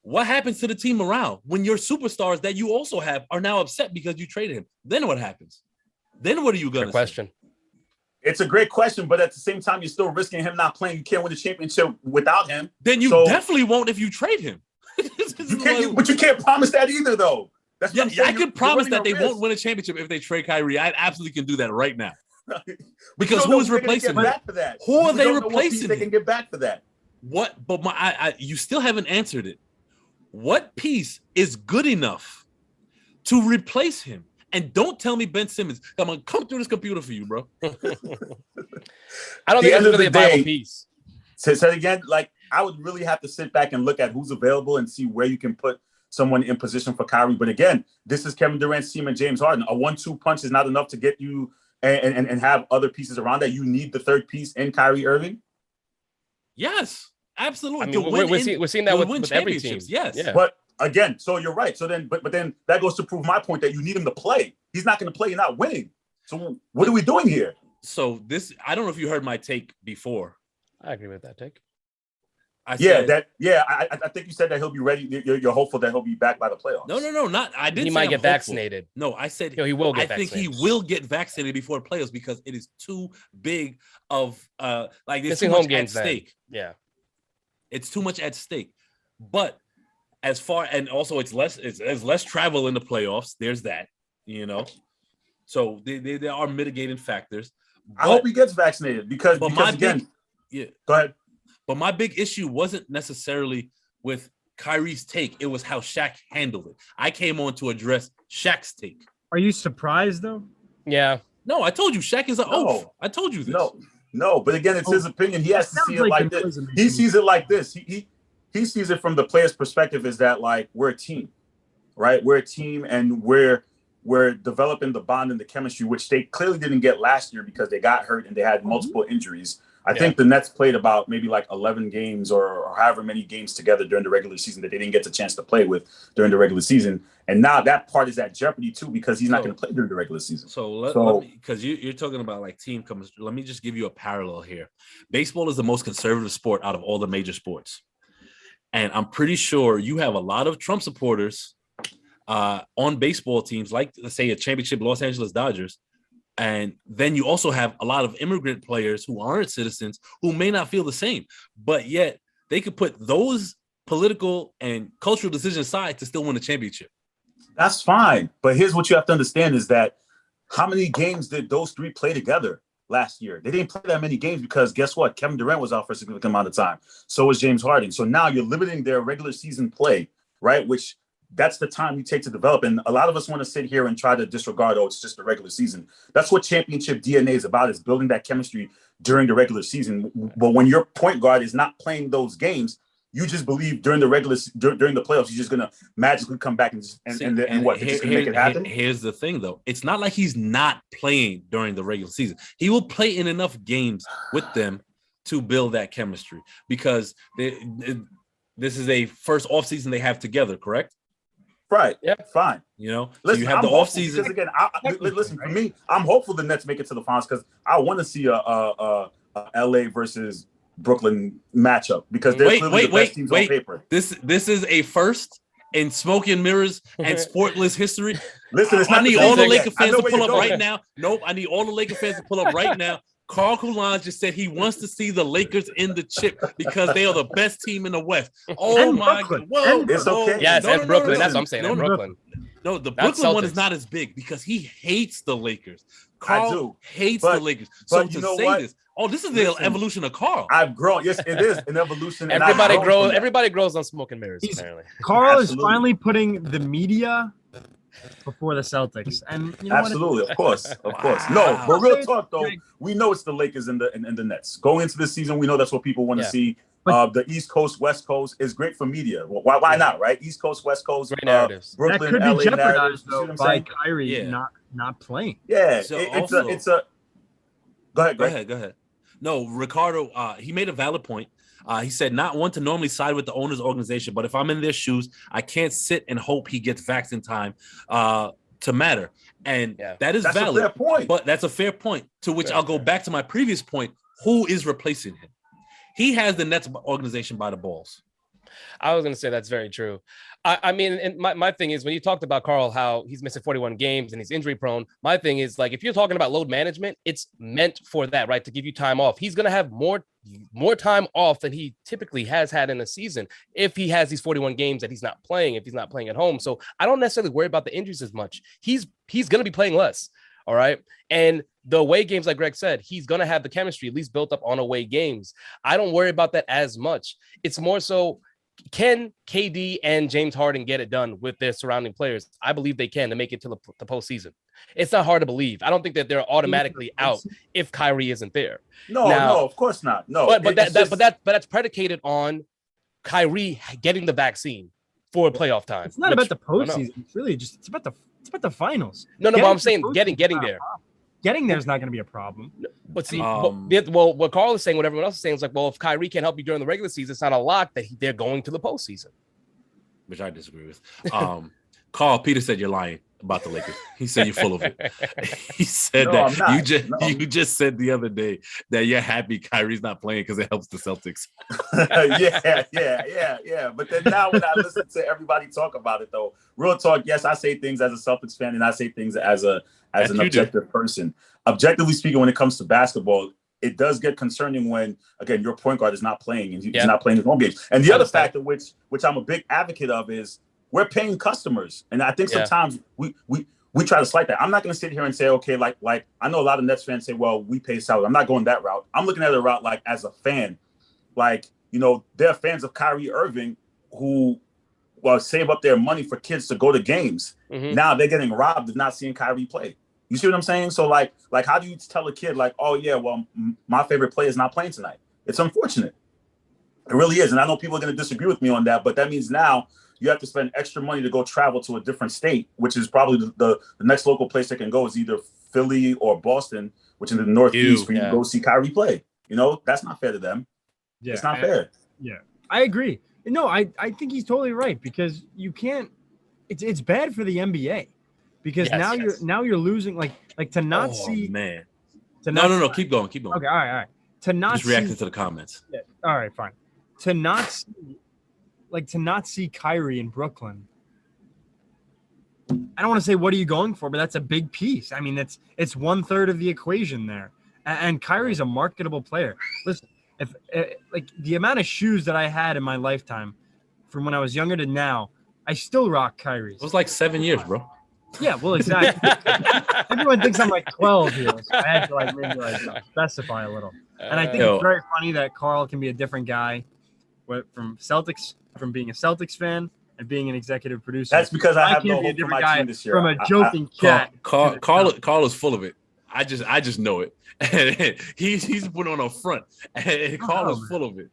What happens to the team morale when your superstars that you also have are now upset because you traded him? Then what happens? Then what are you going to say? It's a great question, but at the same time, you're still risking him not playing. You can't win the championship without him. Then you definitely won't if you trade him. But you can't promise that either, though. That's what I'm saying. I can promise that they won't win a championship if they trade Kyrie. I absolutely can do that right now. Because who is replacing him? Who are they replacing? They can get back for that. What? But you still haven't answered it. What piece is good enough to replace him? And don't tell me Ben Simmons. I'm gonna come through this computer for you, bro. I don't think it's really a viable piece. Say it again. Like, I would really have to sit back and look at who's available and see where you can put someone in position for Kyrie. But again, this is Kevin Durant's team and James Harden. A 1-2 punch is not enough to get you and have other pieces around that. You need the third piece in Kyrie Irving. Yes, absolutely. I mean, we're seeing that with every team. Yes, yeah. But again, so you're right. So then, but then that goes to prove my point that you need him to play. He's not going to play. You're not winning. So what are we doing here? So I don't know if you heard my take before. I agree with that take. I think you said that he'll be ready. You're hopeful that he'll be back by the playoffs. No, not. I didn't. He say might I'm get hopeful. vaccinated. No, I said he will get vaccinated. I think he will get vaccinated before the playoffs because it is too big of there's too much at stake. Yeah, it's too much at stake. But as far and also it's less travel in the playoffs. There's that, So there are mitigating factors. I hope he gets vaccinated because go ahead. But my big issue wasn't necessarily with Kyrie's take. It was how Shaq handled it. I came on to address Shaq's take. Are you surprised, though? Yeah. No, I told you Shaq is an oaf. I told you this. No, but again, it's his opinion. He has to see it like this. He sees it like this. He sees it from the player's perspective is that, like, we're a team, right? We're a team, and we're developing the bond and the chemistry, which they clearly didn't get last year because they got hurt and they had multiple injuries. I think the Nets played about maybe like 11 games or however many games together during the regular season that they didn't get the chance to play with during the regular season. And now that part is at jeopardy too because he's not going to play during the regular season. Because you're talking about like team comes. Let me just give you a parallel here. Baseball is the most conservative sport out of all the major sports. And I'm pretty sure you have a lot of Trump supporters on baseball teams, like, let's say, a championship Los Angeles Dodgers. And then you also have a lot of immigrant players who aren't citizens who may not feel the same, but yet they could put those political and cultural decisions aside to still win a championship. That's fine. But here's what you have to understand is that how many games did those three play together last year? They didn't play that many games because guess what? Kevin Durant was out for a significant amount of time. So was James Harden. So now you're limiting their regular season play, right? Which that's the time you take to develop. And a lot of us want to sit here and try to disregard, it's just the regular season. That's what championship DNA is about, is building that chemistry during the regular season. But when your point guard is not playing those games, you just believe during the playoffs, you're just going to magically come back and what? They're just going to make it happen? Here's the thing, though. It's not like he's not playing during the regular season. He will play in enough games with them to build that chemistry because this is a first offseason they have together, correct? Right. Yeah. Fine. Listen, so you have the offseason. Again, listen, for me, I'm hopeful the Nets make it to the finals because I want to see a LA versus Brooklyn matchup because they're clearly the best teams on paper. This is a first in smoke and mirrors and sportless history. Listen, I need all the Laker fans to pull up right now. Nope, I need all the Laker fans to pull up right now. Carl Kulan just said he wants to see the Lakers in the chip because they are the best team in the West. Oh my God! Whoa, it's okay. Yes, and Brooklyn. That's what I'm saying. Brooklyn. No, the Brooklyn one is not as big because he hates the Lakers. Carl hates the Lakers. So to say this, this is the evolution of Carl. I've grown. Yes, it is an evolution. Everybody grows on smoke and mirrors. Apparently, Carl is finally putting the media before the Celtics, and absolutely, of course. No, but real talk though, we know it's the Lakers and the Nets. Going into this season, we know that's what people want to see. The East Coast, West Coast is great for media. Why not, right? East Coast, West Coast, great narratives. Brooklyn, that could be jeopardized though by Kyrie not playing. Yeah, it's a. Go ahead. No, Ricardo, he made a valid point. He said, not one to normally side with the owner's organization, but if I'm in their shoes, I can't sit and hope he gets vaxxed in time to matter. And that's valid. A fair point. But that's a fair point, to which I'll go back to my previous point. Who is replacing him? He has the Nets organization by the balls. I was going to say that's very true. I mean, and my thing is, when you talked about Carl, how he's missing 41 games and he's injury prone, my thing is, like, if you're talking about load management, it's meant for that, right? To give you time off. He's going to have more time off than he typically has had in a season if he has these 41 games that he's not playing, if he's not playing at home. So I don't necessarily worry about the injuries as much. He's going to be playing less. All right. And the away games, like Greg said, he's going to have the chemistry at least built up on away games. I don't worry about that as much. It's more so, can KD and James Harden get it done with their surrounding players? I believe they can to make it to the postseason. It's not hard to believe. I don't think that they're automatically out if Kyrie isn't there. No, of course not. No, but that's predicated on Kyrie getting the vaccine for playoff time. It's not about the postseason. It's really just it's about the finals. No, but I'm saying getting there. Getting there is not going to be a problem. But see, what Carl is saying, what everyone else is saying, is like, well, if Kyrie can't help you during the regular season, it's not a lock that they're going to the postseason. Which I disagree with. Carl, Peter said you're lying about the Lakers. He said you're full of it. He said you just said the other day that you're happy Kyrie's not playing because it helps the Celtics. Yeah. But then now when I listen to everybody talk about it, though, real talk, yes, I say things as a Celtics fan and I say things as an objective person. Objectively speaking, when it comes to basketball, it does get concerning when, again, your point guard is not playing and he's not playing his home games. And the other factor, which I'm a big advocate of, is we're paying customers. And I think sometimes we try to slight that. I'm not going to sit here and say, okay, like I know a lot of Nets fans say, well, we pay salary. I'm not going that route. I'm looking at a route like as a fan, like, you know, they're fans of Kyrie Irving who save up their money for kids to go to games. Mm-hmm. Now they're getting robbed of not seeing Kyrie play. You see what I'm saying? So like how do you tell a kid like, oh yeah, well, my favorite player is not playing tonight? It's unfortunate. It really is. And I know people are going to disagree with me on that, but that means now you have to spend extra money to go travel to a different state, which is probably the next local place they can go is either Philly or Boston, which is in the Northeast, for you to go see Kyrie play. You know, that's not fair to them. Yeah, it's not fair. Yeah, I agree. No, I think he's totally right, because you can't. It's bad for the NBA because now you're losing like to not see. Man. To no, keep going. Okay, all right. To not just reacting to the comments. Yeah, all right, fine. To not see Kyrie in Brooklyn. I don't want to say what are you going for, but that's a big piece. I mean, it's 1/3 of the equation there, and Kyrie's a marketable player. Listen, if like the amount of shoes that I had in my lifetime, from when I was younger to now, I still rock Kyrie's. It was like 7 years, bro. Yeah, well, exactly. Everyone thinks I'm like 12 here, so I had to maybe specify a little. And I think it's very funny that Carl can be a different guy from being a Celtics fan and being an executive producer. That's because I have no hope for my team this year. From a joking cat. Carl is full of it. I just know it. he's put on a front, and Carl is full of it.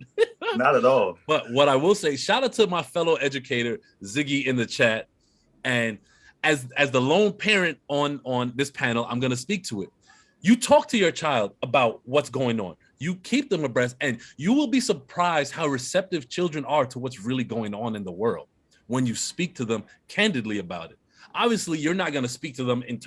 Not at all. But what I will say, shout out to my fellow educator Ziggy in the chat, and as the lone parent on this panel, I'm going to speak to it. You talk to your child about what's going on. You keep them abreast, and you will be surprised how receptive children are to what's really going on in the world when you speak to them candidly about it. Obviously, you're not going to speak to them in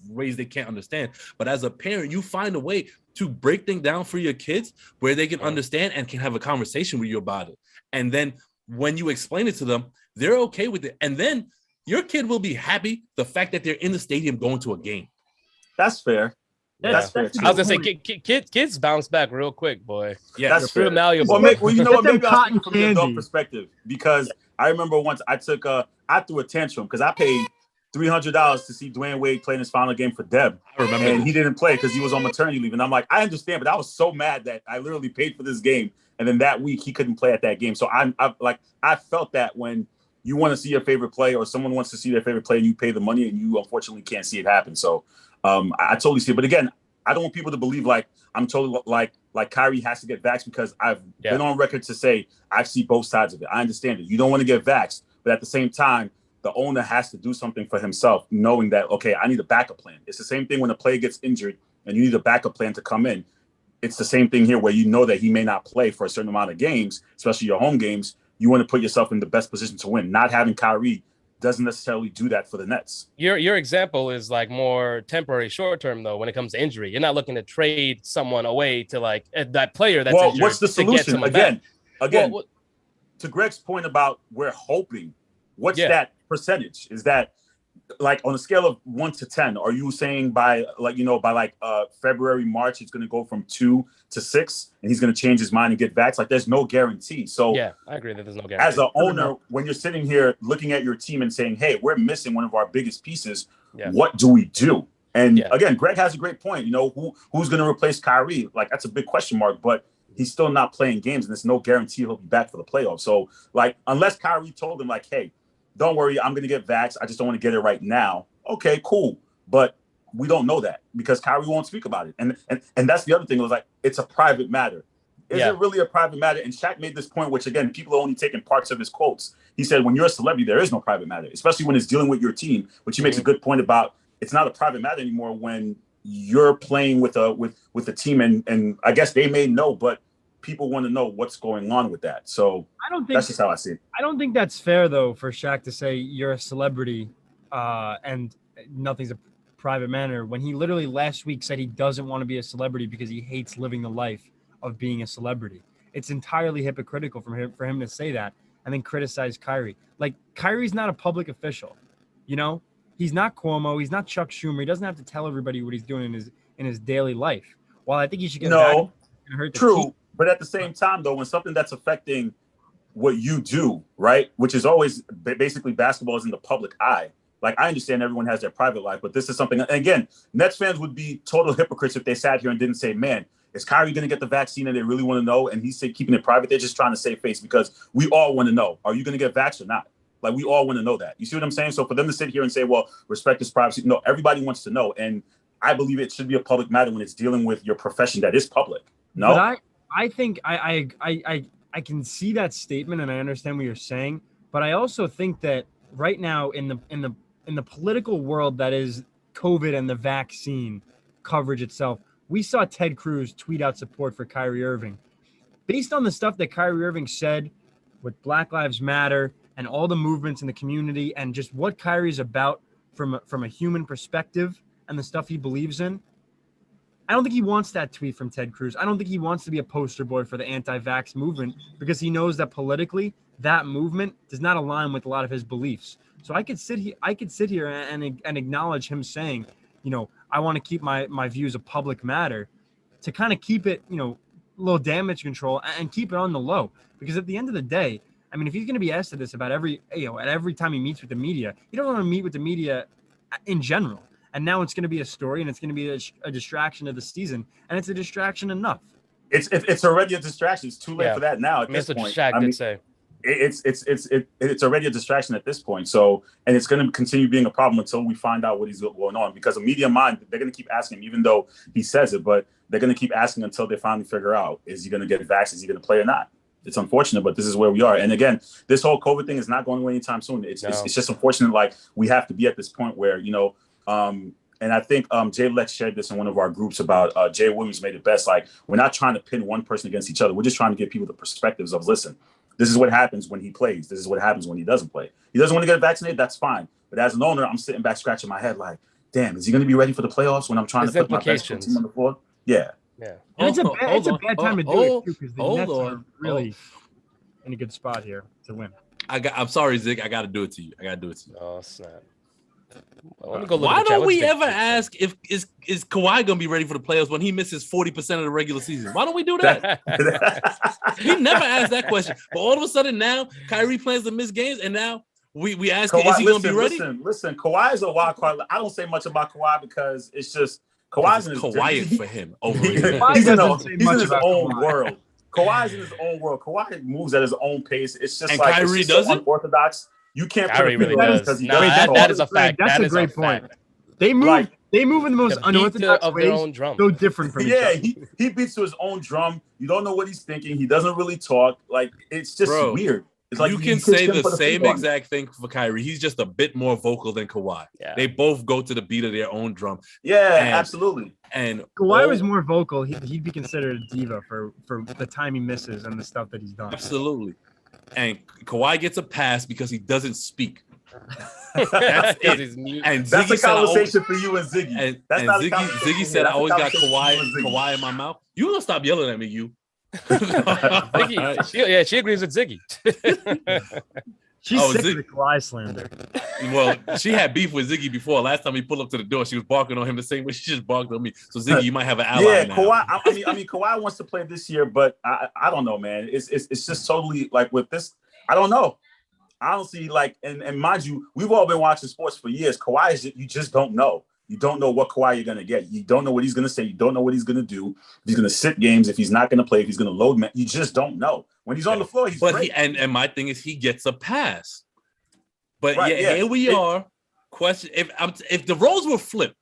ways they can't understand. But as a parent, you find a way to break things down for your kids where they can understand and can have a conversation with you about it. And then when you explain it to them, they're okay with it. And then your kid will be happy the fact that they're in the stadium going to a game. That's fair. Yeah. That's fair. I was gonna say, kids bounce back real quick, boy. Yeah, that's fair. Malleable. Well, you know what? Maybe I'll speak from the adult perspective, because I remember once I threw a tantrum because I paid $300 to see Dwayne Wade play in his final game for Deb. I remember, and he didn't play because he was on maternity leave. And I'm like, I understand, but I was so mad that I literally paid for this game, and then that week he couldn't play at that game. So I felt that when you want to see your favorite play, or someone wants to see their favorite play, and you pay the money, and you unfortunately can't see it happen. So I totally see it. But again, I don't want people to believe like I'm totally like Kyrie has to get vaxxed, because I've been on record to say I see both sides of it. I understand it. You don't want to get vaxxed, but at the same time, the owner has to do something for himself, knowing that, okay, I need a backup plan. It's the same thing when a player gets injured and you need a backup plan to come in. it's the same thing here where you know that he may not play for a certain amount of games, especially your home games. You want to put yourself in the best position to win. Not having Kyrie doesn't necessarily do that for the Nets. Your example is like more temporary, short term though. When it comes to injury, you're not looking to trade someone away to like that player that's injured. What's the solution? Again, well, to Greg's point about we're hoping. What's that percentage? Is that like on a scale of 1 to 10? Are you saying by February, March, it's going to go from 2 to 6, and he's going to change his mind and get vaxxed? Like, there's no guarantee. So yeah, I agree that there's no guarantee. As an owner, when you're sitting here looking at your team and saying, "Hey, we're missing one of our biggest pieces. What do we do?" And again, Greg has a great point. You know, who's going to replace Kyrie? Like, that's a big question mark, but he's still not playing games, and there's no guarantee he'll be back for the playoffs. So, like, unless Kyrie told him, like, "Hey, don't worry, I'm going to get vaxxed. I just don't want to get it right now." Okay, cool. But we don't know that because Kyrie won't speak about it. And that's the other thing. It was like, it's a private matter. Is it really a private matter? And Shaq made this point, which, again, people are only taking parts of his quotes. He said, when you're a celebrity, there is no private matter, especially when it's dealing with your team, which he makes a good point about. It's not a private matter anymore when you're playing with a team. And I guess they may know, but people want to know what's going on with that. So that's just how I see it. I don't think that's fair, though, for Shaq to say you're a celebrity and nothing's a private matter when he literally last week said he doesn't want to be a celebrity because he hates living the life of being a celebrity. It's entirely hypocritical for him to say that and then criticize Kyrie. Like, Kyrie's not a public official, you know? He's not Cuomo. He's not Chuck Schumer. He doesn't have to tell everybody what he's doing in his daily life. While I think he should get back and hurt the team. But at the same time, though, when something that's affecting what you do, right, which is always basically basketball is in the public eye. Like, I understand everyone has their private life, but this is something, and again, Nets fans would be total hypocrites if they sat here and didn't say, man, is Kyrie going to get the vaccine and they really want to know? And he's keeping it private. They're just trying to save face because we all want to know. Are you going to get vaxxed or not? Like, we all want to know that. You see what I'm saying? So for them to sit here and say, well, respect his privacy. No, everybody wants to know. And I believe it should be a public matter when it's dealing with your profession that is public. No? But I think I can see that statement and I understand what you're saying. But I also think that right now in the political world that is COVID and the vaccine coverage itself, we saw Ted Cruz tweet out support for Kyrie Irving. Based on the stuff that Kyrie Irving said with Black Lives Matter and all the movements in the community and just what Kyrie's about from a human perspective and the stuff he believes in, I don't think he wants that tweet from Ted Cruz. I don't think he wants to be a poster boy for the anti-vax movement because he knows that politically that movement does not align with a lot of his beliefs. So I could sit here and acknowledge him saying, you know, I want to keep my views a public matter to kind of keep it, you know, a little damage control and keep it on the low. Because at the end of the day, I mean, if he's going to be asked this about at every time he meets with the media, he don't want to meet with the media in general. And now it's going to be a story and it's going to be a distraction of the season. And it's a distraction enough. It's already a distraction. It's too late for that now at this point. Shaq did say. It's already a distraction at this point. So, and it's going to continue being a problem until we find out what is going on. Because a media mind, they're going to keep asking him, even though he says it, but they're going to keep asking until they finally figure out, is he going to get vaccinated? Is he going to play or not? It's unfortunate, but this is where we are. And again, this whole COVID thing is not going away anytime soon. It's just unfortunate. Like, we have to be at this point where, you know, and I think Jay Lex shared this in one of our groups about Jay Williams made it best. Like, we're not trying to pin one person against each other. We're just trying to give people the perspectives of, listen, this is what happens when he plays. This is what happens when he doesn't play. He doesn't want to get vaccinated. That's fine. But as an owner, I'm sitting back scratching my head like, damn, is he going to be ready for the playoffs when I'm trying to put my best team on the floor? Yeah. Yeah. And it's a bad time to do it, too, because the Nets are really in a good spot here to win. I'm sorry, Zig. I got to do it to you. Oh, snap. Why don't we ever ask if is Kawhi gonna be ready for the playoffs when he misses 40% of the regular season? Why don't we do that? We never asked that question. But all of a sudden now, Kyrie plans to miss games, and now we ask him, is he gonna be ready? Listen, Kawhi is a wild card. I don't say much about Kawhi because it's just Kawhi's in his quiet for him. He's in his own world. Kawhi's in his own world. Kawhi moves at his own pace. It's just like Kyrie doesn't unorthodox. You can't Kyrie really does. That is a fact. That's a great point. They move in the most unorthodox ways. Their own drum. So different from each other. He beats to his own drum. You don't know what he's thinking. He doesn't really talk. Like, it's just weird. It's like you can say the same exact thing for Kyrie. He's just a bit more vocal than Kawhi. Yeah. They both go to the beat of their own drum. Yeah, absolutely. And Kawhi was more vocal. He'd be considered a diva for the time he misses and the stuff that he's done. Absolutely. And Kawhi gets a pass because he doesn't speak. That's it. And that's a conversation for you and Ziggy. And Ziggy said, "I always got Kawhi in my mouth." You gonna stop yelling at me, you? Ziggy, she agrees with Ziggy. She's sick of the Kawhi slander. Well, she had beef with Ziggy before. Last time he pulled up to the door, she was barking on him the same way she just barked on me. So Ziggy, you might have an ally. Yeah, now. Kawhi. I mean, Kawhi wants to play this year, but I don't know, man. It's just totally like with this. I don't know. Honestly, like, and mind you, we've all been watching sports for years. Kawhi is you just don't know. You don't know what Kawhi you're gonna get. You don't know what he's gonna say. You don't know what he's gonna do. If he's gonna sit games, if he's not gonna play, if he's gonna load man, you just don't know. When he's on the floor, he's great. And my thing is he gets a pass. But here we are. Question if the roles were flipped,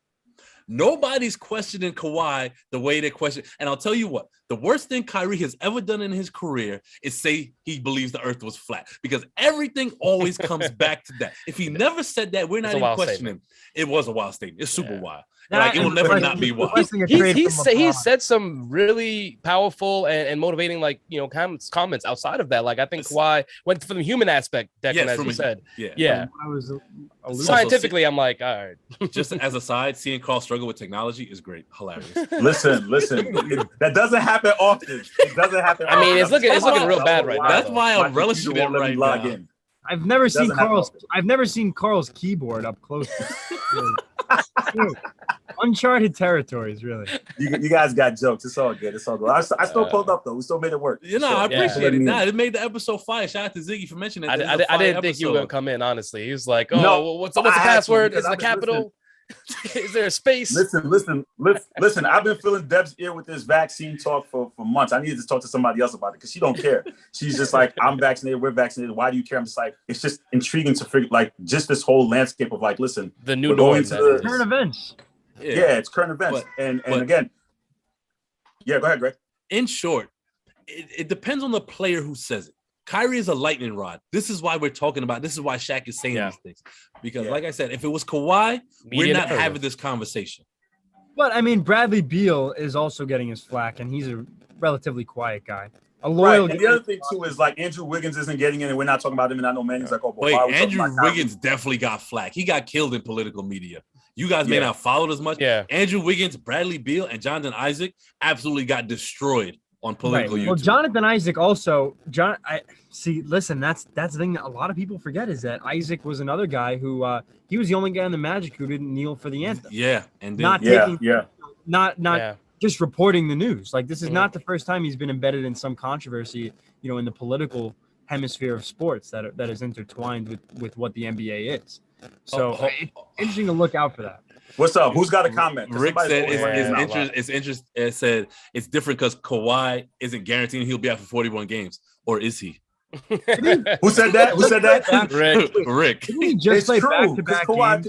nobody's questioning Kawhi the way they question. And I'll tell you what, the worst thing Kyrie has ever done in his career is say he believes the earth was flat, because everything always comes back to that. If he never said that, we're not even questioning him. It was a wild statement. It's super wild. Like, it will never not be wild. He said some really powerful and motivating, like, comments outside of that. Like, I think Kawhi went for the human aspect, Declan, as you said. Yeah. Scientifically, I'm like, all right. Just as a side, seeing Carl struggle with technology is great. Hilarious. Listen. That doesn't happen often. It doesn't happen often. I mean, it's looking real bad right now. That's why I'm relishing it right now. I've never seen Carl's keyboard up close. Uncharted territories, really. You guys got jokes. It's all good. I still pulled up though. We still made it work. I appreciate it. It made the episode fire. Shout out to Ziggy for mentioning that. I didn't think you were gonna come in. Honestly, he was like, "Oh, what's the password? Is it a capital? Is there a space?" Listen. I've been feeling Deb's ear with this vaccine talk for months. I needed to talk to somebody else about it because she don't care. She's just like, "I'm vaccinated. We're vaccinated. Why do you care?" I'm just like, it's just intriguing to figure, like, just this whole landscape of, like, listen, the new noise, current events. Yeah, it's current events. And again, go ahead, Greg. In short, it depends on the player who says it. Kyrie is a lightning rod. This is why we're talking about. This is why Shaq is saying these things. Because, like I said, if it was Kawhi, we're not having this conversation. But I mean, Bradley Beal is also getting his flack, and he's a relatively quiet guy. A loyal. Right. And the other thing too is, like, Andrew Wiggins isn't getting in, and we're not talking about him. And I know Manny's like, "Oh, boy, Andrew Wiggins definitely got flack. He got killed in political media. You guys may not follow as much. Yeah. Andrew Wiggins, Bradley Beal, and Jonathan Isaac absolutely got destroyed on political YouTube. Well, Jonathan Isaac also. Listen, that's the thing that a lot of people forget is that Isaac was another guy who he was the only guy in the Magic who didn't kneel for the anthem. Yeah, and not just reporting the news. Like, this is not the first time he's been embedded in some controversy, in the political hemisphere of sports that is intertwined with what the NBA is. So it's interesting to look out for that. What's up? Who's got a comment? Rick said it's interesting. It said it's different because Kawhi isn't guaranteeing he'll be out for 41 games, or is he? Who said that? Rick. Didn't he just play back-to-back games?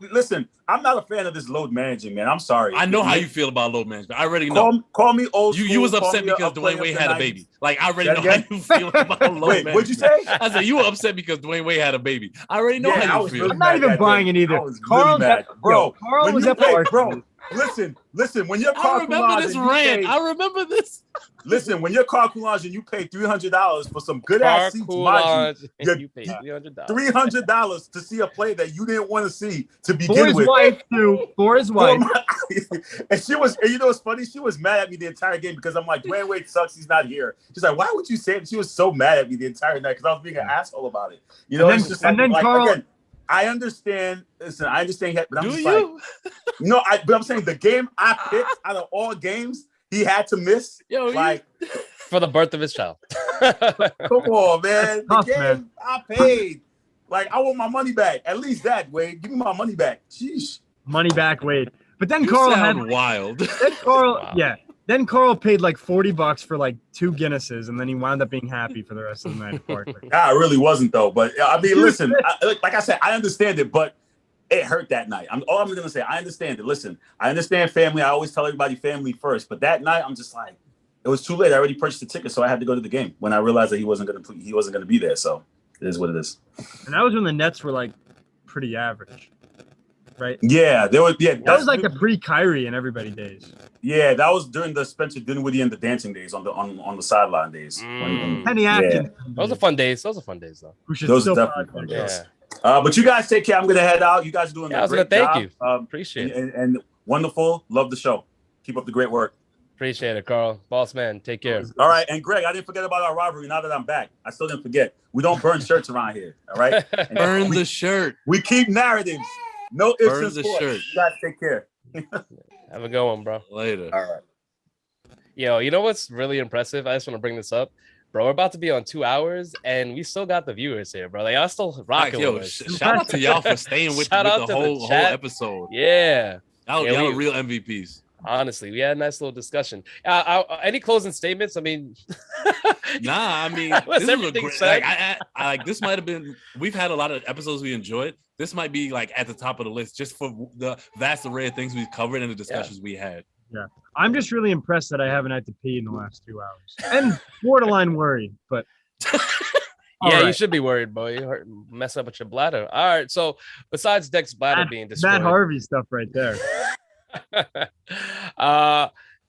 Listen, I'm not a fan of this load managing, man. I'm sorry. I know how you feel about load management. I already know. Call me old school. You was upset because Dwayne Wade had a baby. Like, I already know how you feel about load management. What'd you say? I said you were upset because Dwayne Wade had a baby. I already know how you feel. Really, I'm not even buying it either. Carl was up bro. Listen. When your car I remember this rant. I remember this. Listen, when your car coulage and you pay $300 for some good ass seats, you pay $300 to see a play that you didn't want to see to begin with. For his wife. And she was, and you know what's funny? She was mad at me the entire game because I'm like, Dwayne Wade sucks. He's not here. She's like, why would you say it? She was so mad at me the entire night because I was being an asshole about it. It's just like Carl, again, I understand. Listen, I understand. But I'm but I'm saying the game I picked out of all games, he had to miss. For the birth of his child. Come on, man. The game I paid. Like, I want my money back. At least that, Wade. Give me my money back. Sheesh. Money back, Wade. But then Carl had wild. Then Carl paid like $40 for like 2 Guinnesses, and then he wound up being happy for the rest of the night. I really wasn't though. But I mean, listen, like I said, I understand it, but it hurt that night. All I'm gonna say, I understand it. Listen, I understand family. I always tell everybody family first, but that night I'm just like, it was too late. I already purchased the ticket, so I had to go to the game when I realized that he wasn't gonna be there. So it is what it is. And that was when the Nets were like pretty average, right? Yeah, there was. Yeah, that was like the pre-Kyrie and everybody days. Yeah, that was during the Spencer Dinwiddie and the dancing days on the sideline days. Penny Atkins. Those are fun days. Those are fun days, though. Those are definitely fun days. But you guys take care. I'm gonna head out. You guys are doing a great job. Thank you. Appreciate it. And wonderful. Love the show. Keep up the great work. Appreciate it, Carl. Boss man, take care. All right. And Greg, I didn't forget about our rivalry. Now that I'm back, I still didn't forget. We don't burn shirts around here. All right. Burn the shirt. We keep narratives. No ifs burn and the sports. shirt. You guys take care. Have a good one, bro. Later. All right. Yo, you know what's really impressive? I just want to bring this up. Bro, we're about to be on 2 hours, and we still got the viewers here, bro. Y'all still rocking with us. Shout out to y'all for staying with the whole episode. Yeah. Y'all are real MVPs. Honestly, we had a nice little discussion. Any closing statements? I mean, nah. I mean, this is a great. Like, this might have been. We've had a lot of episodes we enjoyed. This might be like at the top of the list just for the vast array of things we've covered and the discussions we had. Yeah, I'm just really impressed that I haven't had to pee in the last 2 hours, and borderline worried. But yeah, you should be worried, boy. You mess up with your bladder. All right. So besides Deck's bladder being destroyed, Matt Harvey stuff right there.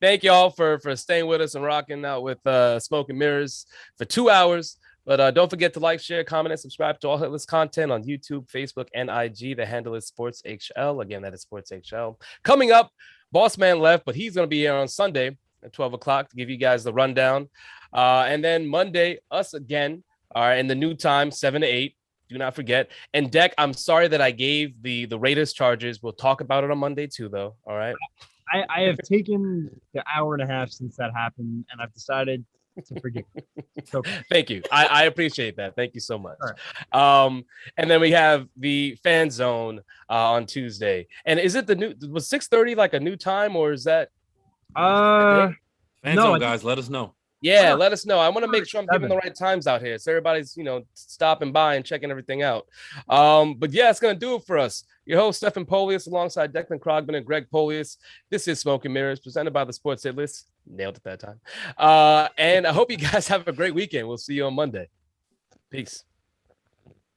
Thank y'all for staying with us and rocking out with Smoke and Mirrors for 2 hours. But don't forget to like, share, comment, and subscribe to all Hitless content on YouTube, Facebook, and IG. The handle is SportsHL. Again, that is SportsHL. Coming up, Boss Man left, but he's going to be here on Sunday at 12 o'clock to give you guys the rundown. And then Monday, us again, in the new time, 7 to 8. Do not forget. And Deck, I'm sorry that I gave the Raiders Chargers. We'll talk about it on Monday too, though. All right. I have taken the hour and a half since that happened, and I've decided to forget. Okay. Thank you. I appreciate that. Thank you so much. Right. And then we have the Fan Zone on Tuesday. And is it was 6:30 like a new time, or is that? Fan Zone, guys, let us know. Yeah, let us know. I want to make sure I'm giving the right times out here, so everybody's stopping by and checking everything out. But yeah, it's gonna do it for us. Your host Stephen Polius, alongside Declan Krogman and Greg Polius. This is Smoke and Mirrors, presented by the Sports Hit List. Nailed it that time. And I hope you guys have a great weekend. We'll see you on Monday. Peace.